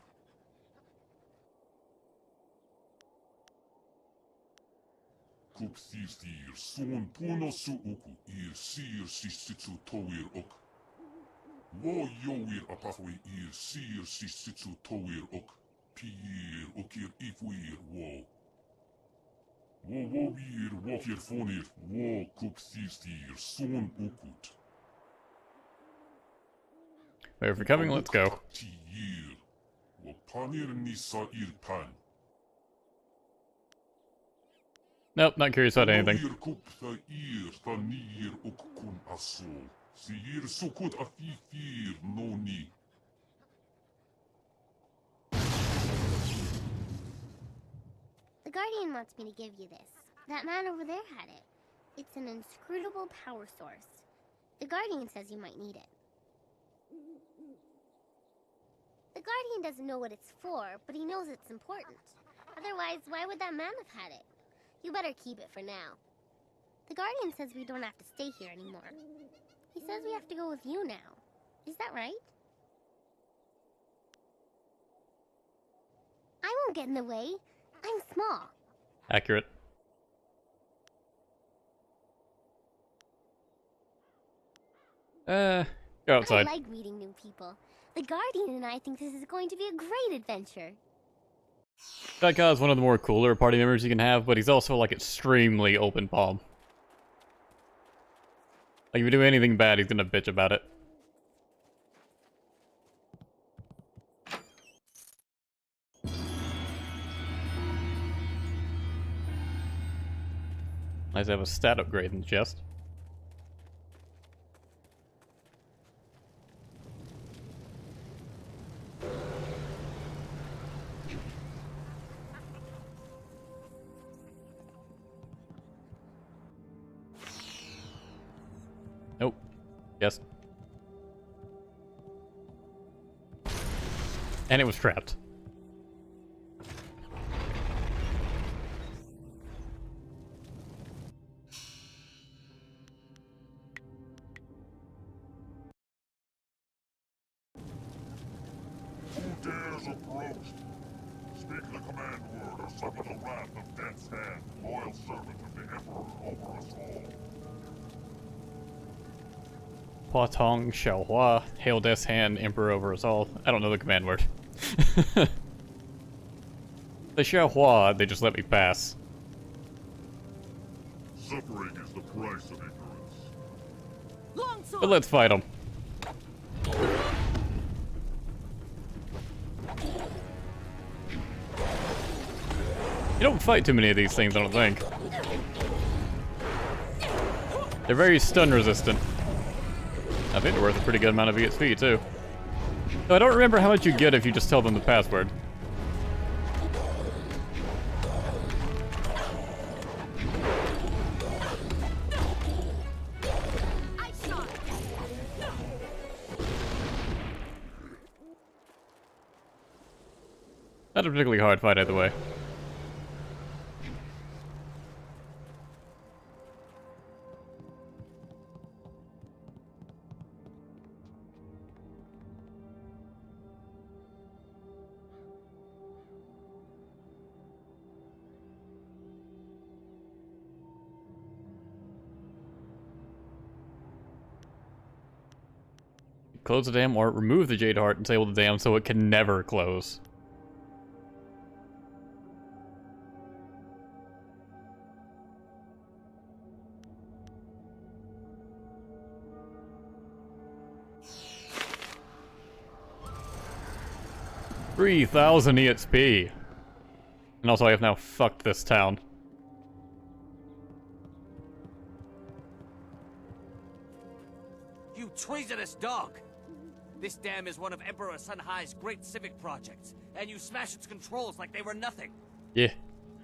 Kupsisir son puno su uku ir sir sisitsu towir ok. Wo yowir apafawi ir sir sisitsu towir ok. Pir okir ifwir wo. Wo wir wokir fonir. Wo kupsisir son ukut. If you're coming, let's go. Nope, not curious about anything. The Guardian wants me to give you this. That man over there had it. It's an inscrutable power source. The Guardian says you might need it. The Guardian doesn't know what it's for, but he knows it's important. Otherwise, why would that man have had it? You better keep it for now. The Guardian says we don't have to stay here anymore. He says we have to go with you now. Is that right? I won't get in the way. I'm small. Accurate. Go outside. I like meeting new people. The Guardian and I think this is going to be a great adventure. That guy is one of the more cooler party members you can have, but he's also like extremely open palm. Like if you do anything bad, he's gonna bitch about it. Nice to have a stat upgrade in the chest. Nope. Yes. And it was trapped. Who dares approach? Speak the command word or suffer the wrath of Death's Hand, loyal servant of the Emperor over us all. Huatong Xiaohua, Hail Death's Hand, Emperor over us all. I don't know the command word. The Xiaohua, they just let me pass. Suffering is the price of ignorance. But let's fight them. You don't fight too many of these things, I don't think. They're very stun resistant. I think they're worth a pretty good amount of EXP too. So I don't remember how much you get if you just tell them the password. Not a particularly hard fight either way. Close the dam or remove the Jade Heart and disable the dam so it can never close. $3,000 EXP. And also I have now fucked this town. You treasonous dog! This dam is one of Emperor Sun Hai's great civic projects, and you smash its controls like they were nothing. Yeah.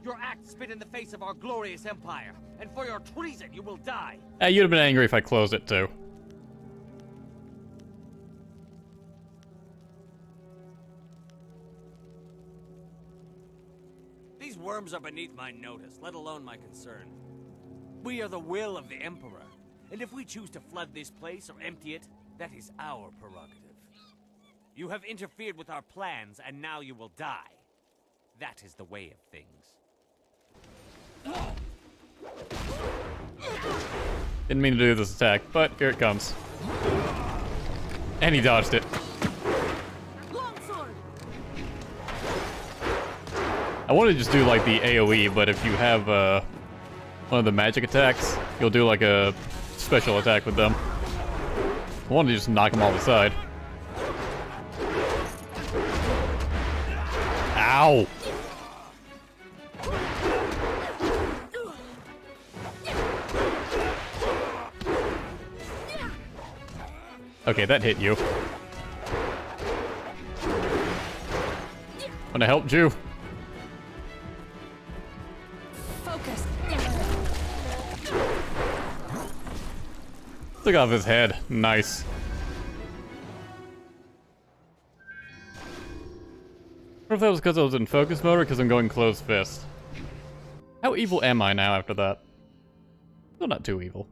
Your act spit in the face of our glorious empire, and for your treason you will die. You'd have been angry if I closed it too. These worms are beneath my notice, let alone my concern. We are the will of the Emperor, and if we choose to flood this place or empty it, that is our prerogative. You have interfered with our plans, and now you will die. That is the way of things. Didn't mean to do this attack, but here it comes. And he dodged it. I want to just do like the AoE, but if you have one of the magic attacks, you'll do like a special attack with them. I want to just knock them all aside. Ow! Okay, that hit you. Wanna help you? Focus. Took off his head. Nice. I wonder if that was because I was in focus mode or because I'm going closed fist. How evil am I now after that? Still not too evil.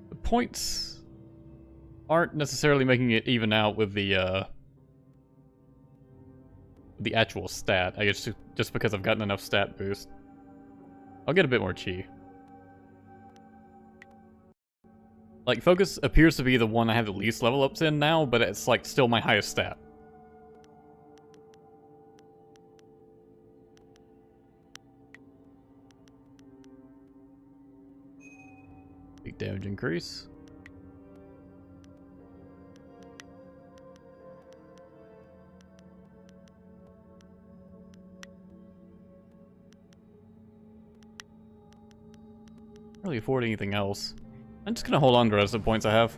The points aren't necessarily making it even out with the actual stat. I guess just because I've gotten enough stat boost. I'll get a bit more chi. Like, focus appears to be the one I have the least level ups in now, but it's like still my highest stat. Big damage increase. Can't really afford anything else. I'm just gonna hold on to the rest of the points I have.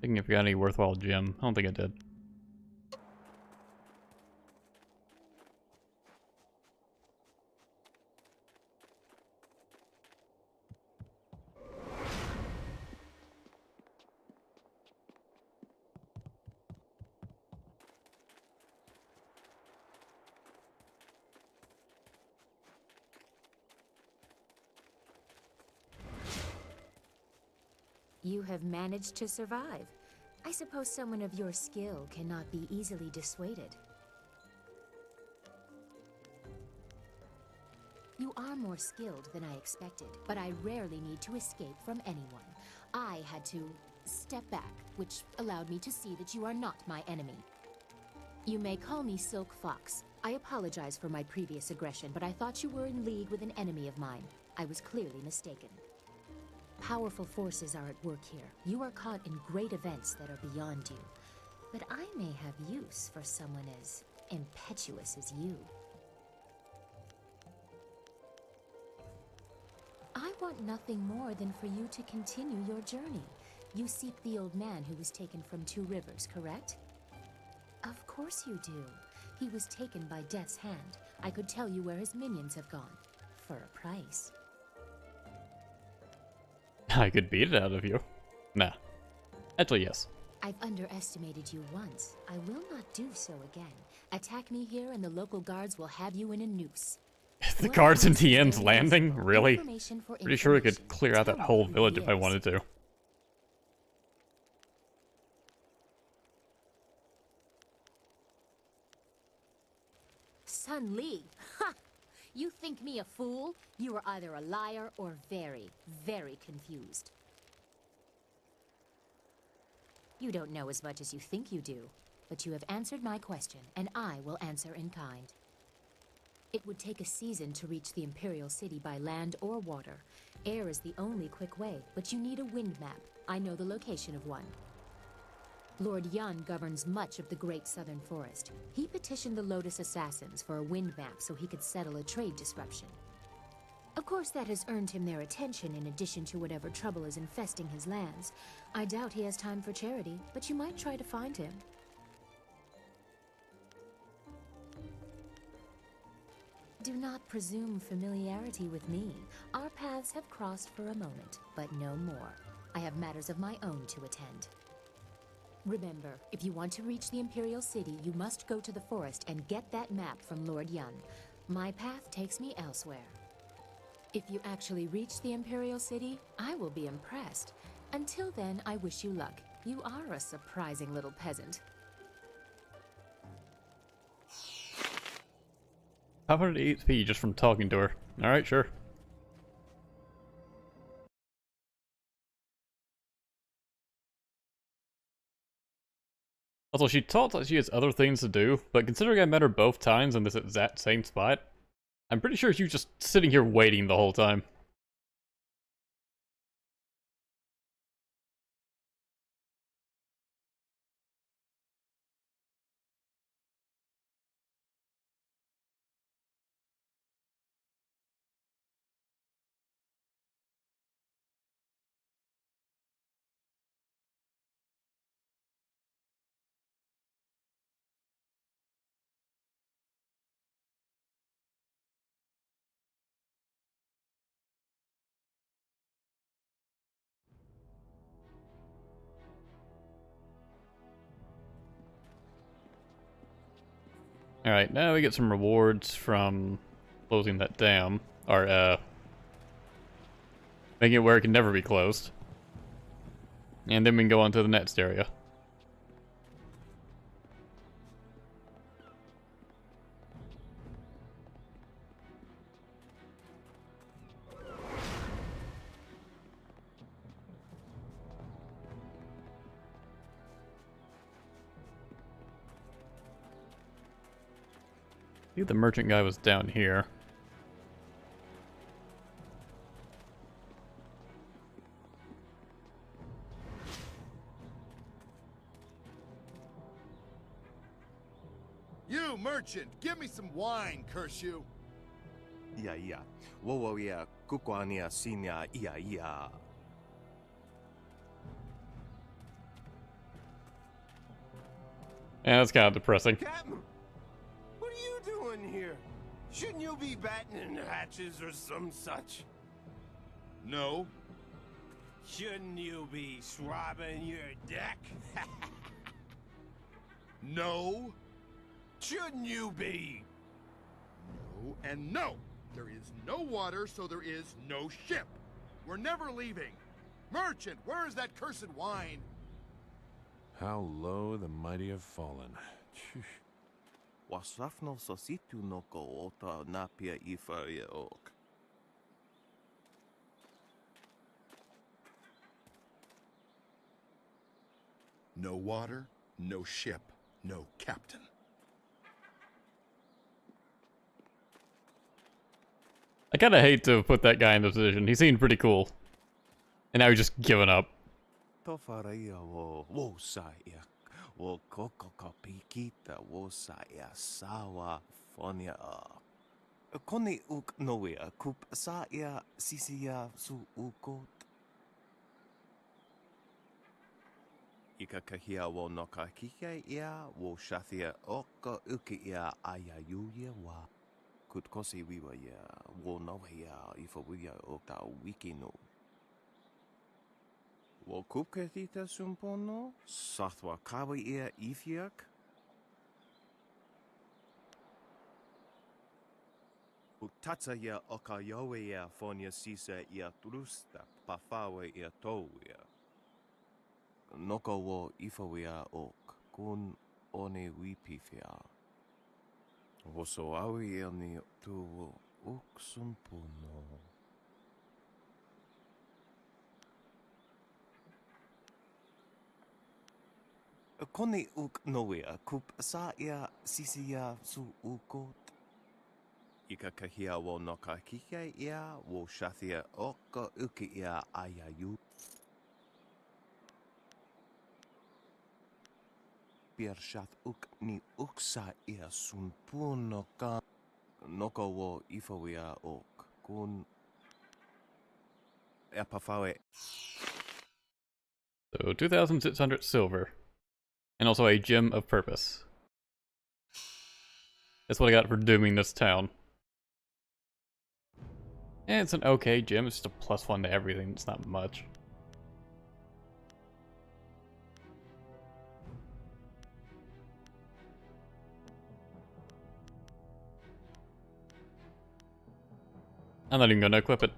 Thinking if we got any worthwhile gem. I don't think I did. You have managed to survive. I suppose someone of your skill cannot be easily dissuaded. You are more skilled than I expected, but I rarely need to escape from anyone. I had to step back, which allowed me to see that you are not my enemy. You may call me Silk Fox. I apologize for my previous aggression, but I thought you were in league with an enemy of mine. I was clearly mistaken. Powerful forces are at work here. You are caught in great events that are beyond you. But I may have use for someone as impetuous as you. I want nothing more than for you to continue your journey. You seek the old man who was taken from Two Rivers, correct? Of course you do. He was taken by Death's hand. I could tell you where his minions have gone. For a price. I could beat it out of you. Nah. Actually, yes. I've underestimated you once. I will not do so again. Attack me here and the local guards will have you in a noose. The guards in Tien's landing? Really? Pretty sure we could clear out that whole village if I wanted to. Sun Li! Ha! You think me a fool? You are either a liar or very, very confused. You don't know as much as you think you do, but you have answered my question, and I will answer in kind. It would take a season to reach the Imperial City by land or water. Air is the only quick way, but you need a wind map. I know the location of one. Lord Yan governs much of the Great Southern Forest. He petitioned the Lotus Assassins for a wind map so he could settle a trade disruption. Of course, that has earned him their attention in addition to whatever trouble is infesting his lands. I doubt he has time for charity, but you might try to find him. Do not presume familiarity with me. Our paths have crossed for a moment, but no more. I have matters of my own to attend. Remember, if you want to reach the Imperial City, you must go to the forest and get that map from Lord Yan. My path takes me elsewhere. If you actually reach the Imperial City, I will be impressed. Until then, I wish you luck. You are a surprising little peasant. 500 HP just from talking to her. Alright, sure. Also, she talks like she has other things to do, but considering I met her both times in this exact same spot, I'm pretty sure she was just sitting here waiting the whole time. Alright, now we get some rewards from closing that dam. Or, making it where it can never be closed. And then we can go on to the next area. I think the merchant guy was down here. You, merchant, give me some wine, curse you. Yeah. Wowoia, kukwania, sinia, ia. Yeah, that's kind of depressing. Captain, what are you doing here? Shouldn't you be battening hatches or some such? No. Shouldn't you be swabbing your deck? No. Shouldn't you be? No and no. There is no water, so there is no ship. We're never leaving. Merchant, where is that cursed wine? How low the mighty have fallen. Wasafno sositu no ko ota napia ifaria ok. No water, no ship, no captain. I kind of hate to put that guy in the position. He seemed pretty cool. And now he's just giving up. Tofaria wo saya. Wo koko kapikita wo saya sawa fonia. Koni uk noea kup saya sisia su ukot. Ika kahia wo noka kike ia wo shathia oka uki ia ayayuya wa. Kutkosi wiwa ia wo nohia ifa wia oka wikino. Wo kupkethita sumpono sathwa kawa ia ifiak. Utatsa ia oka yowe ia fonia sisa ia trusta pafawe ia towia. Noko wo ifawia ok kun one wipifia. Woso awi ani tu ok sumpono. Koni uk noea kup sa ia sisia su ukot. Ika kahia wo noka kike ia wo shathia oka uki ia ayayu. Piershat uk ni uksa ia sun puno ka. Noko wo ifawia ok kun epafawe. So 2,600 silver. And also a gem of purpose. That's what I got for dooming this town. And it's an okay gem, it's just a +1 to everything, it's not much. I'm not even gonna equip it.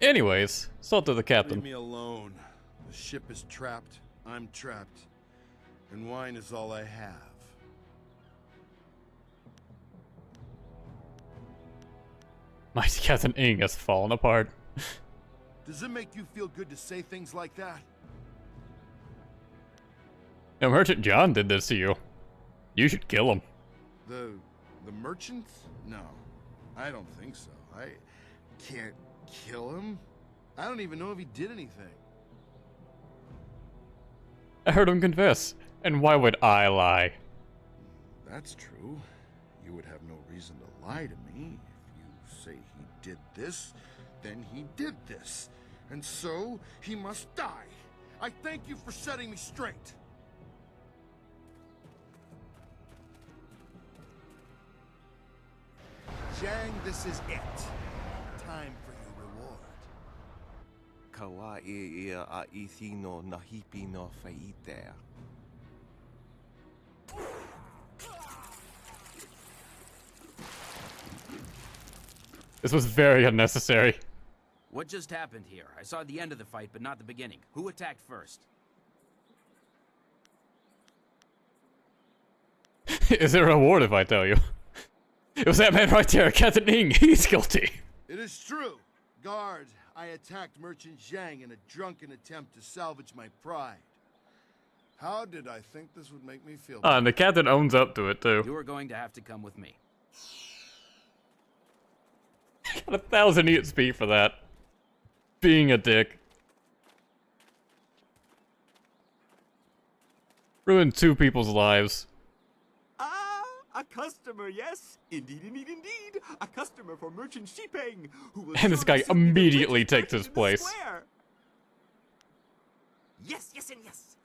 Anyways, salt to the captain. Leave me alone. The ship is trapped, I'm trapped, and wine is all I have. Mighty Captain Ing has fallen apart. Does it make you feel good to say things like that? No, Merchant John did this to you. You should kill him. The merchant? No, I don't think so. I can't kill him. I don't even know if he did anything. I heard him confess, and why would I lie? That's true. You would have no reason to lie to me. If you say he did this, then he did this. And so, he must die. I thank you for setting me straight. Zhang, this is it. Time for your reward. Kawaii ia a ithino nahipi no faitea. This was very unnecessary. What just happened here? I saw the end of the fight, but not the beginning. Who attacked first? Is there a reward if I tell you? It was that man right there, Captain Ing. He's guilty. It is true. Guard, I attacked Merchant Zhang in a drunken attempt to salvage my pride. How did I think this would make me feel? And the captain owns up to it, too. You are going to have to come with me. Got 1,000 EXP for that. Being a dick. Ruined 2 people's lives. A customer, yes? Indeed, indeed, indeed. A customer for Merchant Shipeng, who will And this guy immediately takes his place. Yes, yes, and yes.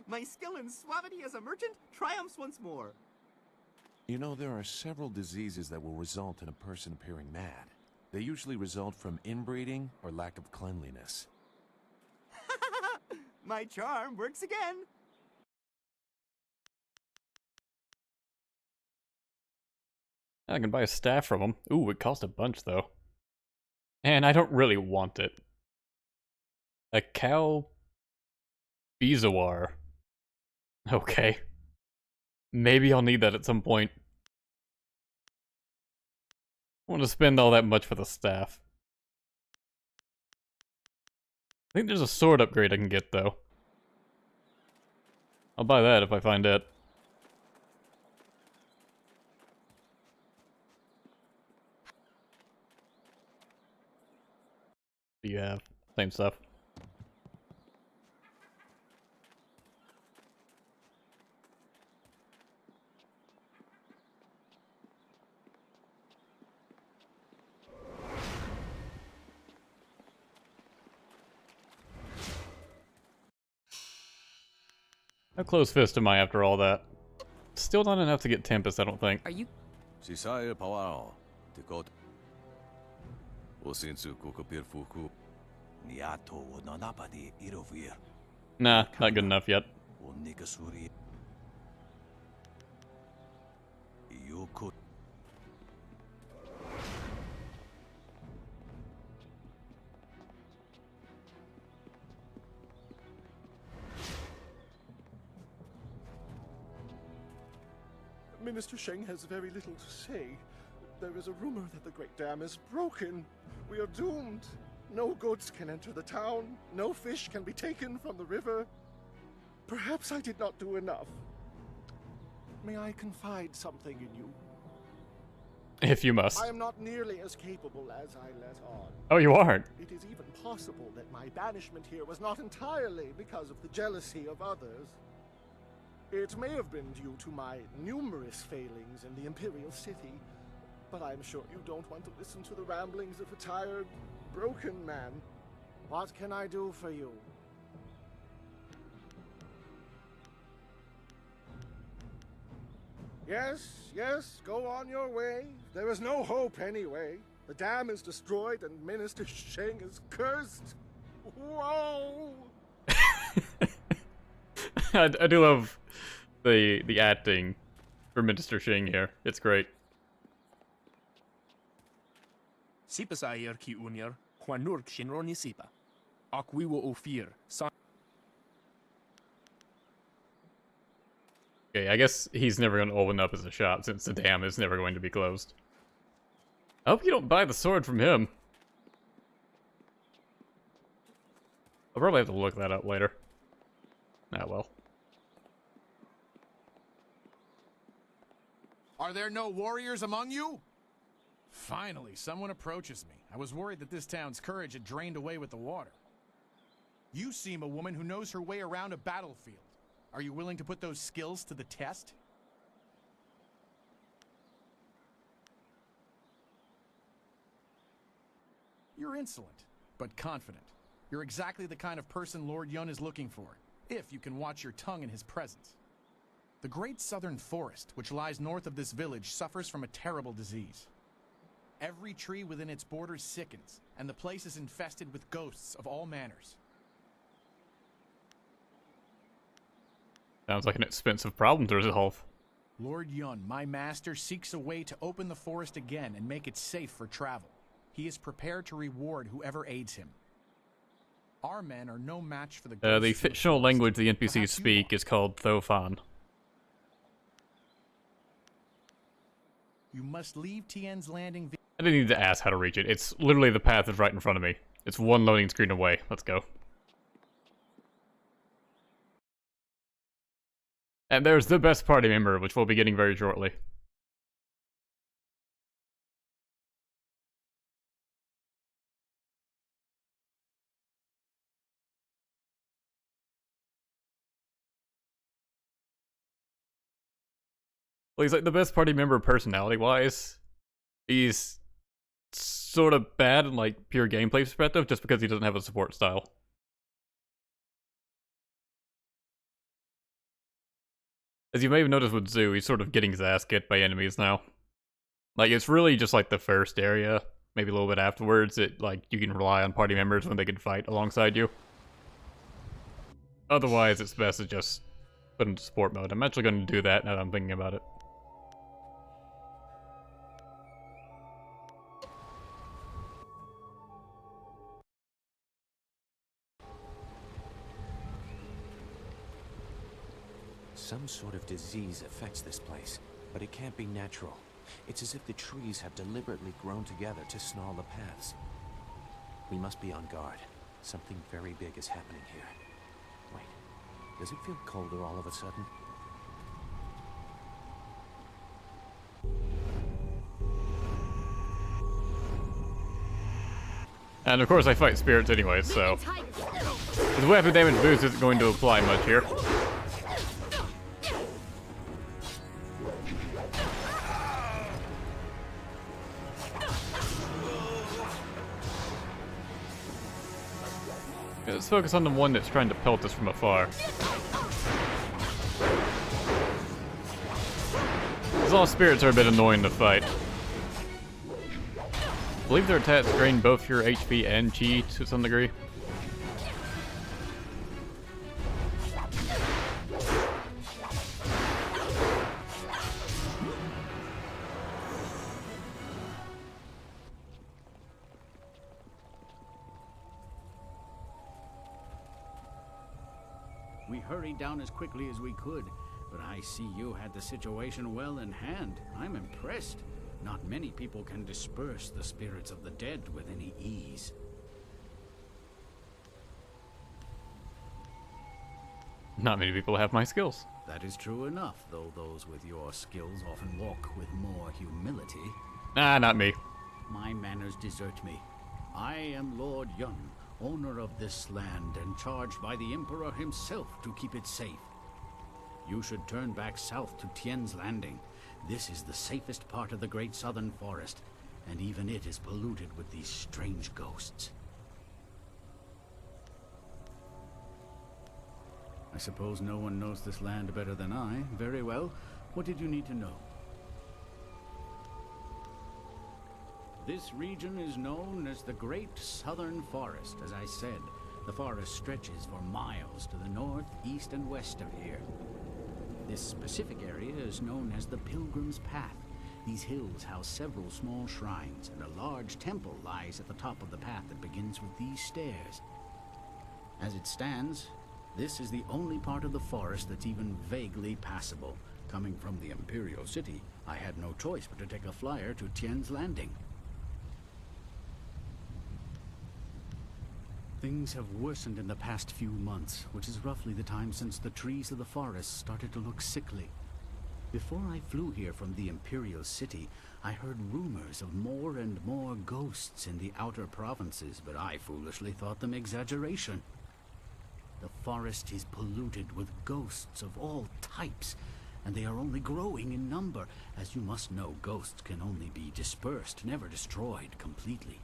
My skill in suavity as a merchant triumphs once more. You know, there are several diseases that will result in a person appearing mad. They usually result from inbreeding or lack of cleanliness. My charm works again. I can buy a staff from him. Ooh, it cost a bunch though. And I don't really want it. A cow Bezoar. Okay. Maybe I'll need that at some point. I want to spend all that much for the staff. I think there's a sword upgrade I can get though. I'll buy that if I find it. What do you have? Same stuff. How close fist am I after all that? Still not enough to get Tempest, I don't think. Are you? Nah, not good enough yet. Minister Sheng has very little to say. There is a rumor that the Great Dam is broken. We are doomed. No goods can enter the town. No fish can be taken from the river. Perhaps I did not do enough. May I confide something in you? If you must. I am not nearly as capable as I let on. Oh, you aren't? It is even possible that my banishment here was not entirely because of the jealousy of others. It may have been due to my numerous failings in the Imperial City, but I'm sure you don't want to listen to the ramblings of a tired, broken man. What can I do for you? Yes, go on your way. There is no hope anyway. The dam is destroyed and Minister Sheng is cursed. Whoa! I do love the acting for Minister Sheng here. It's great. Sipa sair ki unir, Juanurk shinroni sipa. Akwiwa ofir, san. Okay, I guess he's never going to open up as a shop since the dam is never going to be closed. I hope you don't buy the sword from him. I'll probably have to look that up later. Ah, well. Are there no warriors among you? Finally, someone approaches me. I was worried that this town's courage had drained away with the water. You seem a woman who knows her way around a battlefield. Are you willing to put those skills to the test? You're insolent, but confident. You're exactly the kind of person Lord Yun is looking for, if you can watch your tongue in his presence. The great southern forest, which lies north of this village, suffers from a terrible disease. Every tree within its borders sickens, and the place is infested with ghosts of all manners. Sounds like an expensive problem to resolve. Lord Yun, my master, seeks a way to open the forest again and make it safe for travel. He is prepared to reward whoever aids him. Our men are no match for the ghosts The of fictional language the NPCs Perhaps you speak is called Thofan. You must leave Tien's landing. I didn't need to ask how to reach it. It's literally the path is right in front of me. It's one loading screen away. Let's go. And there's the best party member, which we'll be getting very shortly. Well, he's like the best party member personality-wise. He's sort of bad in like pure gameplay perspective just because he doesn't have a support style. As you may have noticed with Zoo, he's sort of getting his ass kicked by enemies now. Like, it's really just like the first area, maybe a little bit afterwards, that, like, you can rely on party members when they can fight alongside you. Otherwise, it's best to just put into support mode. I'm actually going to do that now that I'm thinking about it. Some sort of disease affects this place, but it can't be natural. It's as if the trees have deliberately grown together to snarl the paths. We must be on guard. Something very big is happening here. Wait, does it feel colder all of a sudden? And of course I fight spirits anyways, so the weapon damage boost isn't going to apply much here. Let's focus on the one that's trying to pelt us from afar. These all spirits are a bit annoying to fight. I believe their attacks drain both your HP and Chi to some degree. We hurried down as quickly as we could, but I see you had the situation well in hand. I'm impressed. Not many people can disperse the spirits of the dead with any ease. Not many people have my skills. That is true enough, though those with your skills often walk with more humility. Nah, not me. My manners desert me. I am Lord Yun, owner of this land and charged by the Emperor himself to keep it safe. You should turn back south to Tien's Landing. This is the safest part of the Great Southern Forest, and even it is polluted with these strange ghosts. I suppose no one knows this land better than I. Very well. What did you need to know? This region is known as the Great Southern Forest. As I said, the forest stretches for miles to the north, east, and west of here. This specific area is known as the Pilgrim's Path. These hills house several small shrines, and a large temple lies at the top of the path that begins with these stairs. As it stands, this is the only part of the forest that's even vaguely passable. Coming from the Imperial City, I had no choice but to take a flyer to Tien's Landing. Things have worsened in the past few months, which is roughly the time since the trees of the forest started to look sickly. Before I flew here from the Imperial City, I heard rumors of more and more ghosts in the outer provinces, but I foolishly thought them exaggeration. The forest is polluted with ghosts of all types, and they are only growing in number. As you must know, ghosts can only be dispersed, never destroyed completely.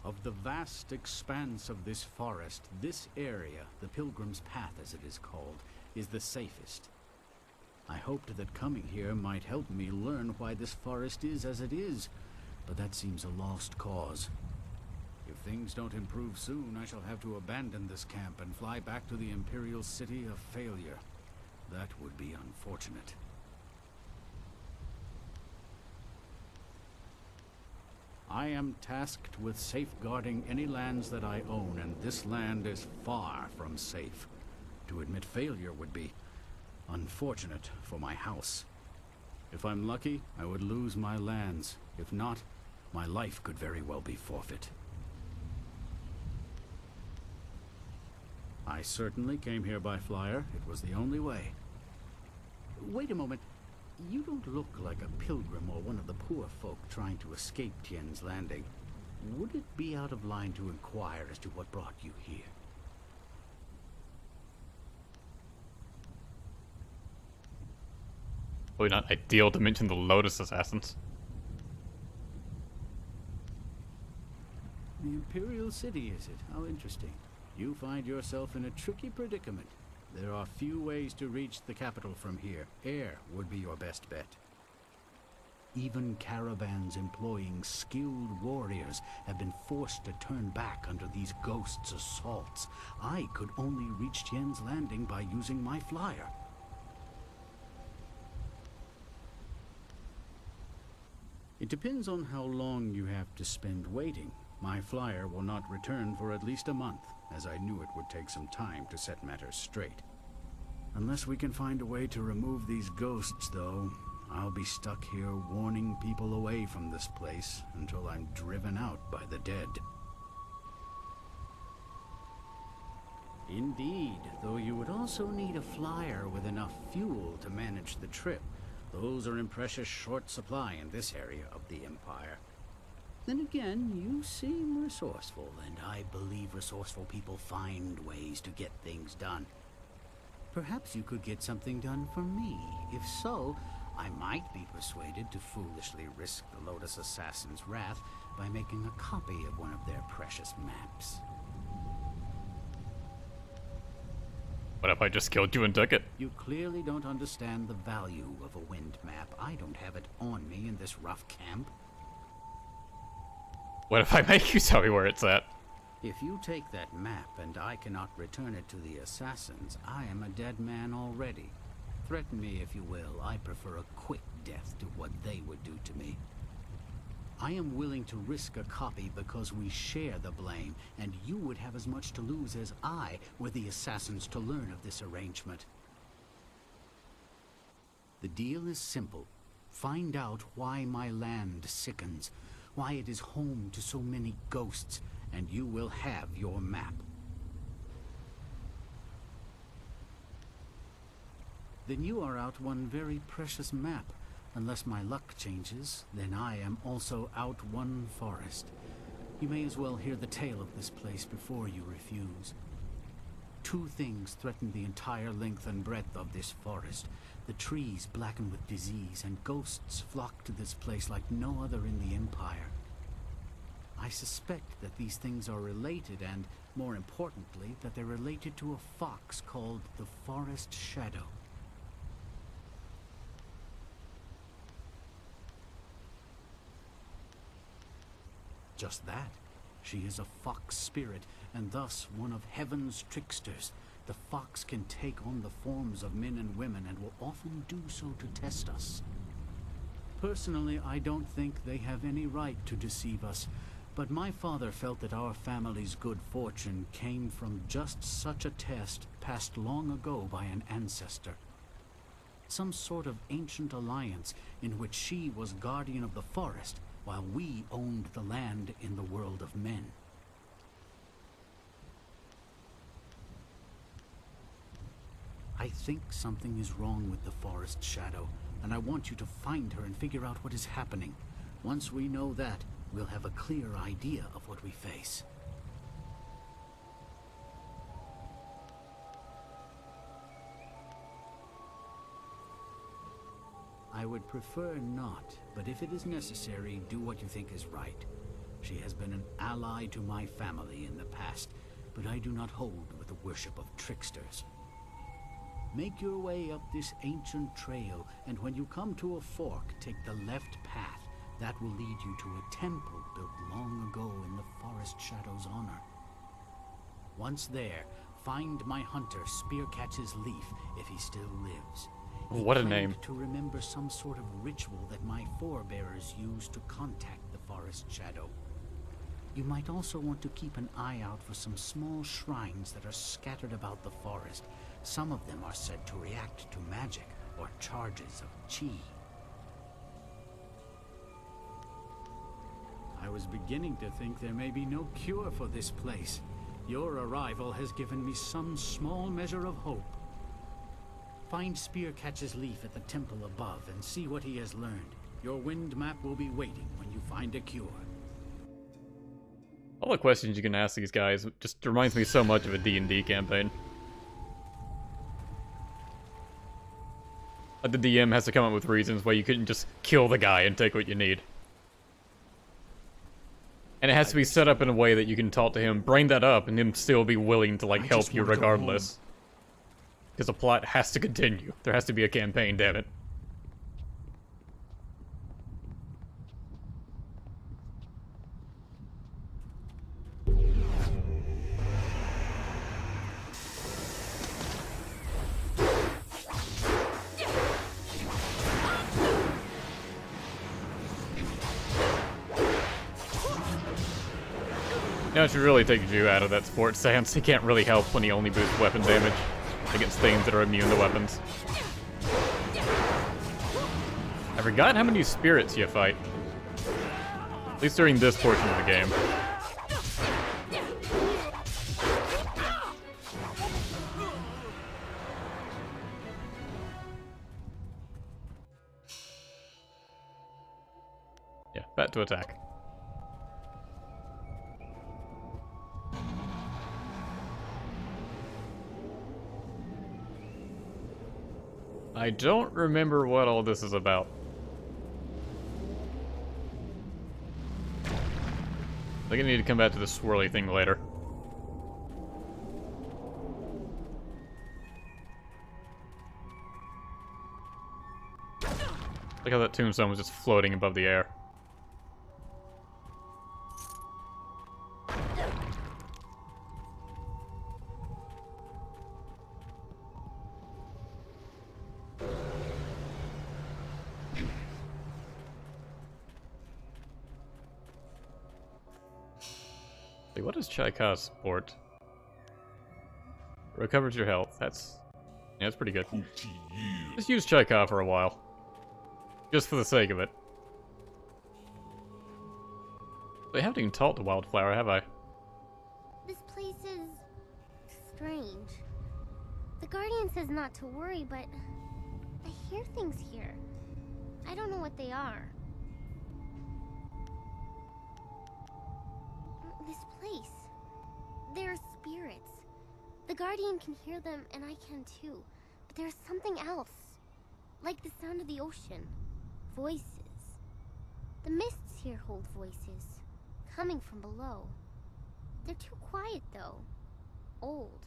Of the vast expanse of this forest, this area, the Pilgrim's Path as it is called, is the safest. I hoped that coming here might help me learn why this forest is as it is, but that seems a lost cause. If things don't improve soon, I shall have to abandon this camp and fly back to the Imperial City a failure. That would be unfortunate. I am tasked with safeguarding any lands that I own, and this land is far from safe. To admit failure would be unfortunate for my house. If I'm lucky, I would lose my lands. If not, my life could very well be forfeit. I certainly came here by flyer. It was the only way. Wait a moment. You don't look like a pilgrim or one of the poor folk trying to escape Tien's Landing. Would it be out of line to inquire as to what brought you here? Probably not ideal to mention the Lotus Assassins. The Imperial City, is it? How interesting. You find yourself in a tricky predicament. There are few ways to reach the capital from here. Air would be your best bet. Even caravans employing skilled warriors have been forced to turn back under these ghosts' assaults. I could only reach Tien's Landing by using my flyer. It depends on how long you have to spend waiting. My flyer will not return for at least a month, as I knew it would take some time to set matters straight. Unless we can find a way to remove these ghosts, though, I'll be stuck here warning people away from this place until I'm driven out by the dead. Indeed, though you would also need a flyer with enough fuel to manage the trip. Those are in precious short supply in this area of the Empire. Then again, you seem resourceful, and I believe resourceful people find ways to get things done. Perhaps you could get something done for me. If so, I might be persuaded to foolishly risk the Lotus Assassin's wrath by making a copy of one of their precious maps. What if I just killed you and took it? You clearly don't understand the value of a wind map. I don't have it on me in this rough camp. What if I make you tell me where it's at? If you take that map and I cannot return it to the assassins, I am a dead man already. Threaten me if you will. I prefer a quick death to what they would do to me. I am willing to risk a copy because we share the blame, and you would have as much to lose as I were the assassins to learn of this arrangement. The deal is simple. Find out why my land sickens, why it is home to so many ghosts, and you will have your map. Then you are out one very precious map. Unless my luck changes, then I am also out one forest. You may as well hear the tale of this place before you refuse. Two things threaten the entire length and breadth of this forest. The trees blacken with disease, and ghosts flock to this place like no other in the Empire. I suspect that these things are related, and, more importantly, that they're related to a fox called the Forest Shadow. Just that. She is a fox spirit, and thus one of heaven's tricksters. The fox can take on the forms of men and women, and will often do so to test us. Personally, I don't think they have any right to deceive us, but my father felt that our family's good fortune came from just such a test passed long ago by an ancestor. Some sort of ancient alliance in which she was guardian of the forest, while we owned the land in the world of men. I think something is wrong with the Forest Shadow, and I want you to find her and figure out what is happening. Once we know that, we'll have a clear idea of what we face. I would prefer not, but if it is necessary, do what you think is right. She has been an ally to my family in the past, but I do not hold with the worship of tricksters. Make your way up this ancient trail, and when you come to a fork, take the left path. That will lead you to a temple built long ago in the Forest Shadow's honor. Once there, find my hunter Spearcatch's Leaf if he still lives. What a He name. claimed to remember some sort of ritual that my forebears used to contact the Forest Shadow. You might also want to keep an eye out for some small shrines that are scattered about the forest. Some of them are said to react to magic or charges of chi. I was beginning to think there may be no cure for this place. Your arrival has given me some small measure of hope. Find Spearcatch's Leaf at the temple above and see what he has learned. Your wind map will be waiting when you find a cure. All the questions you can ask these guys just reminds me so much of a D&D campaign. Like the DM has to come up with reasons why you couldn't just kill the guy and take what you need. And it has to be set up in a way that you can talk to him, bring that up, and him still be willing to, like, help you regardless. Because the plot has to continue. There has to be a campaign, damn it. Now, it should really take Ju out of that sports stance. He can't really help when he only boosts weapon damage against things that are immune to weapons. I forgot how many spirits you fight. At least during this portion of the game. Yeah, back to attack. I don't remember what all this is about. I think I need to come back to the swirly thing later. Look how that tombstone was just floating above the air. What does Chaikov's support? Recovers your health. Yeah, that's pretty good. Just use Chaikov for a while. Just for the sake of it. I haven't even talked to Wildflower, have I? This place is strange. The Guardian says not to worry, but I hear things here. I don't know what they are. This place. They're spirits. The Guardian can hear them, and I can too. But there's something else. Like the sound of the ocean. Voices. The mists here hold voices. Coming from below. They're too quiet, though. Old.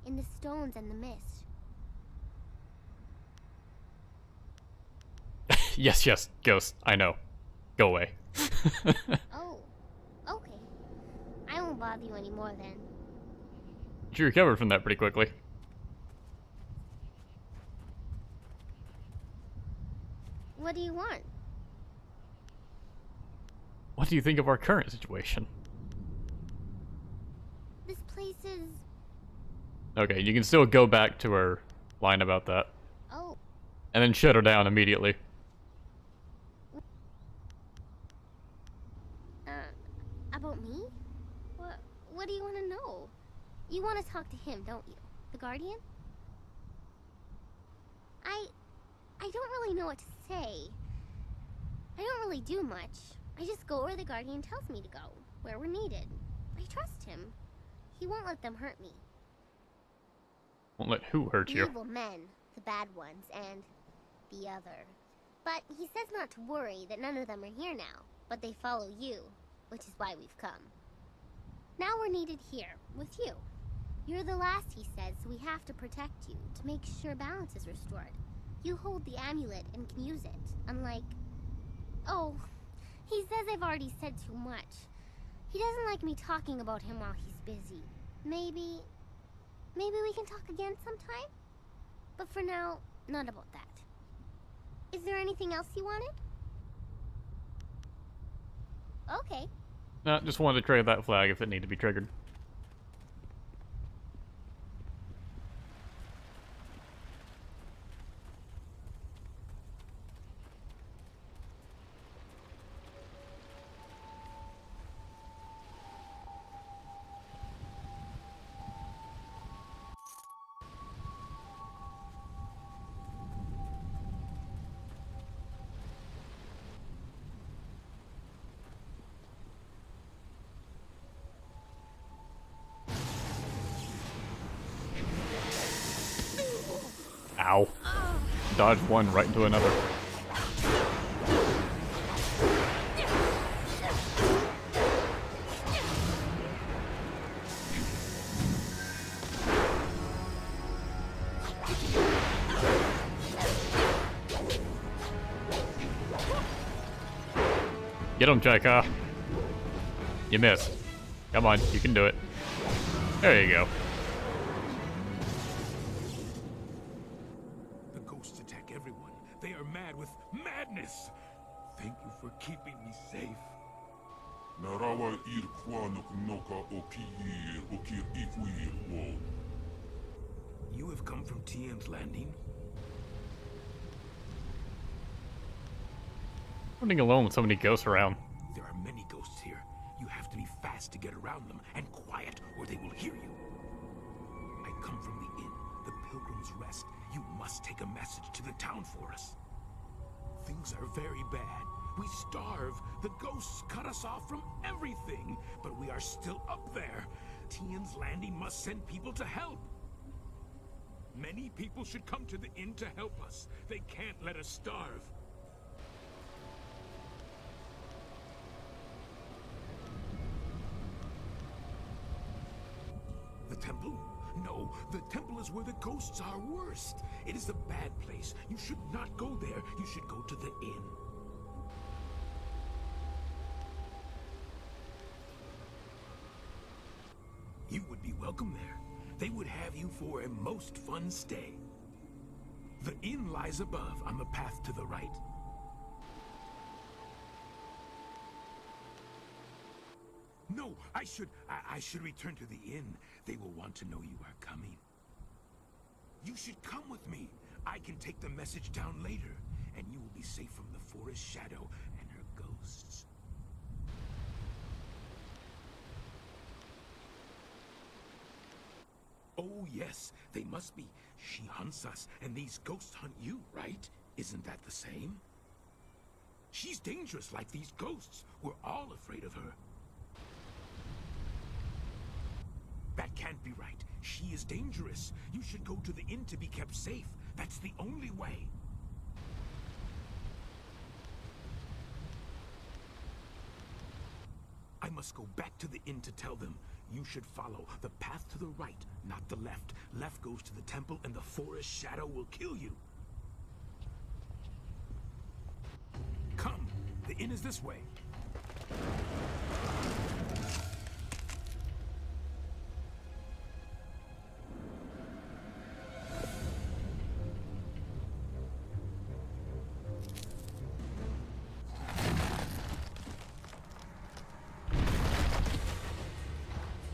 In the stones and the mist. Yes, Ghost. I know. Go away. Oh. Okay. I won't bother you anymore then. You recovered from that pretty quickly. What do you want? What do you think of our current situation? This place is... Okay, you can still go back to her line about that. Oh. And then shut her down immediately. About me? What do you want to know? You want to talk to him, don't you? The Guardian? I don't really know what to say. I don't really do much. I just go where the Guardian tells me to go, where we're needed. I trust him. He won't let them hurt me. Won't let who hurt you? The evil men, the bad ones, and the other. But he says not to worry, that none of them are here now, but they follow you, which is why we've come. Now we're needed here, with you. You're the last, he says, so we have to protect you, to make sure balance is restored. You hold the amulet and can use it, unlike... Oh, he says I've already said too much. He doesn't like me talking about him while he's busy. Maybe we can talk again sometime? But for now, not about that. Is there anything else you wanted? Okay. No, just wanted to trigger that flag if it needed to be triggered. Ow. Dodged one right into another. Get him, Jaika. You missed. Come on, you can do it. There you go. The ghosts attack everyone. They are mad with madness. Thank you for keeping me safe. Narawa ir kwanok noka o piir o kir ikwir wo. You have come from Tien's landing? Running alone with so many ghosts around. There are many ghosts here. You have to be fast to get around them, and quiet, or they will hear you. I come from the inn, the Pilgrim's Rest. You must take a message to the town for us. Things are very bad. We starve. The ghosts cut us off from everything. But we are still up there. Tien's landing must send people to help. Many people should come to the inn to help us. They can't let us starve. The temple? No, the temple is where the ghosts are worst. It is a bad place. You should not go there. You should go to the inn. You would be welcome there. They would have you for a most fun stay. The inn lies above on the path to the right. No, I should return to the inn. They will want to know you are coming. You should come with me. I can take the message down later, and you will be safe from the forest shadow and her ghosts. Oh yes, they must be. She hunts us, and these ghosts hunt you, right? Isn't that the same? She's dangerous like these ghosts. We're all afraid of her. That can't be right. She is dangerous. You should go to the inn to be kept safe. That's the only way. I must go back to the inn to tell them. You should follow the path to the right, not the left. Left goes to the temple, and the forest shadow will kill you. Come, the inn is this way.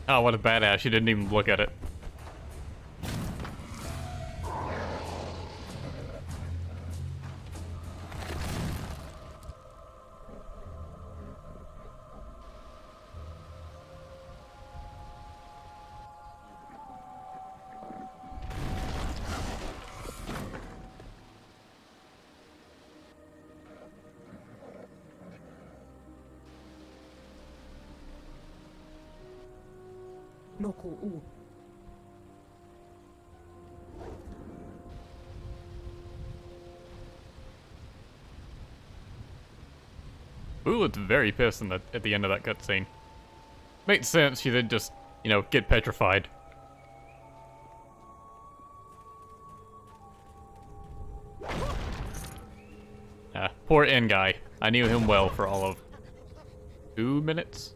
Oh, what a badass. She didn't even look at it. Boo looked very pissed at the end of that cutscene. Makes sense, she did just, you know, get petrified. Ah, poor inn guy. I knew him well for all of 2 minutes.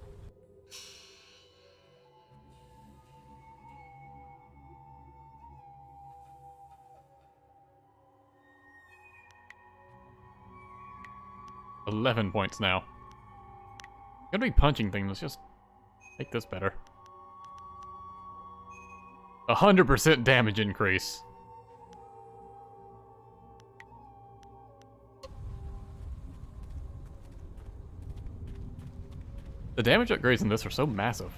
$11 points now. Gonna be punching things, let's just make this better. 100% damage increase. The damage upgrades in this are so massive.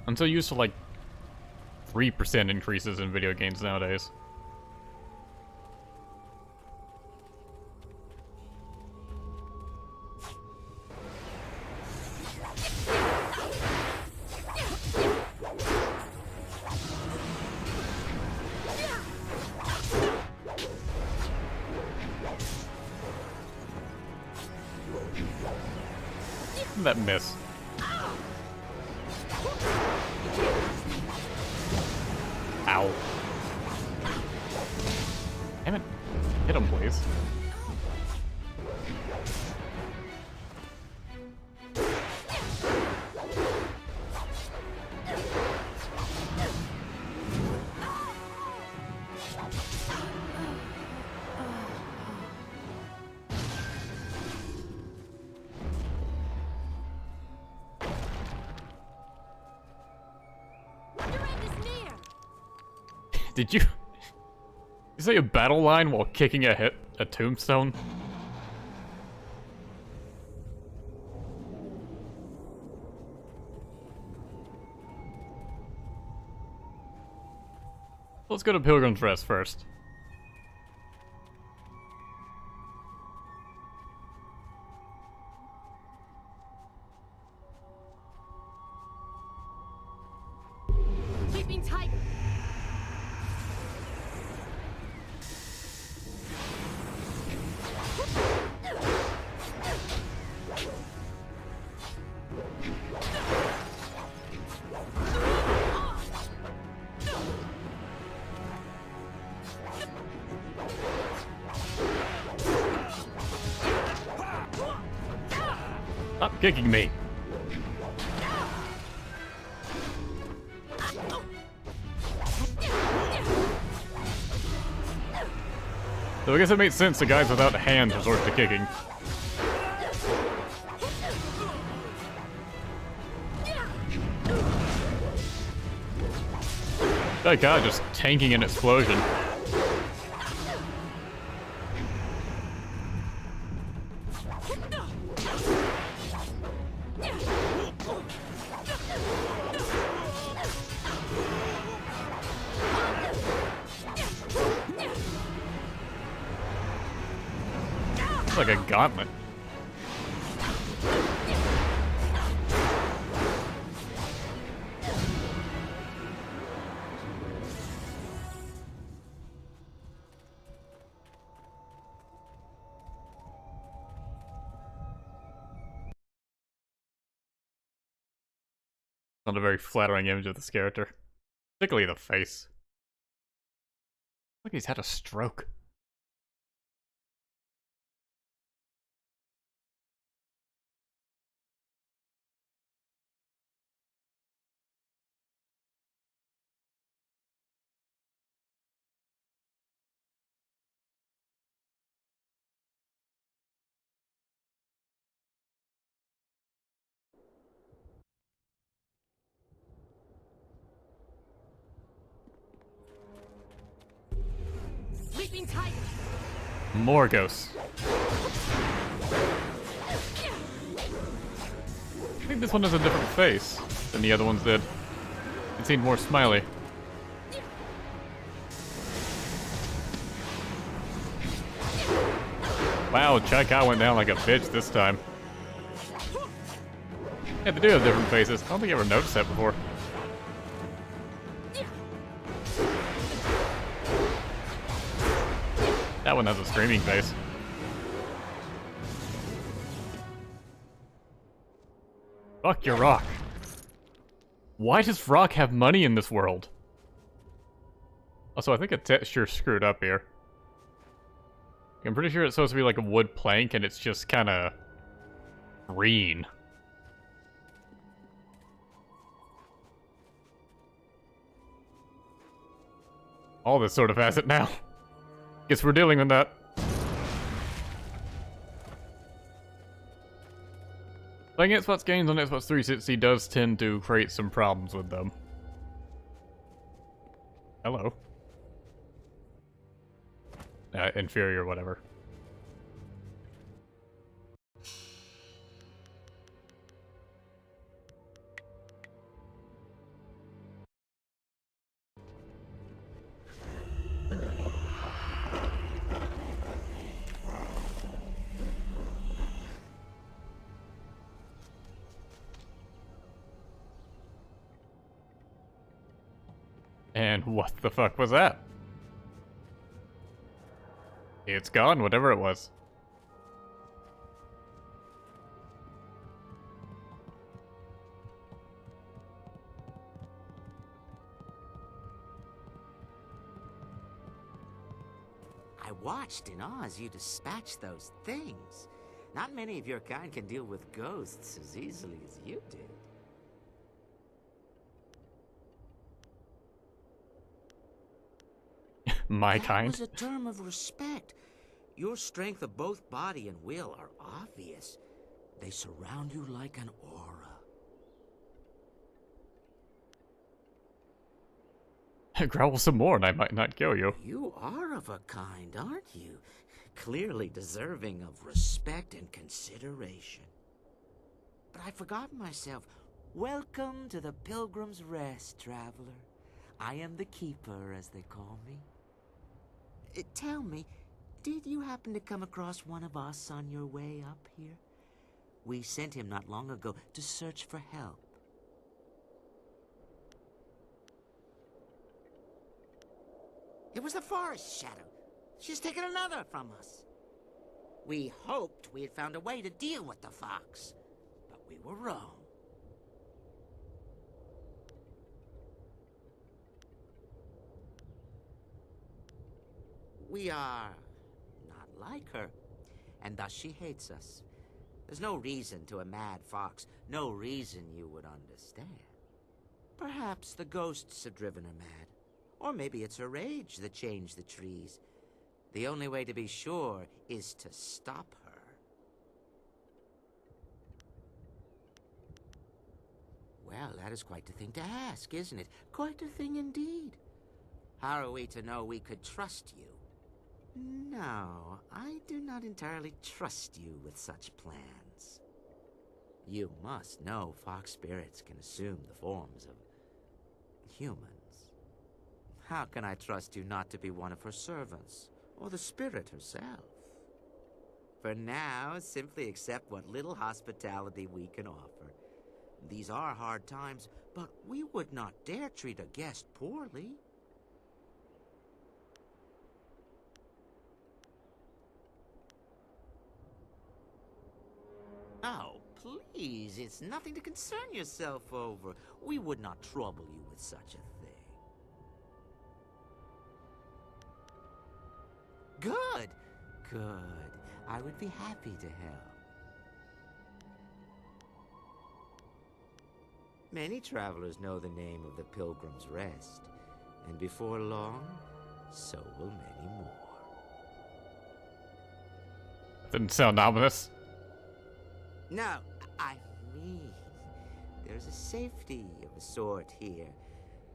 I'm so used to like 3% increases in video games nowadays. That miss. Ow. Damn it. Hit him, please. Did you say a battle line while kicking a tombstone? Let's go to Pilgrim's Rest first. Sleeping tiger. Stop kicking me. So I guess it makes sense the guys without hands resort to kicking. That guy just tanking an explosion. It's like a gauntlet. Not a very flattering image of this character. Particularly the face. Look, he's had a stroke. Sleeping tiger. More ghosts. I think this one has a different face than the other ones did. It seemed more smiley. Wow, Chai went down like a bitch this time. Yeah, they do have different faces. I don't think I ever noticed that before. That one has a screaming face. Fuck your rock. Why does rock have money in this world? Also, I think a texture screwed up here. I'm pretty sure it's supposed to be like a wood plank and it's just kind of green. All this sort of has it now. Guess we're dealing with that. Playing Xbox games on Xbox 360 does tend to create some problems with them. Hello. Inferior, whatever. And what the fuck was that? It's gone, whatever it was. I watched in awe as you dispatched those things. Not many of your kind can deal with ghosts as easily as you did. My kind? That was a term of respect. Your strength of both body and will are obvious. They surround you like an aura. Growl some more and I might not kill you. You are of a kind, aren't you? Clearly deserving of respect and consideration. But I forgot myself. Welcome to the Pilgrim's Rest, traveler. I am the Keeper, as they call me. Tell me, did you happen to come across one of us on your way up here? We sent him not long ago to search for help. It was the Forest Shadow. She's taken another from us. We hoped we had found a way to deal with the fox, but we were wrong. We are not like her, and thus she hates us. There's no reason to a mad fox, no reason you would understand. Perhaps the ghosts have driven her mad, or maybe it's her rage that changed the trees. The only way to be sure is to stop her. Well, that is quite the thing to ask, isn't it? Quite a thing indeed. How are we to know we could trust you? No, I do not entirely trust you with such plans. You must know fox spirits can assume the forms of humans. How can I trust you not to be one of her servants, or the spirit herself? For now, simply accept what little hospitality we can offer. These are hard times, but we would not dare treat a guest poorly. Oh, please, it's nothing to concern yourself over. We would not trouble you with such a thing. Good, good. I would be happy to help. Many travelers know the name of the Pilgrim's Rest, and before long, so will many more. Didn't sound ominous. No, I mean, there's a safety of a sort here.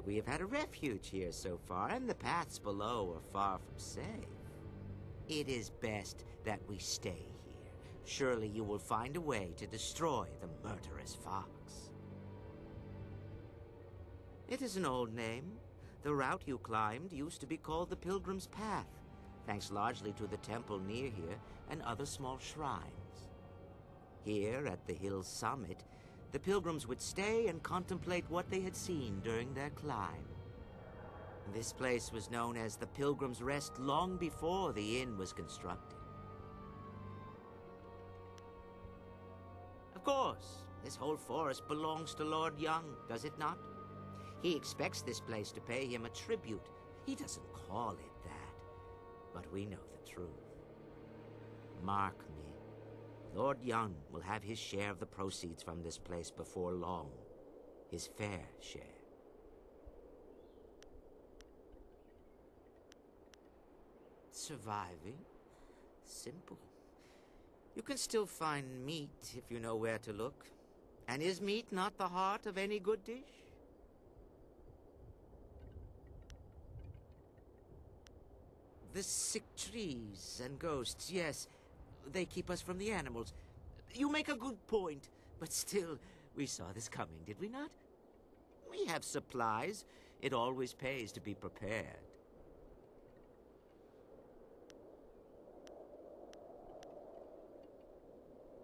We have had a refuge here so far, and the paths below are far from safe. It is best that we stay here. Surely you will find a way to destroy the murderous fox. It is an old name. The route you climbed used to be called the Pilgrim's Path, thanks largely to the temple near here and other small shrines. Here, at the hill's summit, the pilgrims would stay and contemplate what they had seen during their climb. This place was known as the Pilgrim's Rest long before the inn was constructed. Of course, this whole forest belongs to Lord Young, does it not? He expects this place to pay him a tribute. He doesn't call it that, but we know the truth. Mark me. Lord Young will have his share of the proceeds from this place before long. His fair share. Surviving? Simple. You can still find meat if you know where to look. And is meat not the heart of any good dish? The sick trees and ghosts, yes. They keep us from the animals. You make a good point, but still, we saw this coming, did we not? We have supplies. It always pays to be prepared.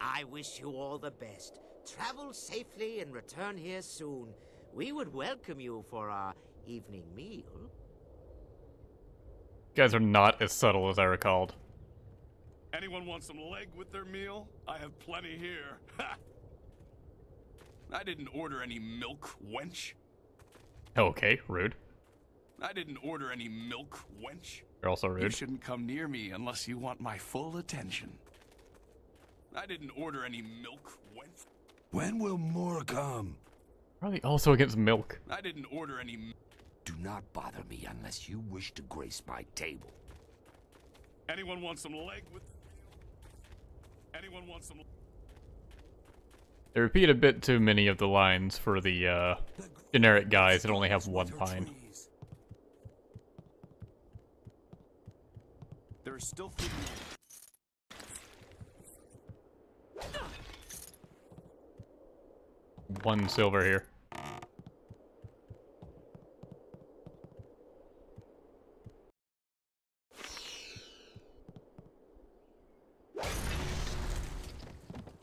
I wish you all the best. Travel safely and return here soon. We would welcome you for our evening meal. You guys are not as subtle as I recalled. Anyone want some leg with their meal? I have plenty here. Ha! I didn't order any milk, wench. Okay, rude. I didn't order any milk, wench. You're also You rude. shouldn't come near me unless you want my full attention. I didn't order any milk, wench. When will more come? Probably also against milk. I didn't order any. Do not bother me unless you wish to grace my table. Anyone want some leg with? Anyone want some? They repeat a bit too many of the lines for the generic guys that only have one line. There is still food. One silver here.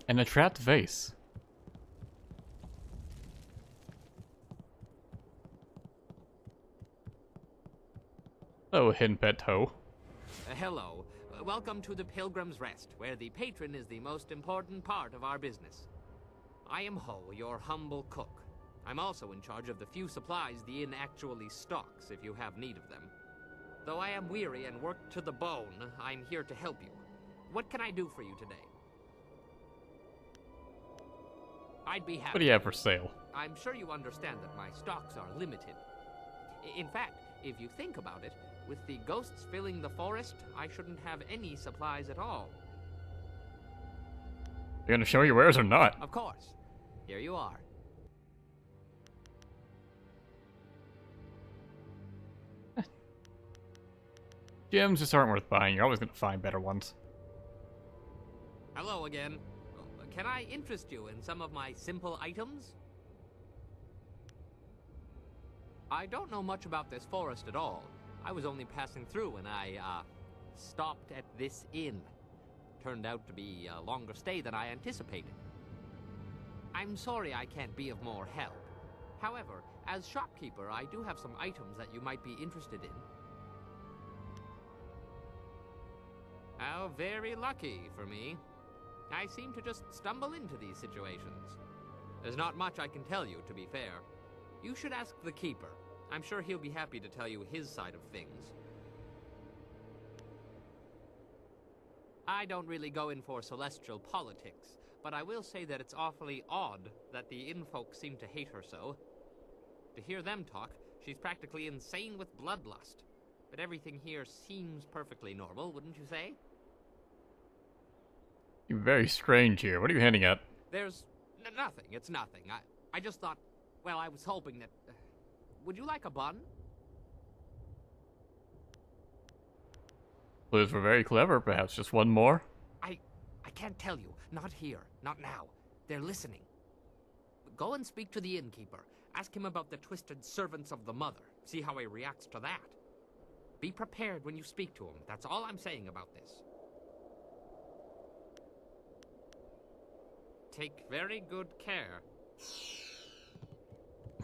And a trapped vase. Hello, Henpet Ho. Hello. Welcome to the Pilgrim's Rest, where the patron is the most important part of our business. I am Ho, your humble cook. I'm also in charge of the few supplies the inn actually stocks, if you have need of them. Though I am weary and worked to the bone, I'm here to help you. What can I do for you today? I'd be happy. What do you have for sale? I'm sure you understand that my stocks are limited. In fact, if you think about it, with the ghosts filling the forest, I shouldn't have any supplies at all. You gonna show your wares or not? Of course. Here you are. Gems just aren't worth buying. You're always gonna find better ones. Hello again. Can I interest you in some of my simple items? I don't know much about this forest at all. I was only passing through when I, stopped at this inn. Turned out to be a longer stay than I anticipated. I'm sorry I can't be of more help. However, as shopkeeper, I do have some items that you might be interested in. How very lucky for me. I seem to just stumble into these situations. There's not much I can tell you, to be fair. You should ask the keeper. I'm sure he'll be happy to tell you his side of things. I don't really go in for celestial politics, but I will say that it's awfully odd that the inn folk seem to hate her so. To hear them talk, she's practically insane with bloodlust. But everything here seems perfectly normal, wouldn't you say? You're very strange here. What are you hinting at? There's nothing. It's nothing. I just thought, well, I was hoping that... would you like a bun? Clues were very clever. Perhaps just one more? I can't tell you. Not here. Not now. They're listening. Go and speak to the innkeeper. Ask him about the twisted servants of the mother. See how he reacts to that. Be prepared when you speak to him. That's all I'm saying about this. Take very good care.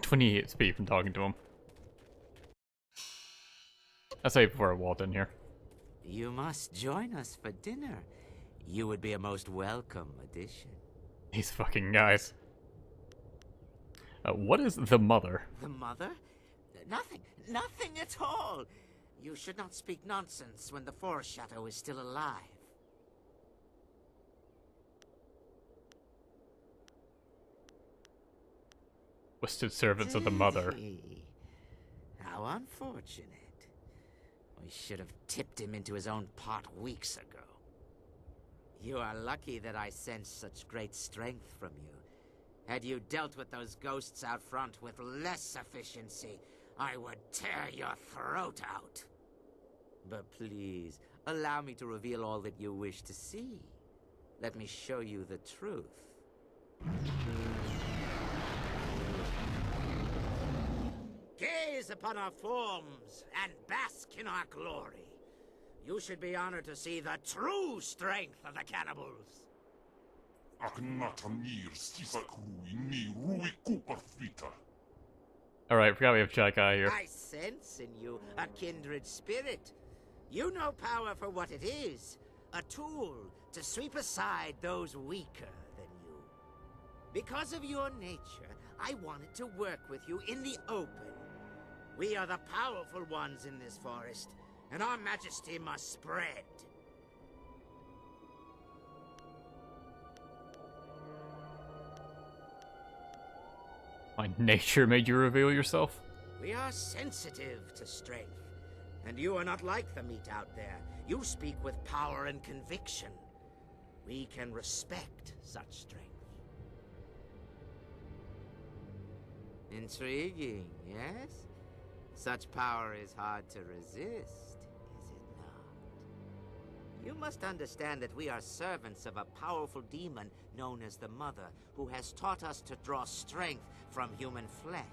28 speed from talking to him. I say before I walked in here. You must join us for dinner. You would be a most welcome addition. These fucking guys. What is the mother? The mother? Nothing. Nothing at all. You should not speak nonsense when the forest shadow is still alive. Twisted servants of the mother. How unfortunate. We should have tipped him into his own pot weeks ago. You are lucky that I sense such great strength from you. Had you dealt with those ghosts out front with less efficiency, I would tear your throat out. But please, allow me to reveal all that you wish to see. Let me show you the truth. Gaze upon our forms and bask in our glory. You should be honored to see the true strength of the cannibals. Alright, forgot we have Shy Guy here. I sense in you a kindred spirit. You know power for what it is. A tool to sweep aside those weaker than you. Because of your nature, I wanted to work with you in the open. We are the powerful ones in this forest, and our majesty must spread. My nature made you reveal yourself? We are sensitive to strength, and you are not like the meat out there. You speak with power and conviction. We can respect such strength. Intriguing, yes? Such power is hard to resist, is it not? You must understand that we are servants of a powerful demon known as the Mother, who has taught us to draw strength from human flesh.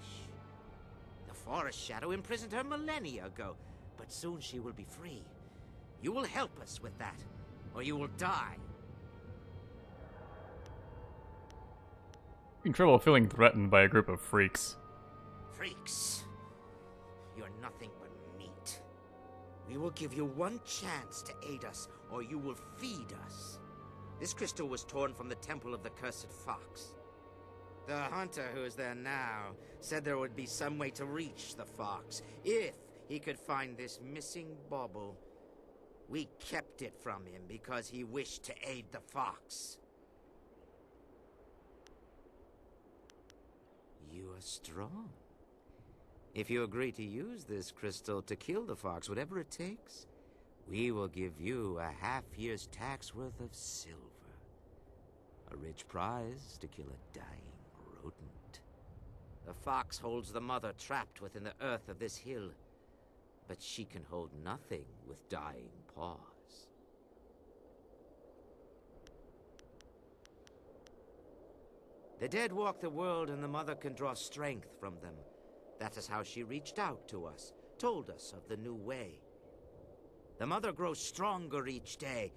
The Forest Shadow imprisoned her millennia ago, but soon she will be free. You will help us with that, or you will die. In trouble feeling threatened by a group of freaks. Freaks. You're nothing but meat. We will give you one chance to aid us, or you will feed us. This crystal was torn from the Temple of the Cursed Fox. The hunter who is there now said there would be some way to reach the fox, if he could find this missing bauble. We kept it from him because he wished to aid the fox. You are strong. If you agree to use this crystal to kill the fox, whatever it takes, we will give you a half-year's tax worth of silver. A rich prize to kill a dying rodent. The fox holds the mother trapped within the earth of this hill, but she can hold nothing with dying paws. The dead walk the world, and the mother can draw strength from them. That is how she reached out to us, told us of the new way. The mother grows stronger each day,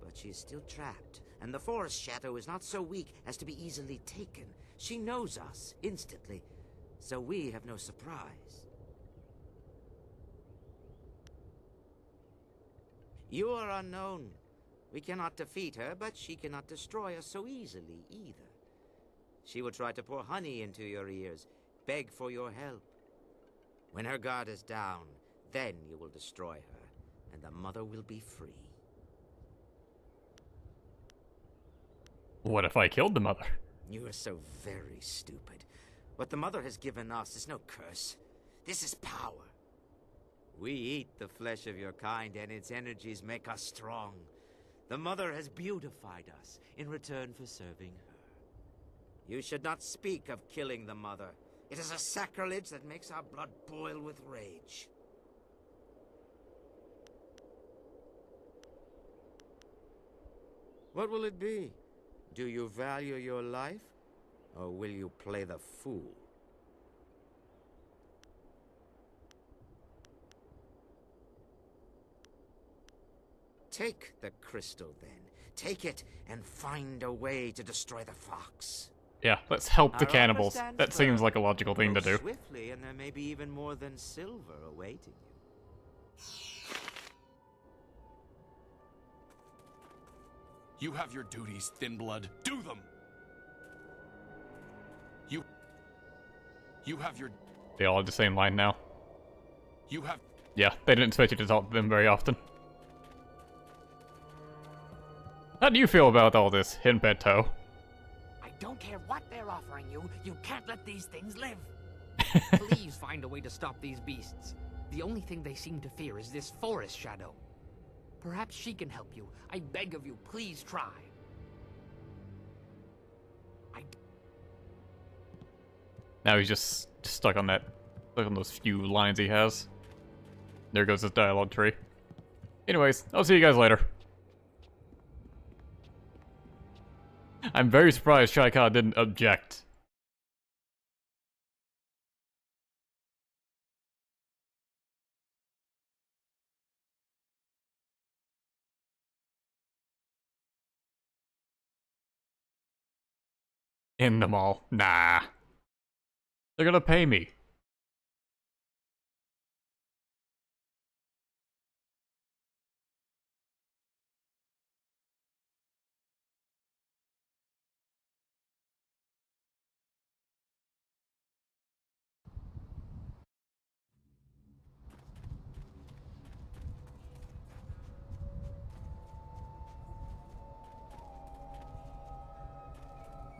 but she is still trapped, and the Forest Shadow is not so weak as to be easily taken. She knows us instantly, so we have no surprise. You are unknown. We cannot defeat her, but she cannot destroy us so easily either. She will try to pour honey into your ears, beg for your help. When her guard is down, then you will destroy her, and the mother will be free. What if I killed the mother? You are so very stupid. What the mother has given us is no curse. This is power. We eat the flesh of your kind, and its energies make us strong. The mother has beautified us in return for serving her. You should not speak of killing the mother. It is a sacrilege that makes our blood boil with rage. What will it be? Do you value your life, or will you play the fool? Take the crystal, then. Take it and find a way to destroy the fox. Yeah, let's help the Our cannibals. offer stands That seems firm. like a logical thing to Go do. swiftly, and there may be even more than silver awaiting you. You have your duties, Thin Blood. Do them! You have your... They all have the same line now. You have... Yeah, they didn't expect you to talk to them very often. How do you feel about all this, Hinpetto? I don't care what they're offering you. You can't let these things live. Please find a way to stop these beasts. The only thing they seem to fear is this Forest Shadow. Perhaps she can help you. I beg of you, please try. Now he's just stuck on those few lines he has. There goes his dialogue tree. Anyways, I'll see you guys later. I'm very surprised Shaika didn't object. In the mall. Nah. They're gonna pay me.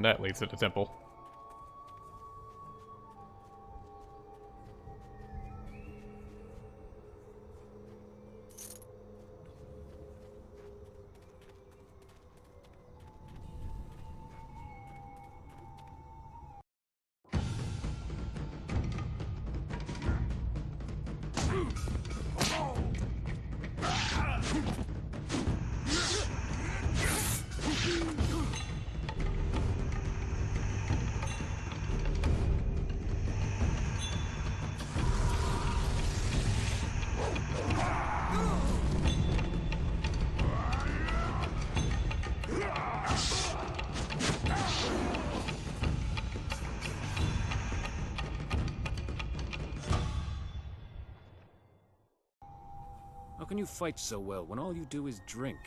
That leads to the temple. How can you fight so well when all you do is drink?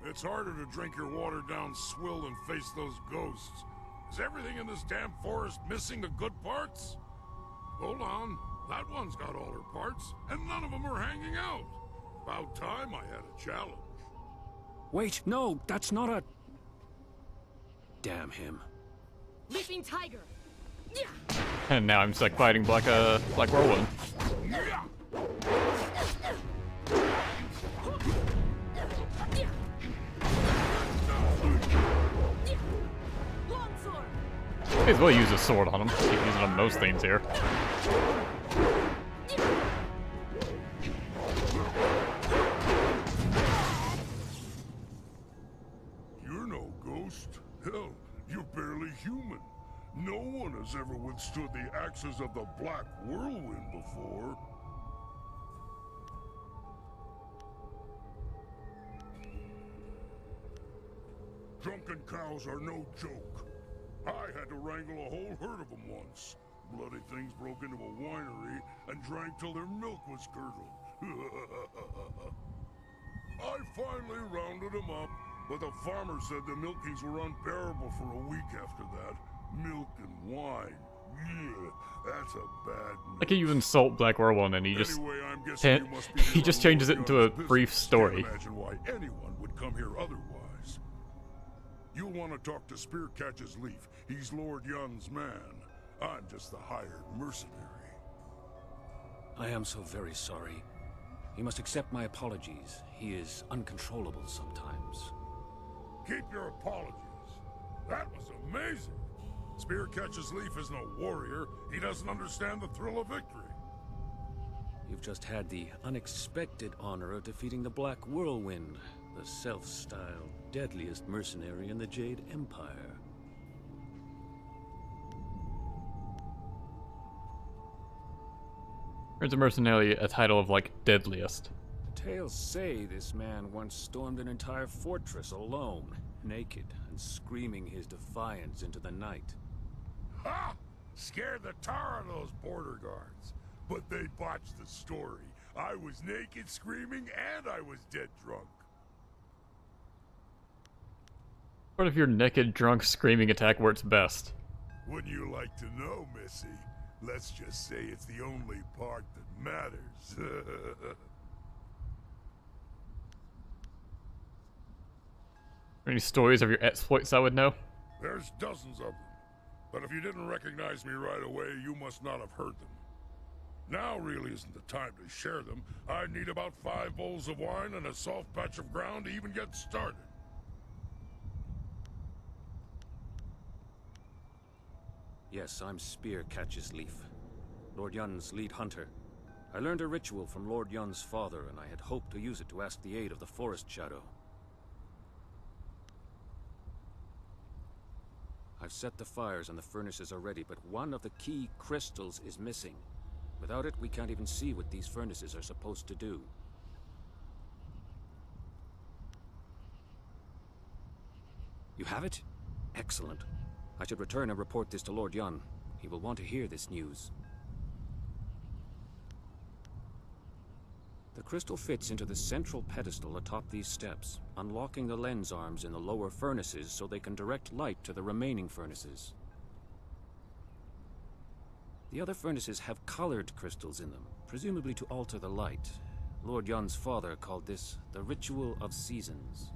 It's harder to drink your watered-down swill than face those ghosts. Is everything in this damn forest missing the good parts? Hold on. That one's got all her parts, and none of them are hanging out. About time I had a challenge. Wait, no, that's not a... Damn him. Leaping tiger. And now I'm just like fighting Black Whirlwind. May as well use a sword on him. Keep using on most things here. You're no ghost. Hell, you're barely human. No one has ever withstood the axes of the Black Whirlwind before. Drunken cows are no joke. I had to wrangle a whole herd of them once. Bloody things broke into a winery and drank till their milk was curdled. I finally rounded them up, but the farmer said the milkings were unbearable for a week after that. Milk and wine. Yeah, that's a bad mix. Like you insult Black Whirlwind and he just he just changes it into a brief story. Can't imagine why anyone would come here otherwise. You'll want to talk to Spear Catch's Leaf. He's Lord Yun's man. I'm just the hired mercenary. I am so very sorry. You must accept my apologies. He is uncontrollable sometimes. Keep your apologies. That was amazing. Spear Catch's Leaf is no warrior. He doesn't understand the thrill of victory. You've just had the unexpected honor of defeating the Black Whirlwind, the self-styled deadliest mercenary in the Jade Empire. There's a mercenary a title of like deadliest. Tales say this man once stormed an entire fortress alone, naked and screaming his defiance into the night. Ha! Scared the tar of those border guards. But they botched the story. I was naked, screaming, and I was dead drunk. What if your naked, drunk, screaming attack works best? Wouldn't you like to know, Missy? Let's just say it's the only part that matters. Any stories of your exploits I would know? There's dozens of them. But if you didn't recognize me right away, you must not have heard them. Now really isn't the time to share them. I'd need about 5 bowls of wine and a soft patch of ground to even get started. Yes, I'm Spear Catch's Leaf, Lord Yun's lead hunter. I learned a ritual from Lord Yun's father, and I had hoped to use it to ask the aid of the Forest Shadow. I've set the fires and the furnaces are ready, but one of the key crystals is missing. Without it, we can't even see what these furnaces are supposed to do. You have it? Excellent. I should return and report this to Lord Yun. He will want to hear this news. The crystal fits into the central pedestal atop these steps, unlocking the lens arms in the lower furnaces so they can direct light to the remaining furnaces. The other furnaces have colored crystals in them, presumably to alter the light. Lord Yun's father called this the Ritual of Seasons.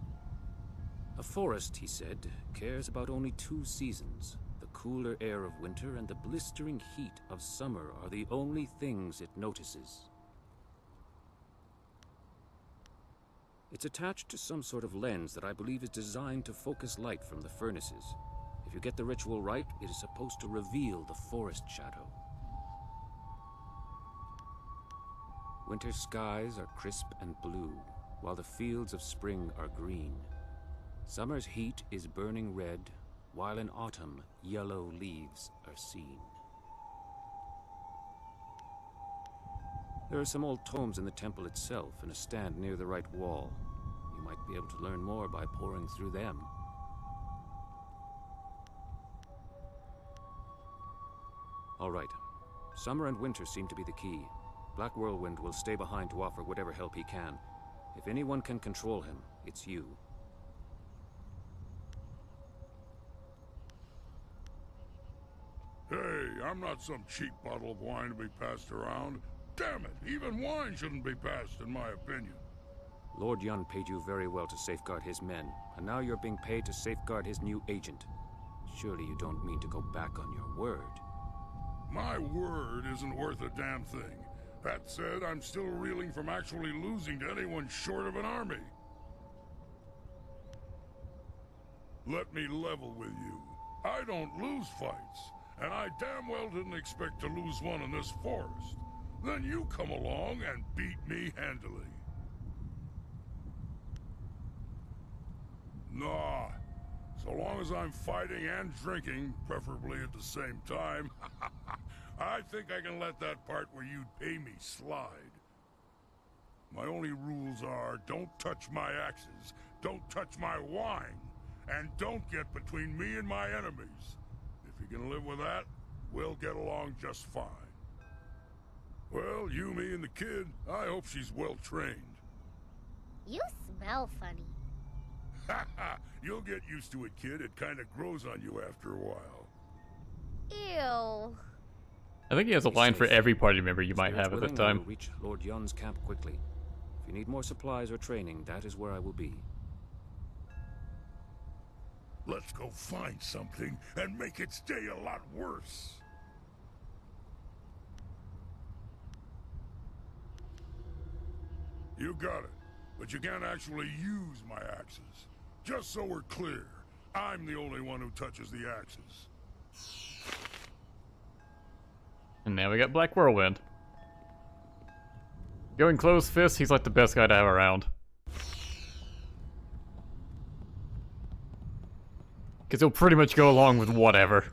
A forest, he said, cares about only 2 seasons. The cooler air of winter and the blistering heat of summer are the only things it notices. It's attached to some sort of lens that I believe is designed to focus light from the furnaces. If you get the ritual right, it is supposed to reveal the forest shadow. Winter skies are crisp and blue, while the fields of spring are green. Summer's heat is burning red, while in autumn, yellow leaves are seen. There are some old tomes in the temple itself, and a stand near the right wall. You might be able to learn more by poring through them. All right. Summer and winter seem to be the key. Black Whirlwind will stay behind to offer whatever help he can. If anyone can control him, it's you. Hey, I'm not some cheap bottle of wine to be passed around. Damn it, even wine shouldn't be passed, in my opinion. Lord Yun paid you very well to safeguard his men, and now you're being paid to safeguard his new agent. Surely you don't mean to go back on your word. My word isn't worth a damn thing. That said, I'm still reeling from actually losing to anyone short of an army. Let me level with you. I don't lose fights, and I damn well didn't expect to lose one in this forest. Then you come along and beat me handily. Nah. So long as I'm fighting and drinking, preferably at the same time, I think I can let that part where you'd pay me slide. My only rules are, don't touch my axes, don't touch my wine, and don't get between me and my enemies. If you can live with that, we'll get along just fine. Well, you, me, and the kid, I hope she's well trained. You smell funny. Haha, you'll get used to it, kid. It kind of grows on you after a while. Ew. I think he has a line for every party member you might have at the time. We'll reach Lord Yun's camp quickly. If you need more supplies or training, that is where I will be. Let's go find something and make its day a lot worse. You got it, but you can't actually use my axes. Just so we're clear, I'm the only one who touches the axes. And now we got Black Whirlwind. Going closed fist, he's like the best guy to have around. Because he'll pretty much go along with whatever.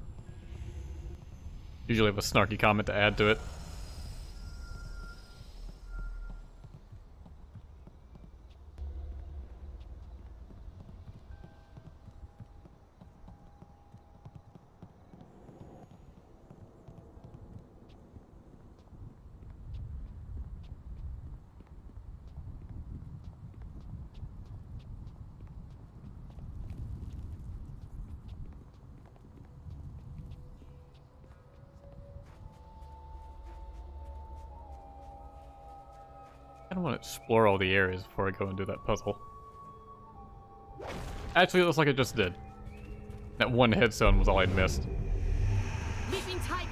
Usually have a snarky comment to add to it. I don't want to explore all the areas before I go and do that puzzle. Actually, it looks like I just did. That one headstone was all I missed. Leaping tiger.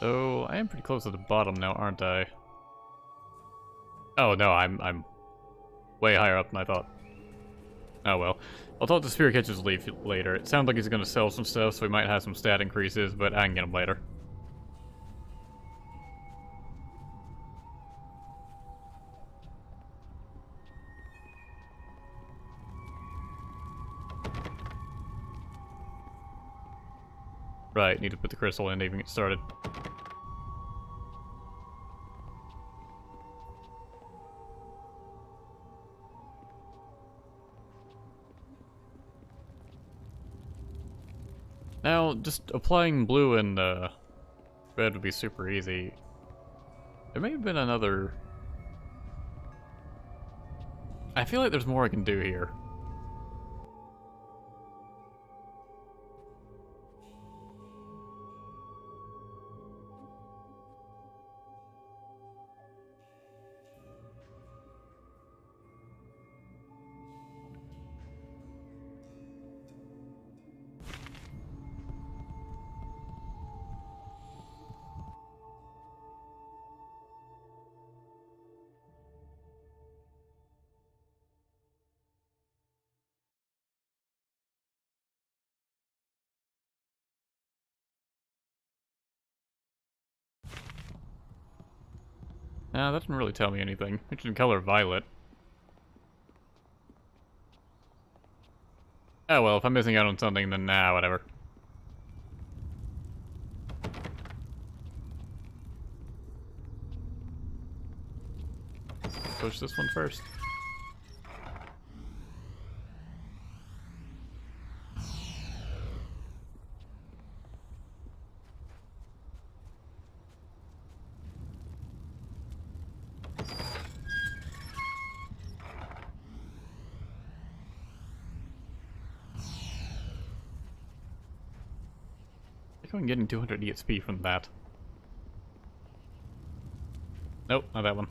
So, I am pretty close to the bottom now, aren't I? Oh no, I'm way higher up than I thought. Oh well. I'll talk to Spirit Catcher's Leaf later. It sounds like he's gonna sell some stuff, so we might have some stat increases, but I can get them later. Right, need to put the crystal in to even get started. Now, just applying blue and red would be super easy. There may have been another... I feel like there's more I can do here. Nah, that didn't really tell me anything. It should color violet. Oh well, if I'm missing out on something, then nah, whatever. Push this one first. I think I'm getting 200 EXP from that. Nope, not that one.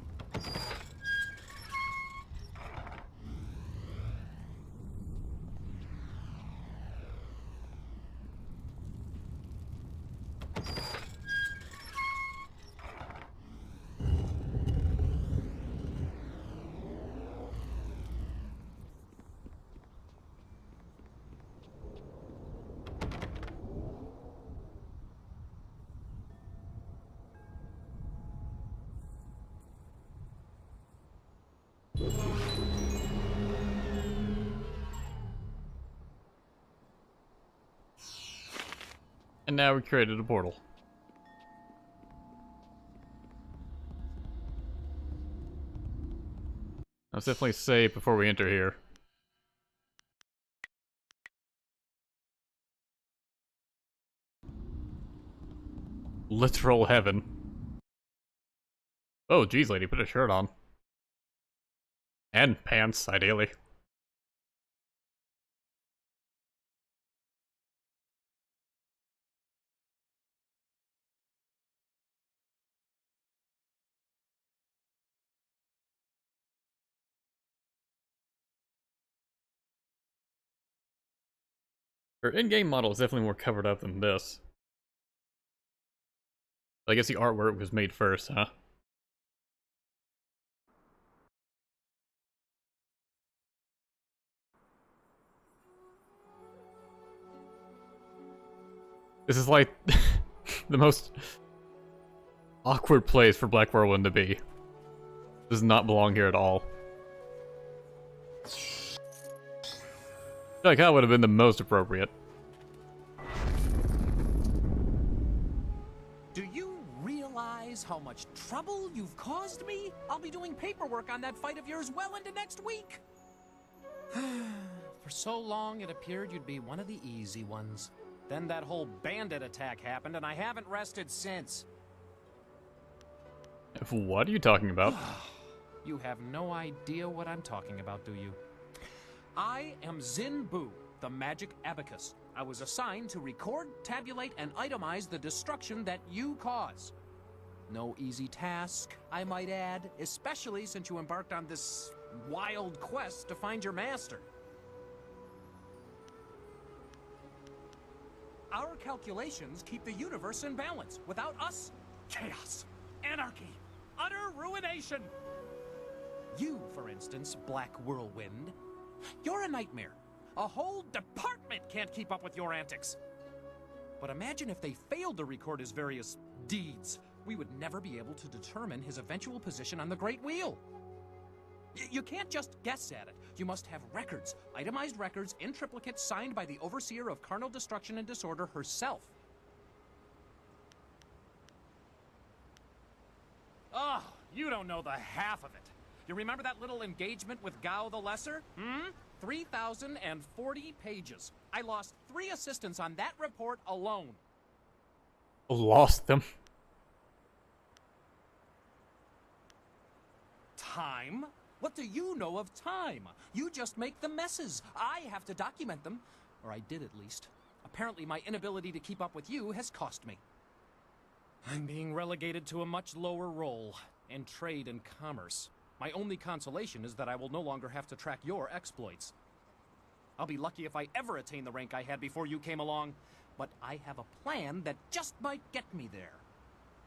And now we created a portal. Let's definitely save before we enter here. Literal heaven. Oh, geez, lady, put a shirt on. And pants, ideally. Her in-game model is definitely more covered up than this. I guess the artwork was made first, huh? This is like the most awkward place for Black Whirlwind to be. Does not belong here at all. Like that would have been the most appropriate. Do you realize how much trouble you've caused me? I'll be doing paperwork on that fight of yours well into next week. For so long, it appeared you'd be one of the easy ones. Then that whole bandit attack happened, and I haven't rested since. What are you talking about? You have no idea what I'm talking about, do you? I am Zin Bu, the magic abacus. I was assigned to record, tabulate, and itemize the destruction that you cause. No easy task, I might add, especially since you embarked on this wild quest to find your master. Our calculations keep the universe in balance. Without us, chaos, anarchy, utter ruination. You, for instance, Black Whirlwind, you're a nightmare. A whole department can't keep up with your antics. But imagine if they failed to record his various deeds. We would never be able to determine his eventual position on the Great Wheel. You can't just guess at it. You must have records, itemized records in triplicate signed by the Overseer of Carnal Destruction and Disorder herself. You don't know the half of it. You remember that little engagement with Gao the Lesser? 3,040 pages. I lost 3 assistants on that report alone. Lost them. Time? What do you know of time? You just make the messes. I have to document them. Or I did, at least. Apparently my inability to keep up with you has cost me. I'm being relegated to a much lower role in trade and commerce. My only consolation is that I will no longer have to track your exploits. I'll be lucky if I ever attain the rank I had before you came along, but I have a plan that just might get me there.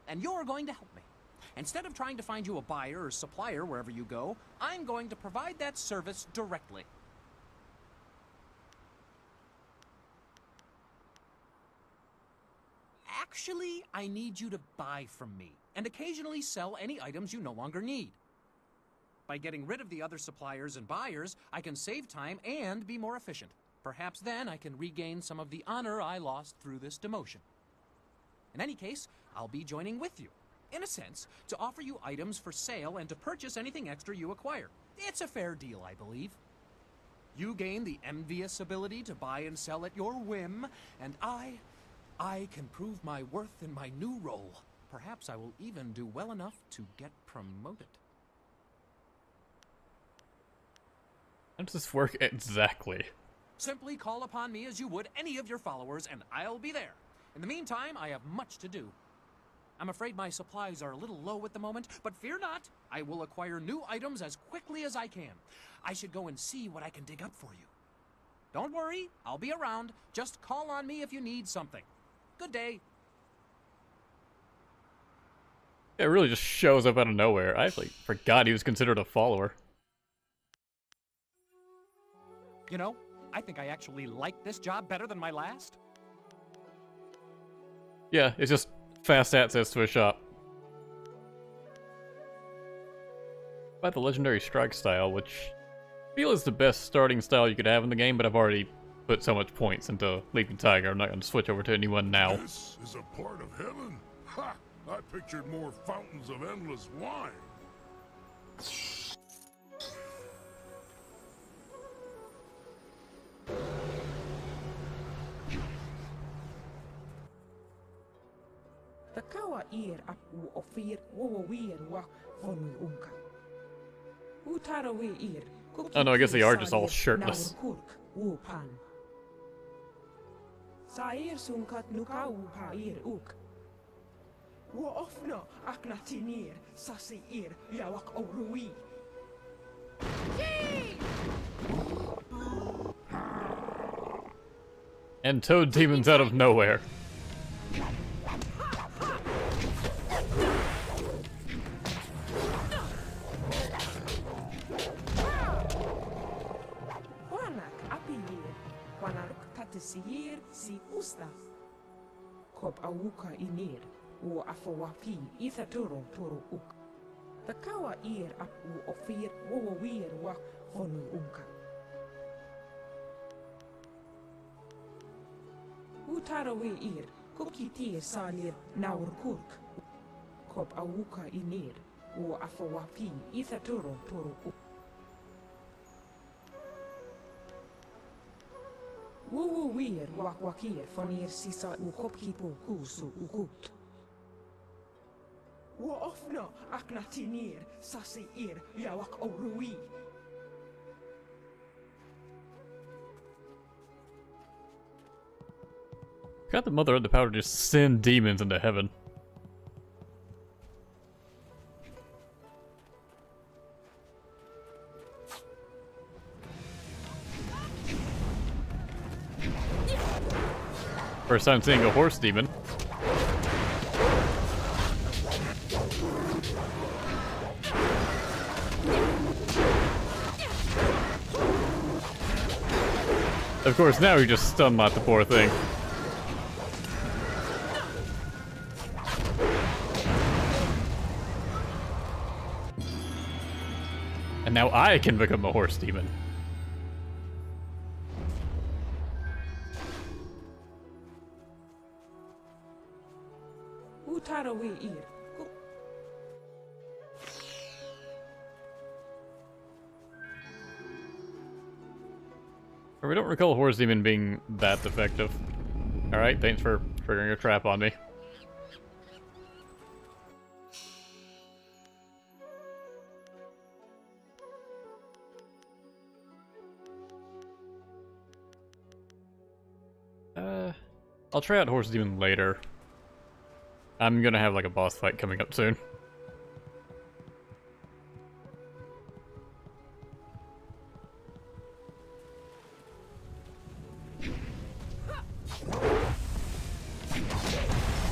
And you're going to help me. Instead of trying to find you a buyer or supplier wherever you go, I'm going to provide that service directly. Actually, I need you to buy from me, and occasionally sell any items you no longer need. By getting rid of the other suppliers and buyers, I can save time and be more efficient. Perhaps then I can regain some of the honor I lost through this demotion. In any case, I'll be joining with you, in a sense, to offer you items for sale and to purchase anything extra you acquire. It's a fair deal, I believe. You gain the envious ability to buy and sell at your whim, and I can prove my worth in my new role. Perhaps I will even do well enough to get promoted. How does this work exactly? Simply call upon me as you would any of your followers, and I'll be there. In the meantime, I have much to do. I'm afraid my supplies are a little low at the moment, but fear not. I will acquire new items as quickly as I can. I should go and see what I can dig up for you. Don't worry, I'll be around. Just call on me if you need something. Good day. It really just shows up out of nowhere. I actually forgot he was considered a follower. You know, I think I actually like this job better than my last. Yeah, it's just fast access to a shop. By the legendary strike style, which I feel is the best starting style you could have in the game, but I've already put so much points into Leaping Tiger, I'm not going to switch over to anyone now. This is a part of heaven? Ha! I pictured more fountains of endless wine. The kawa ir ap u ofir wo wir wa fonu unka. Utara we ir. Oh no, I guess they are just all shirtless. U pan. Sair sunkat nuka u pa ir uk. Wo ofno aknatinir sasi ir yawak orui. And toad demons out of nowhere. Sihir si usta. Kop awuka inir, u afawapi itha toro uk. The kawa ir ap u ofir wo wir wa fonu unka. Utarawe ir, kukitir salir naur kurk. Kop awuka inir, u afawapi itha toro uk. Wu wir wakir fonir sisa u kopkipo kusu ukut. Wo ofno aknatinir sasi ir yawak orui. Got the mother of the power to just send demons into heaven. First time seeing a horse demon. Of course, now he just stun-lot the poor thing. And now I can become a horse demon. Utarawe ir. We don't recall Horse Demon being that effective. Alright, thanks for triggering a trap on me. I'll try out Horse Demon later. I'm gonna have like a boss fight coming up soon.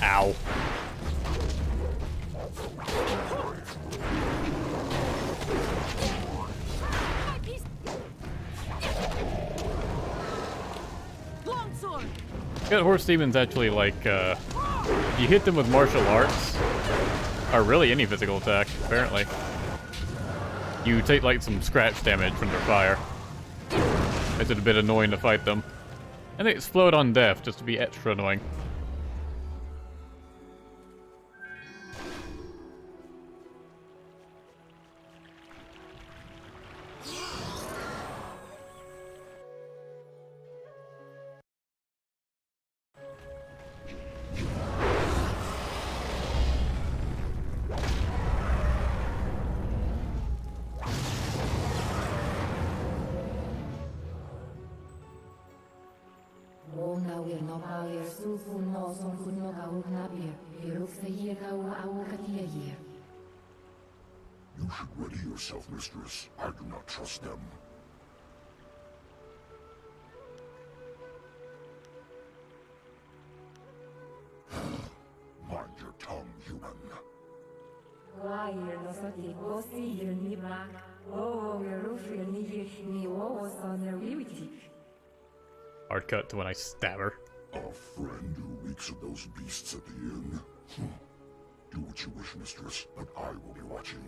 Ow. Good Horse Demons actually like, if you hit them with martial arts, or really any physical attack, apparently, you take like some scratch damage from their fire. Makes it a bit annoying to fight them. And they explode on death just to be extra annoying. You should ready yourself, mistress. I do not trust them. Mind your tongue, human. Hard cut to when I stab her. A friend who reeks of those beasts at the inn? Do what you wish, mistress, but I will be watching.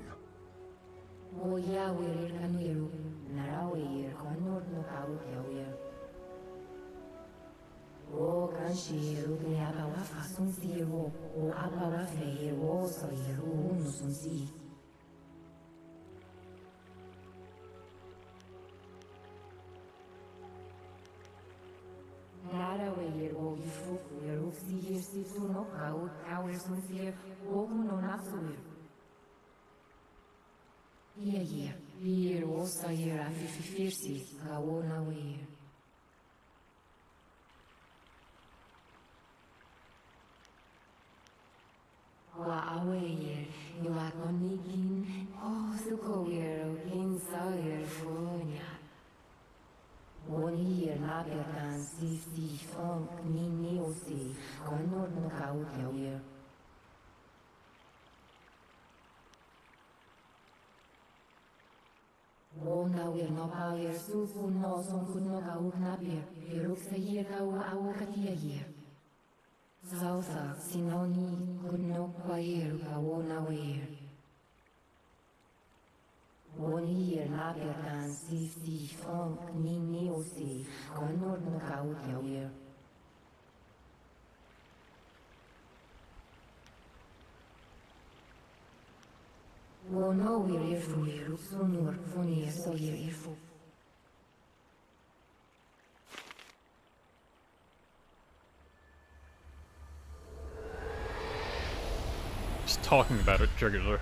Just talking about it triggers her.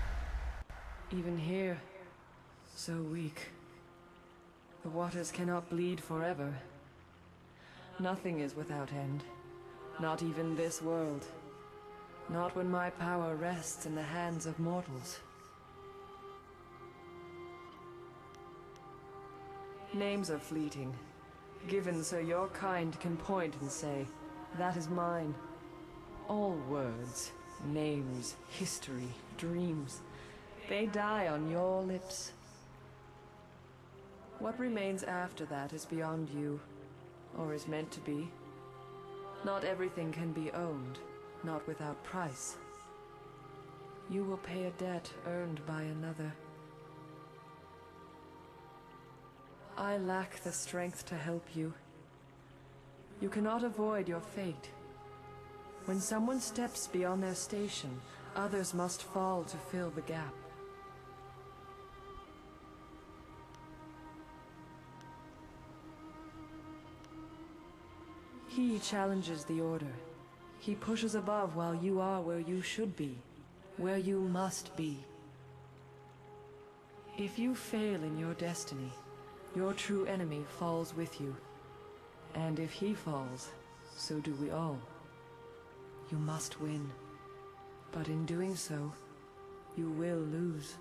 Even here, so weak. The waters cannot bleed forever. Nothing is without end. Not even this world. Not when my power rests in the hands of mortals. Names are fleeting, given so your kind can point and say, that is mine. All words, names, history, dreams, they die on your lips. What remains after that is beyond you, or is meant to be. Not everything can be owned, not without price. You will pay a debt earned by another. I lack the strength to help you. You cannot avoid your fate. When someone steps beyond their station, others must fall to fill the gap. He challenges the order. He pushes above while you are where you should be, where you must be. If you fail in your destiny, your true enemy falls with you. And if he falls, so do we all. You must win. But in doing so, you will lose.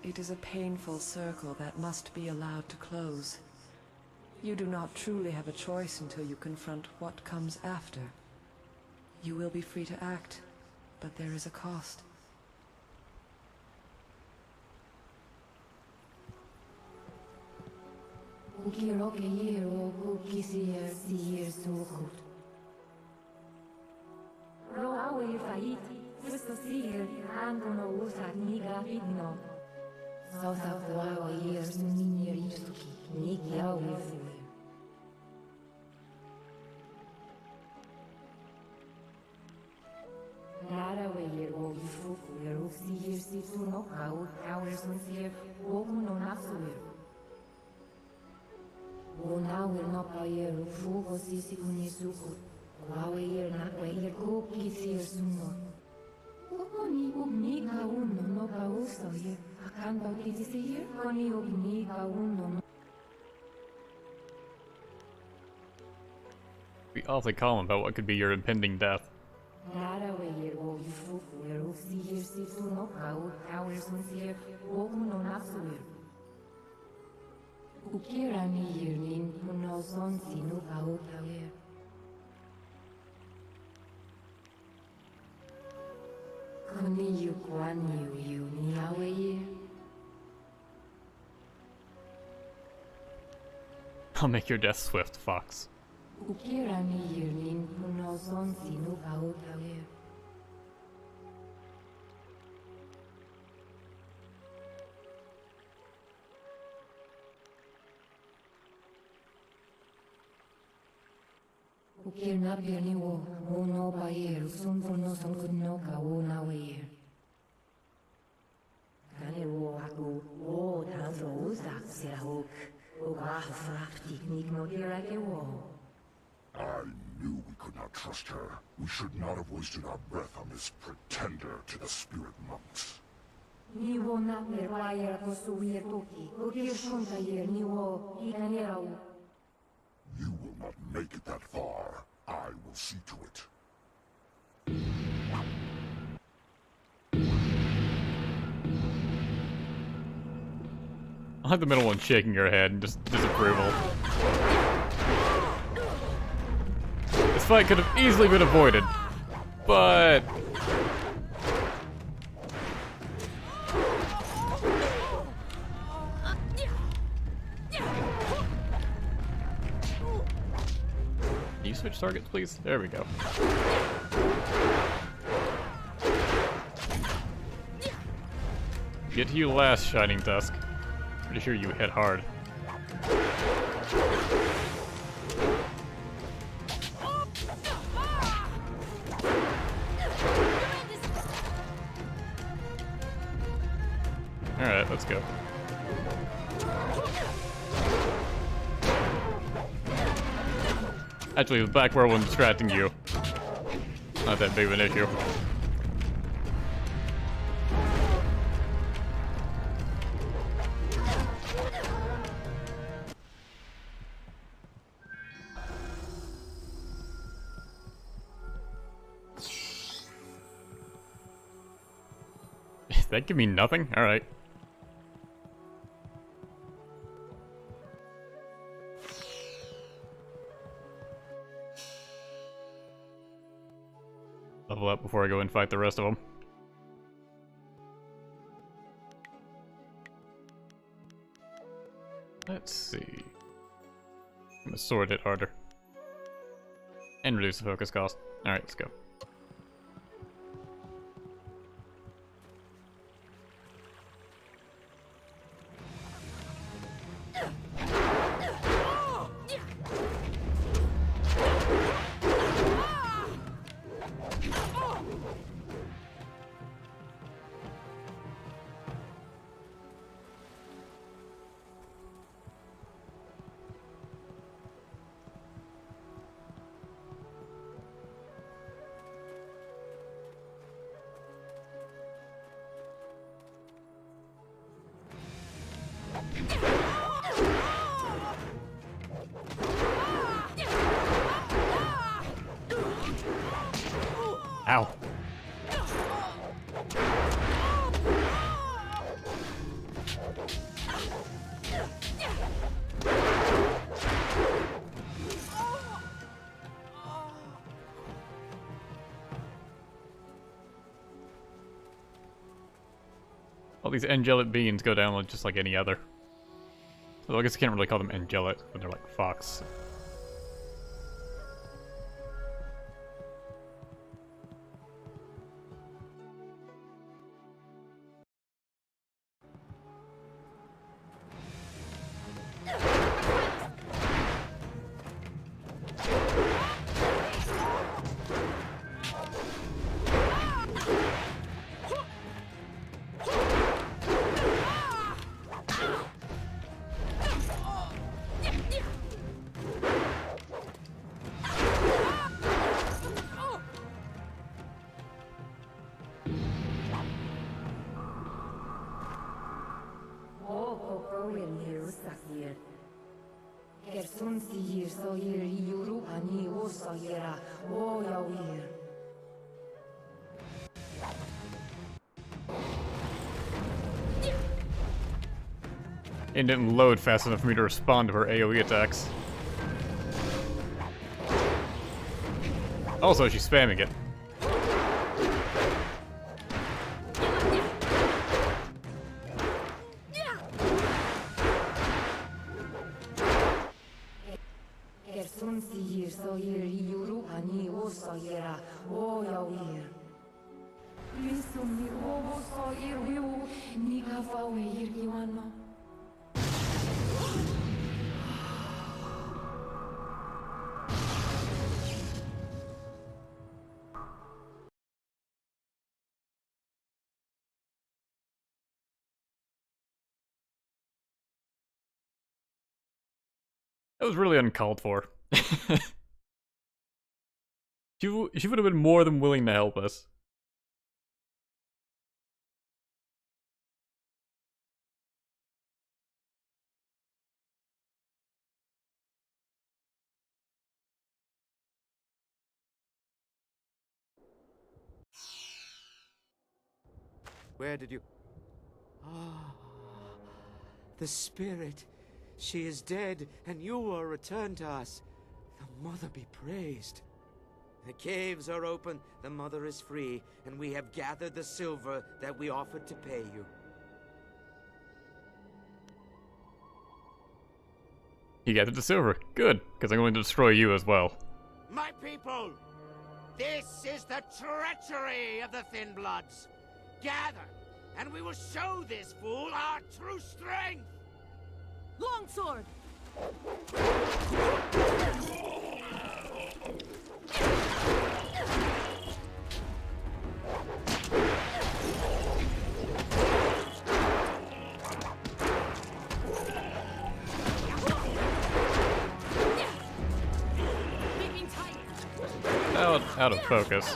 It is a painful circle that must be allowed to close. You do not truly have a choice until you confront what comes after. You will be free to act, but there is a cost. Be awfully calm about what could be your impending death. I'll make your death swift, Fox. I knew we could not trust her. We should not have wasted our breath on this pretender to the spirit monks. You will not make it that far. I will see to it. I like the middle one shaking her head and just disapproval. This fight could have easily been avoided, but... Can you switch targets, please? There we go. Get to you last, Shining Tusk. Pretty sure you hit hard. Alright, let's go. Actually, the back row one's distracting you. Not that big of an issue. That give me nothing? Alright. Level up before I go and fight the rest of them. Let's see. I'm gonna sword it harder. And reduce the focus cost. Alright, let's go. Ow. All these angelic beings go down with just like any other. Although I guess I can't really call them angelic when they're like fox. It didn't load fast enough for me to respond to her AoE attacks. Also, she's spamming it. That was really uncalled for. She would have been more than willing to help us. Where did you... Ah, the spirit. She is dead, and you are returned to us. The Mother be praised. The caves are open, the Mother is free, and we have gathered the silver that we offered to pay you. You gathered the silver. Good, because I'm going to destroy you as well. My people! This is the treachery of the Thin Bloods. Gather, and we will show this fool our true strength! Longsword! Out of focus.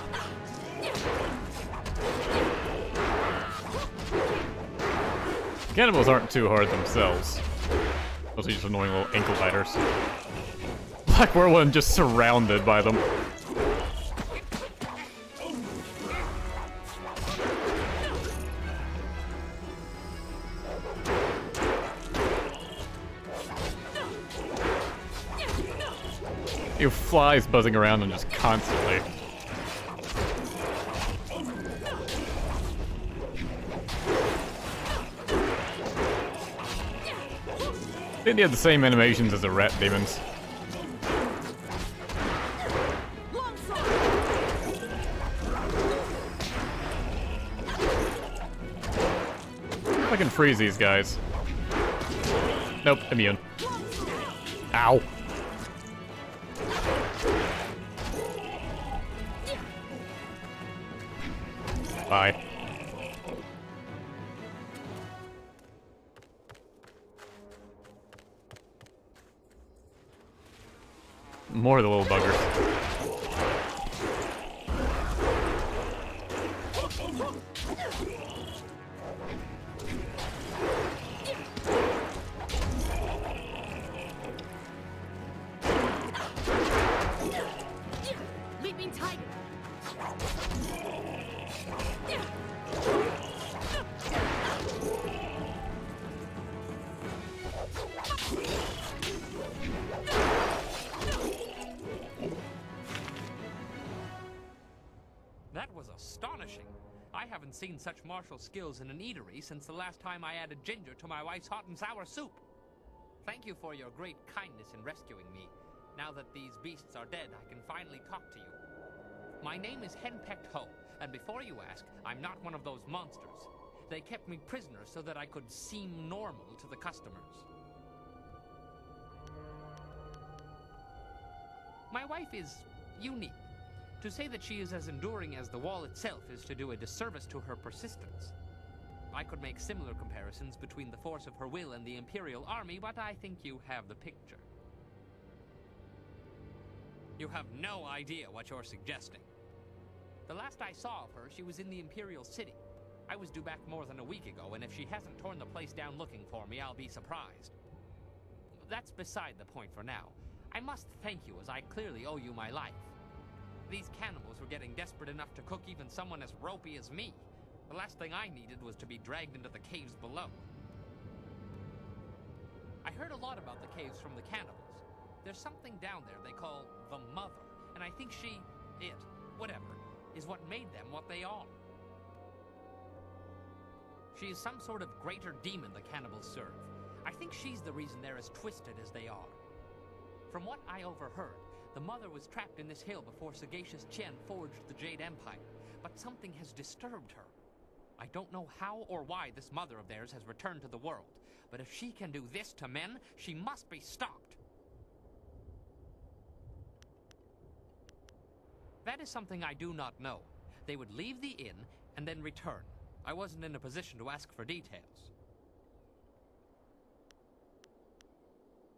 Cannibals aren't too hard themselves. Those are just annoying little ankle biters. Black Whirlwind just surrounded by them. You flies buzzing around them just constantly. I think they have the same animations as the rat demons. I can freeze these guys. Nope, immune. Ow. Bye. More of the little buggers. Leaping tiger! That was astonishing. I haven't seen such martial skills in an eatery since the last time I added ginger to my wife's hot and sour soup. Thank you for your great kindness in rescuing me. Now that these beasts are dead, I can finally talk to you. My name is Henpecked Ho, and before you ask, I'm not one of those monsters. They kept me prisoner so that I could seem normal to the customers. My wife is unique. To say that she is as enduring as the wall itself is to do a disservice to her persistence. I could make similar comparisons between the force of her will and the Imperial Army, but I think you have the picture. You have no idea what you're suggesting. The last I saw of her, she was in the Imperial City. I was due back more than a week ago, and if she hasn't torn the place down looking for me, I'll be surprised. That's beside the point for now. I must thank you, as I clearly owe you my life. These cannibals were getting desperate enough to cook even someone as ropey as me. The last thing I needed was to be dragged into the caves below. I heard a lot about the caves from the cannibals. There's something down there they call the Mother, and I think whatever, is what made them what they are. She is some sort of greater demon the cannibals serve. I think she's the reason they're as twisted as they are. From what I overheard, the Mother was trapped in this hill before sagacious Tien forged the Jade Empire, but something has disturbed her. I don't know how or why this Mother of theirs has returned to the world, but if she can do this to men, she must be stopped. That is something I do not know. They would leave the inn and then return. I wasn't in a position to ask for details.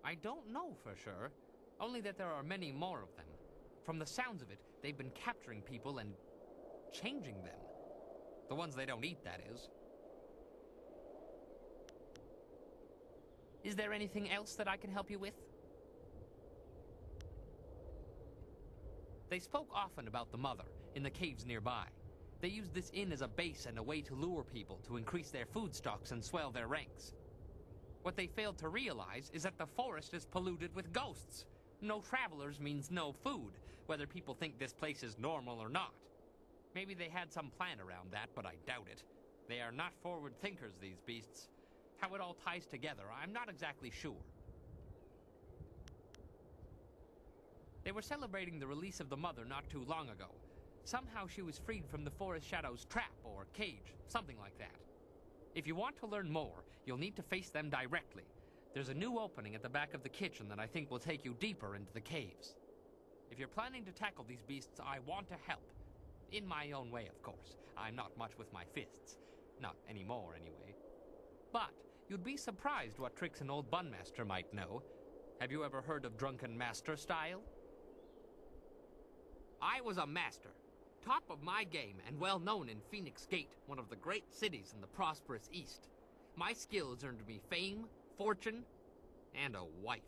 I don't know for sure, only that there are many more of them. From the sounds of it, they've been capturing people and changing them. The ones they don't eat, that is. Is there anything else that I can help you with? They spoke often about the Mother in the caves nearby. They used this inn as a base and a way to lure people to increase their food stocks and swell their ranks. What they failed to realize is that the forest is polluted with ghosts. No travelers means no food, whether people think this place is normal or not. Maybe they had some plan around that, but I doubt it. They are not forward thinkers, these beasts. How it all ties together, I'm not exactly sure. They were celebrating the release of the Mother not too long ago. Somehow she was freed from the Forest Shadow's trap or cage, something like that. If you want to learn more, you'll need to face them directly. There's a new opening at the back of the kitchen that I think will take you deeper into the caves. If you're planning to tackle these beasts, I want to help. In my own way, of course. I'm not much with my fists. Not anymore, anyway. But you'd be surprised what tricks an old bunmaster might know. Have you ever heard of drunken master style? I was a master. Top of my game and well known in Phoenix Gate, one of the great cities in the prosperous East. My skills earned me fame, fortune, and a wife.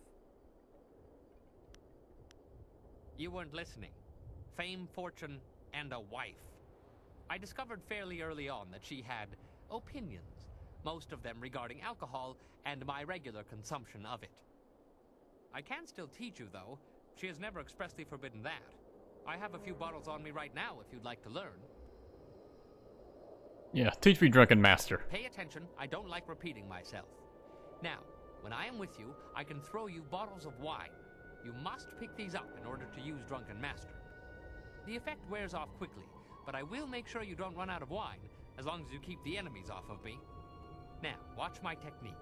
You weren't listening. Fame, fortune, and a wife. I discovered fairly early on that she had opinions, most of them regarding alcohol and my regular consumption of it. I can still teach you, though. She has never expressly forbidden that. I have a few bottles on me right now if you'd like to learn. Yeah, teach me, drunken master. Pay attention, I don't like repeating myself. Now, when I am with you, I can throw you bottles of wine. You must pick these up in order to use drunken master. The effect wears off quickly, but I will make sure you don't run out of wine, as long as you keep the enemies off of me. Now, watch my technique.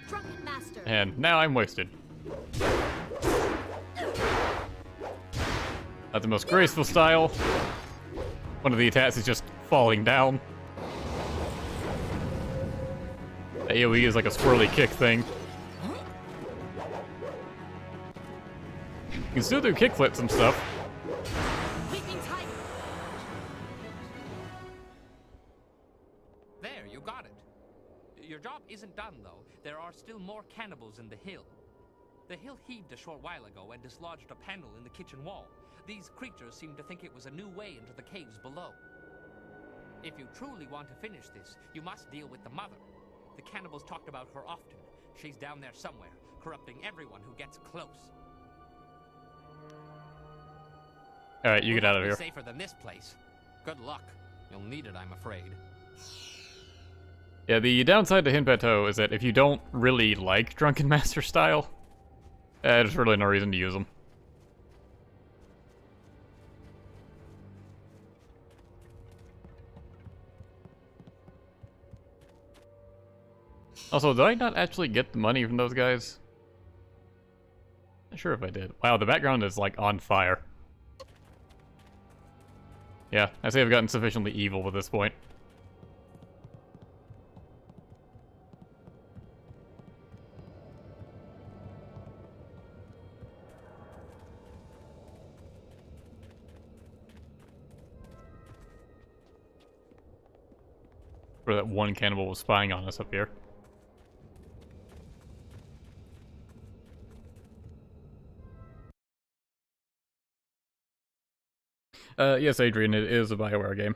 Drunken master. And now I'm wasted. Not the most graceful style. One of the attacks is just falling down. The AoE is like a swirly kick thing. You can still do kickflips and stuff. There, you got it. Your job isn't done, though. There are still more cannibals in the hill. The hill heaved a short while ago and dislodged a panel in the kitchen wall. These creatures seem to think it was a new way into the caves below. If you truly want to finish this, you must deal with the mother. The cannibals talked about her often. She's down there somewhere, corrupting everyone who gets close. Alright, you get out of Be here. safer than this place. Good luck. You'll need it, I'm afraid. Yeah, the downside to Hinpato is that if you don't really like Drunken Master style, there's really no reason to use them. Also, did I not actually get the money from those guys? Not sure if I did. Wow, the background is like on fire. Yeah, I say I've gotten sufficiently evil at this point. Where that one cannibal was spying on us up here. Yes, Adrian, it is a BioWare game.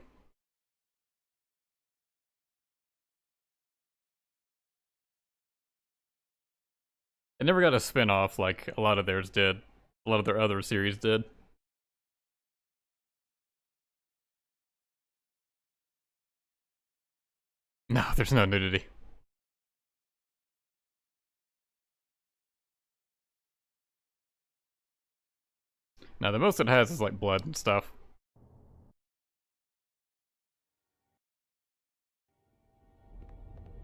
It never got a spin-off like a lot of theirs did. A lot of their other series did. No, there's no nudity. Now, the most it has is like blood and stuff.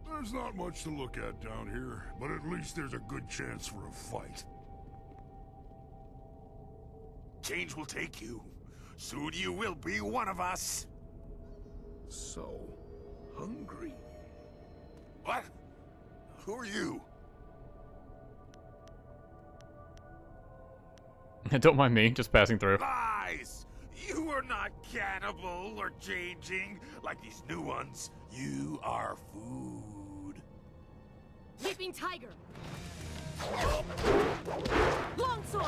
There's not much to look at down here, but at least there's a good chance for a fight. Change will take you. Soon you will be one of us. So hungry. What? Who are you? Don't mind me, just passing through. Lies! You are not cannibal or changing like these new ones. You are food. Leaping tiger. Longsword.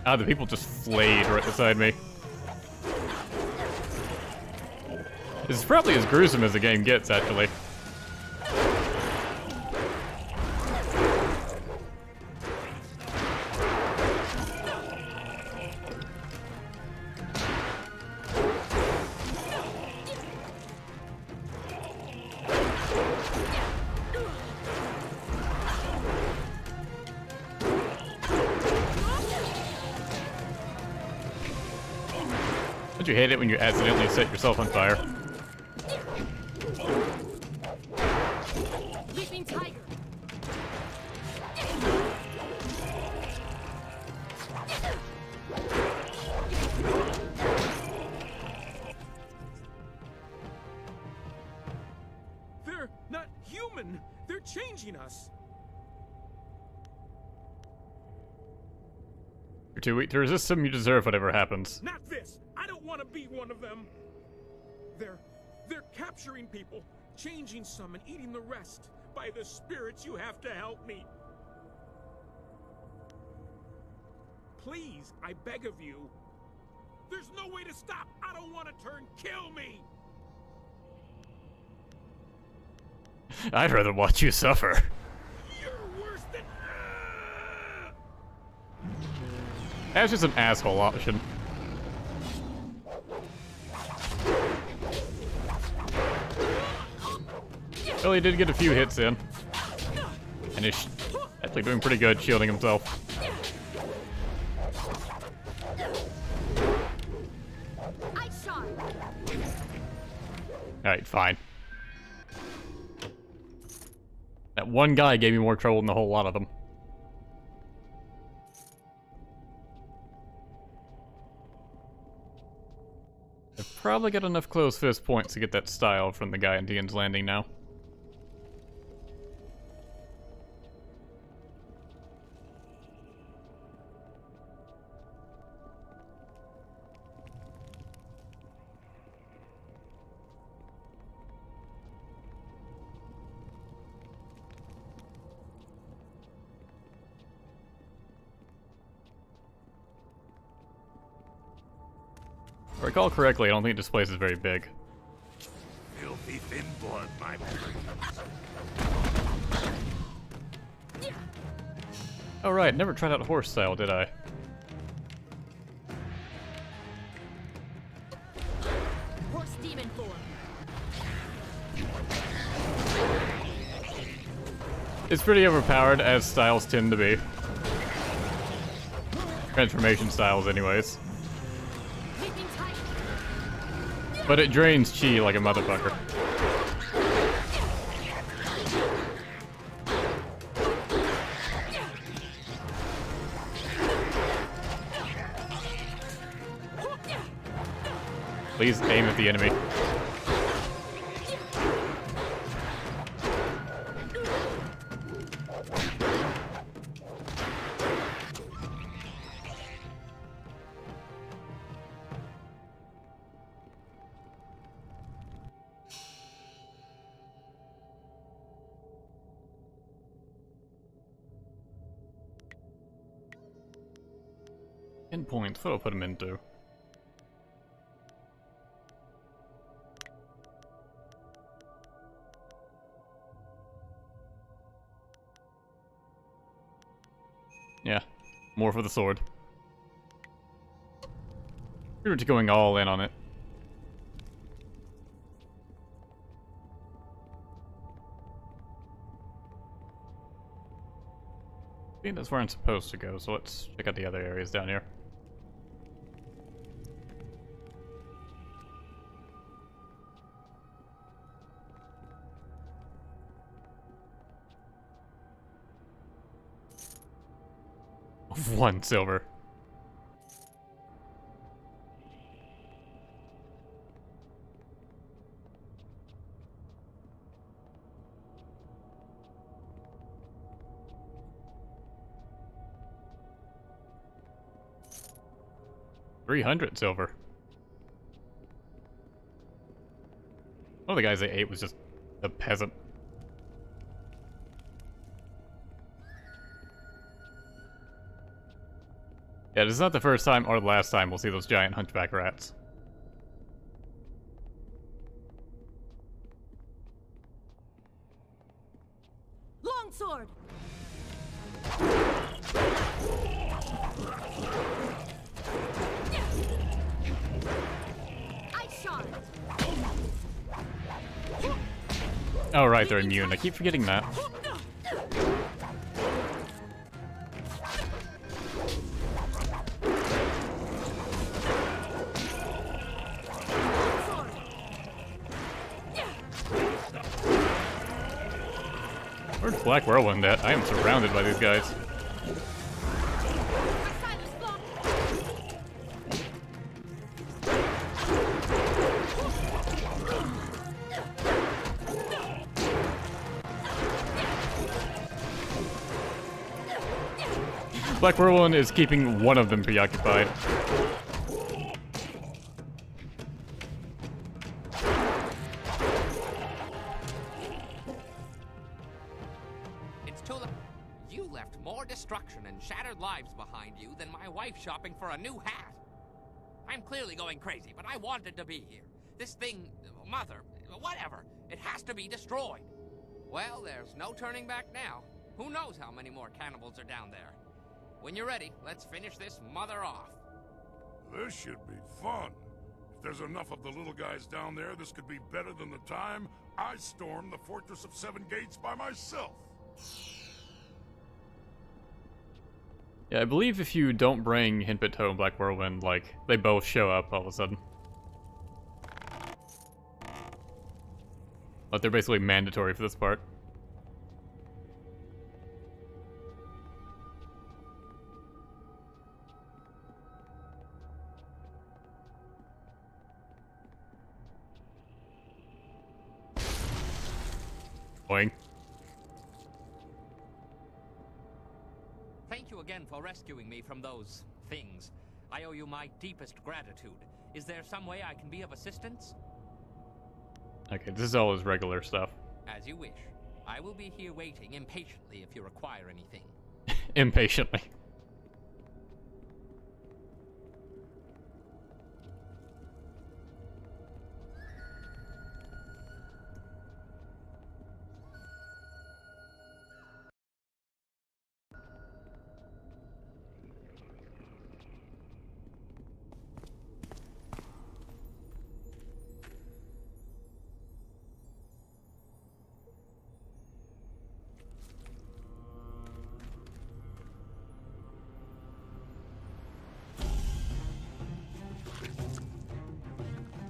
Ah, the people just flayed right beside me. This is probably as gruesome as the game gets, actually. Don't you hate it when you accidentally set yourself on fire? Leaping tiger. They're not human. They're changing us. You're too weak to resist them, you deserve whatever happens. Not this. I don't want to be one of them. They're capturing people, changing some and eating the rest. By the spirits, you have to help me. Please, I beg of you. There's no way to stop. I don't want to turn. Kill me. I'd rather watch you suffer. You're worse than... That's just an asshole option. Well, he did get a few hits in. And he's actually doing pretty good shielding himself. Alright, fine. That one guy gave me more trouble than the whole lot of them. I've probably got enough close fist points to get that style from the guy in Tien's Landing now. If I recall correctly, I don't think this place is very big. Filthy thin blood, my Oh right, never tried out horse style, did I? Horse demon form. It's pretty overpowered, as styles tend to be. Transformation styles, anyways. But it drains chi like a motherfucker. Please aim at the enemy. Points, what I'll put him into. Yeah, more for the sword. Pretty much going all in on it. I think that's where I'm supposed to go, so let's check out the other areas down here. One silver. $300 silver. One of the guys I ate was just a peasant. Yeah, this is not the first time or the last time we'll see those giant hunchback rats. Longsword. Ice shot. Oh right, they're immune. I keep forgetting that. Where's Black Whirlwind at? I am surrounded by these guys. Black Whirlwind is keeping one of them preoccupied. You left more destruction and shattered lives behind you than my wife shopping for a new hat. I'm clearly going crazy, but I wanted to be here. This thing, mother, whatever, it has to be destroyed. Well, there's no turning back now. Who knows how many more cannibals are down there. When you're ready, let's finish this mother off. This should be fun. If there's enough of the little guys down there, this could be better than the time I stormed the Fortress of Seven Gates by myself. Yeah, I believe if you don't bring Hinpit Toe and Black Whirlwind, like, they both show up all of a sudden. But they're basically mandatory for this part. Boing. Thank you again for rescuing me from those things. I owe you my deepest gratitude. Is there some way I can be of assistance? Okay, this is all his regular stuff. As you wish. I will be here waiting impatiently if you require anything. Impatiently.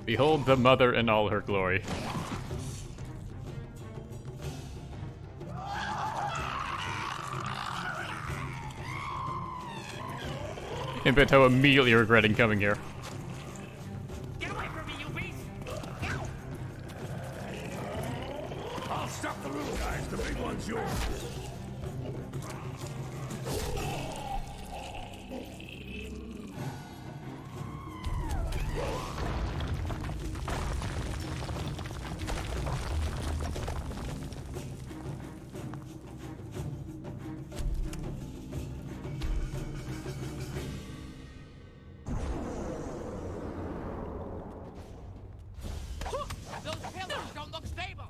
Behold the mother in all her glory. And Beto immediately regretting coming here. Get away from me, you beast! I'll stop the little guys, the big one's yours. Those pillars don't look stable.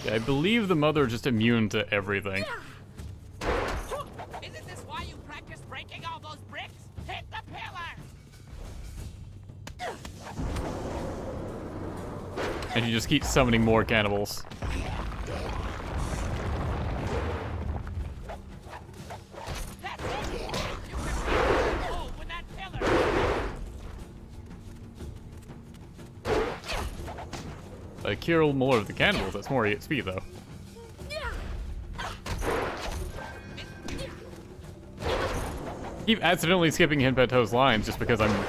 Yeah, I believe the mother is just immune to everything. Isn't this why you practice breaking all those bricks? Hit the pillar! And you just keep summoning more cannibals. Kill more of the cannibals, that's more EXP though. Keep accidentally skipping Hinpeto's lines just because I'm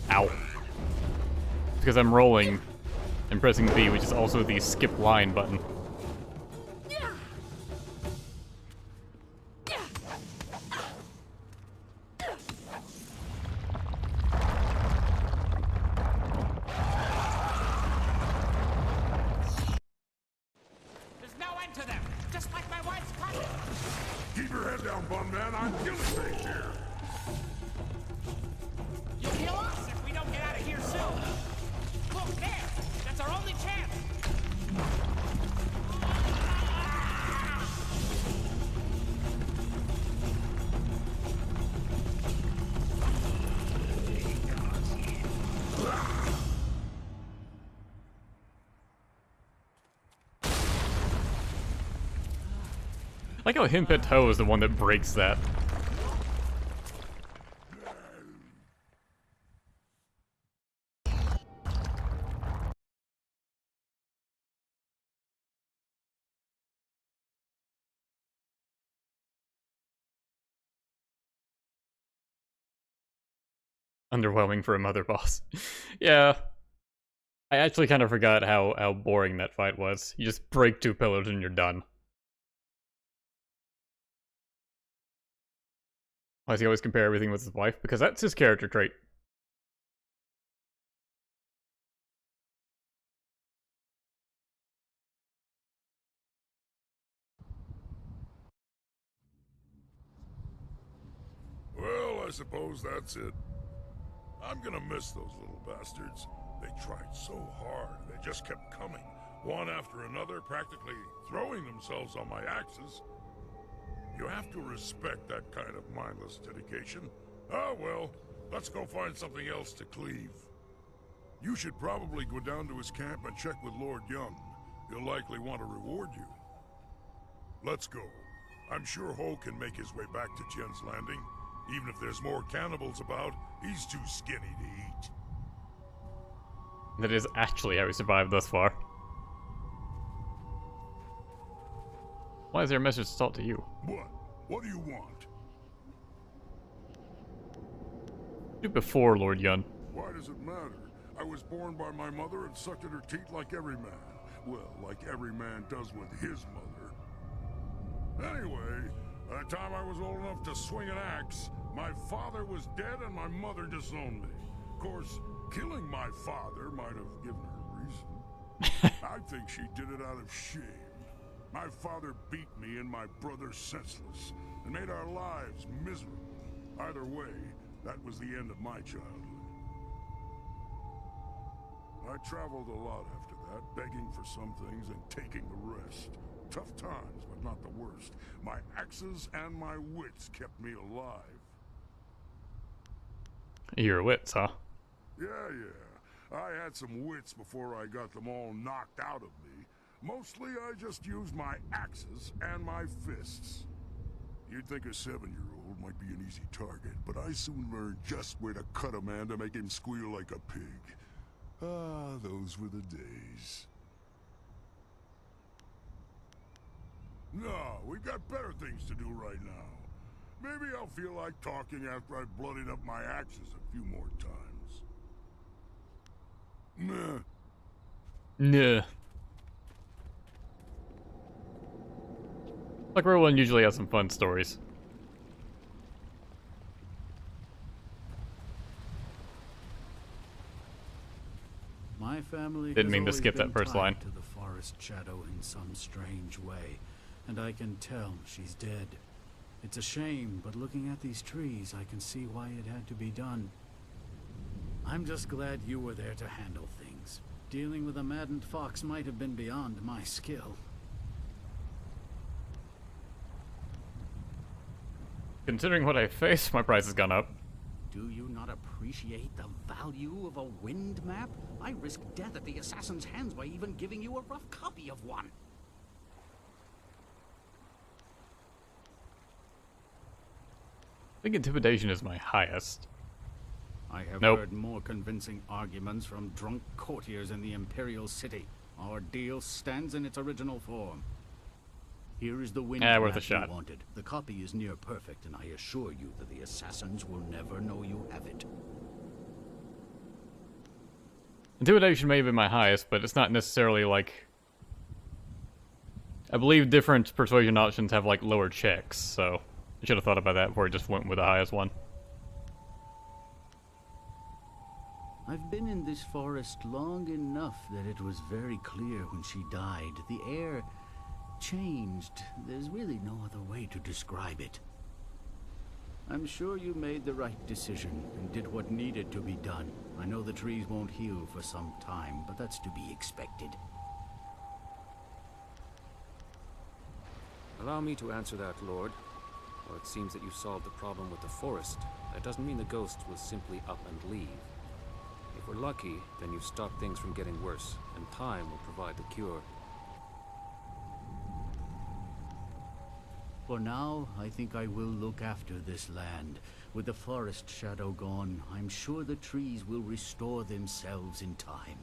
out. Because I'm rolling and pressing B, which is also the skip line button. Keep your head down, bum man. I'm killing things here. You'll kill us if we don't get out of here soon. Look there. That's our only chance. I like how Hinpeto is the one that breaks that. Underwhelming for a mother boss. Yeah. I actually kind of forgot how boring that fight was. You just break 2 pillars and you're done. Why does he always compare everything with his wife? Because that's his character trait. Well, I suppose that's it. I'm gonna miss those little bastards. They tried so hard, they just kept coming, one after another, practically throwing themselves on my axes. You have to respect that kind of mindless dedication. Ah, well, let's go find something else to cleave. You should probably go down to his camp and check with Lord Young. He'll likely want to reward you. Let's go. I'm sure Ho can make his way back to Tien's Landing. Even if there's more cannibals about, he's too skinny to eat. That is actually how he survived thus far. Why is there a message to talk to you? What? What do you want? Do before Lord Yun. Why does it matter? I was born by my mother and sucked at her teat like every man. Well, like every man does with his mother. Anyway, by the time I was old enough to swing an axe, my father was dead and my mother disowned me. Of course, killing my father might have given her a reason. I think she did it out of shame. My father beat me and my brother senseless, and made our lives miserable. Either way, that was the end of my childhood. I traveled a lot after that, begging for some things and taking the rest. Tough times, but not the worst. My axes and my wits kept me alive. Your wits, huh? Yeah. I had some wits before I got them all knocked out of me. Mostly I just use my axes and my fists. You'd think a 7-year-old might be an easy target, but I soon learned just where to cut a man to make him squeal like a pig. Ah, those were the days. No, we've got better things to do right now. Maybe I'll feel like talking after I've bloodied up my axes a few more times. Nah. Nah. Like Roland usually has some fun stories. My family Didn't has mean to always skip that been first tied line. to the forest shadow in some strange way, and I can tell she's dead. It's a shame, but looking at these trees, I can see why it had to be done. I'm just glad you were there to handle things. Dealing with a maddened fox might have been beyond my skill. Considering what I face, my price has gone up. Do you not appreciate the value of a wind map? I risk death at the assassin's hands by even giving you a rough copy of one. I think intimidation is my highest. I have Nope. heard more convincing arguments from drunk courtiers in the Imperial City. Our deal stands in its original form. Here is the wind Worth a map shot. you wanted. The copy is near perfect, and I assure you that the assassins will never know you have it. Intimidation may have been my highest, but it's not necessarily like... I believe different persuasion options have like lower checks, so I should have thought about that before I just went with the highest one. I've been in this forest long enough that it was very clear when she died. The air changed. There's really no other way to describe it. I'm sure you made the right decision and did what needed to be done. I know the trees won't heal for some time, but that's to be expected. Allow me to answer that, Lord. Well, it seems that you've solved the problem with the forest. That doesn't mean the ghosts will simply up and leave. If we're lucky, then you've stopped things from getting worse, and time will provide the cure. For now, I think I will look after this land. With the forest shadow gone, I'm sure the trees will restore themselves in time.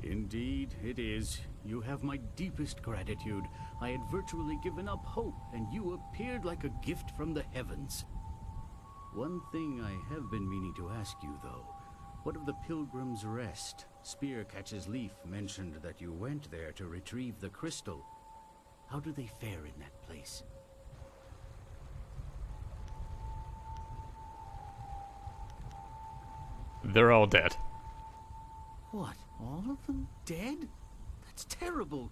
Indeed, it is. You have my deepest gratitude. I had virtually given up hope, and you appeared like a gift from the heavens. One thing I have been meaning to ask you, though. What of the Pilgrim's Rest? Spearcatch's Leaf mentioned that you went there to retrieve the crystal. How do they fare in that place? They're all dead. What? All of them dead? That's terrible.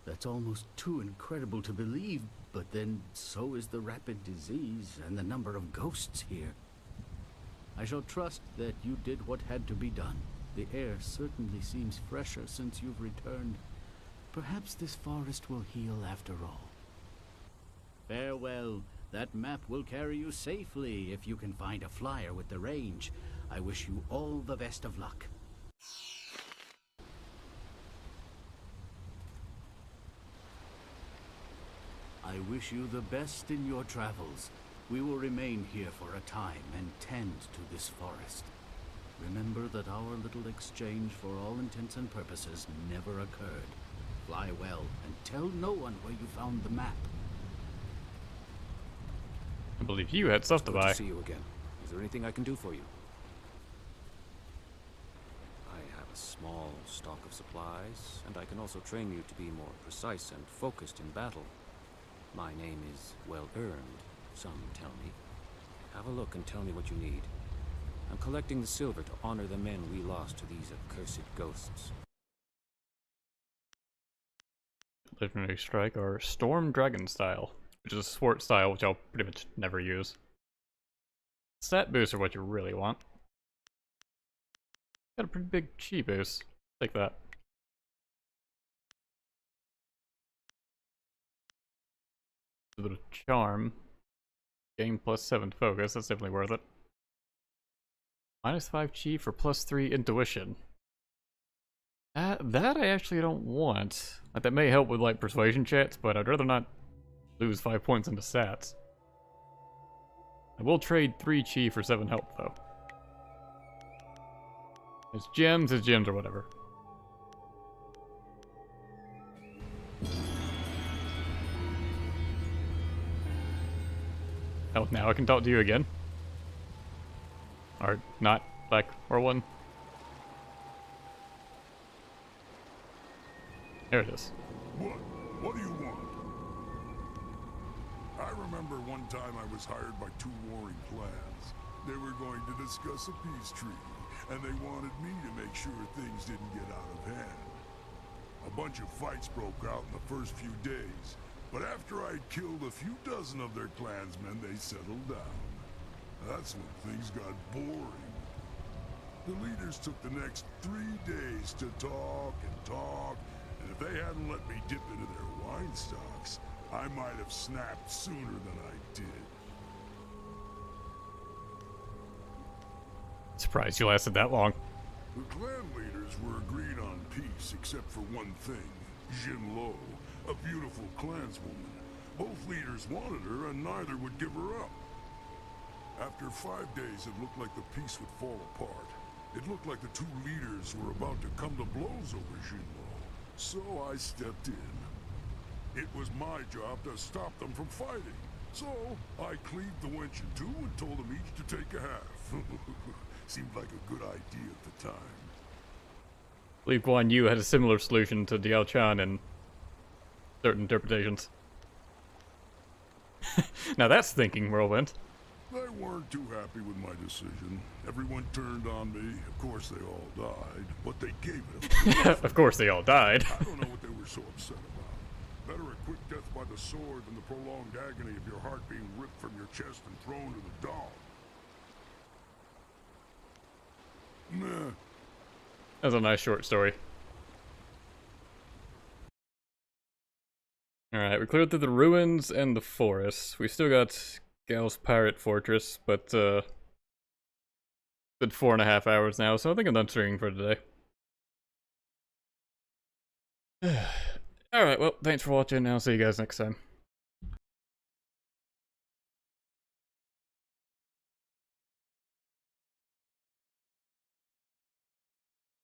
That's almost too incredible to believe, but then so is the rapid disease and the number of ghosts here. I shall trust that you did what had to be done. The air certainly seems fresher since you've returned. Perhaps this forest will heal after all. Farewell. That map will carry you safely if you can find a flyer with the range. I wish you all the best of luck. I wish you the best in your travels. We will remain here for a time and tend to this forest. Remember that our little exchange, for all intents and purposes, never occurred. Fly well, and tell no one where you found the map. I believe you had stuff to Good buy. to see you again. Is there anything I can do for you? I have a small stock of supplies, and I can also train you to be more precise and focused in battle. My name is well earned, some tell me. Have a look and tell me what you need. I'm collecting the silver to honor the men we lost to these accursed ghosts. Legendary Strike or Storm Dragon style, which is a sport style which I'll pretty much never use. Stat boosts are what you really want. Got a pretty big chi boost. Take that. A bit of charm. Game plus 7 focus, that's definitely worth it. -5 chi for +3 intuition. That I actually don't want. Like, that may help with like persuasion checks, but I'd rather not lose 5 points into stats. I will trade 3 chi for 7 help though. It's gems or whatever. Oh, now I can talk to you again? Or not, Black or one? There it is. What do you want? I remember one time I was hired by 2 warring clans. They were going to discuss a peace treaty, and they wanted me to make sure things didn't get out of hand. A bunch of fights broke out in the first few days, but after I'd killed a few dozen of their clansmen, they settled down. That's when things got boring. The leaders took the next 3 days to talk and talk, and if they hadn't let me dip into their wine stocks, I might have snapped sooner than I did. Surprised you lasted that long. The clan leaders were agreed on peace except for one thing. Jin Lo, a beautiful clanswoman. Both leaders wanted her and neither would give her up. After 5 days, it looked like the peace would fall apart. It looked like the 2 leaders were about to come to blows over Jin Lo. So I stepped in. It was my job to stop them from fighting. So I cleaved the wench in 2 and told them each to take a half. Seemed like a good idea at the time. I believe Guan Yu had a similar solution to Diao Chan in certain interpretations. Now that's thinking, Whirlwind. They weren't too happy with my decision. Everyone turned on me. Of course they all died, but they gave it up. Of course they all died. I don't know what they were so upset about. Better a quick death by the sword than the prolonged agony of your heart being ripped from your chest and thrown to the dog. Nah. That was a nice short story. Alright, we cleared through the ruins and the forest. We still got Gal's Pirate Fortress, but good 4.5 hours now, so I think I'm done streaming for today. Alright, well, thanks for watching, and I'll see you guys next time.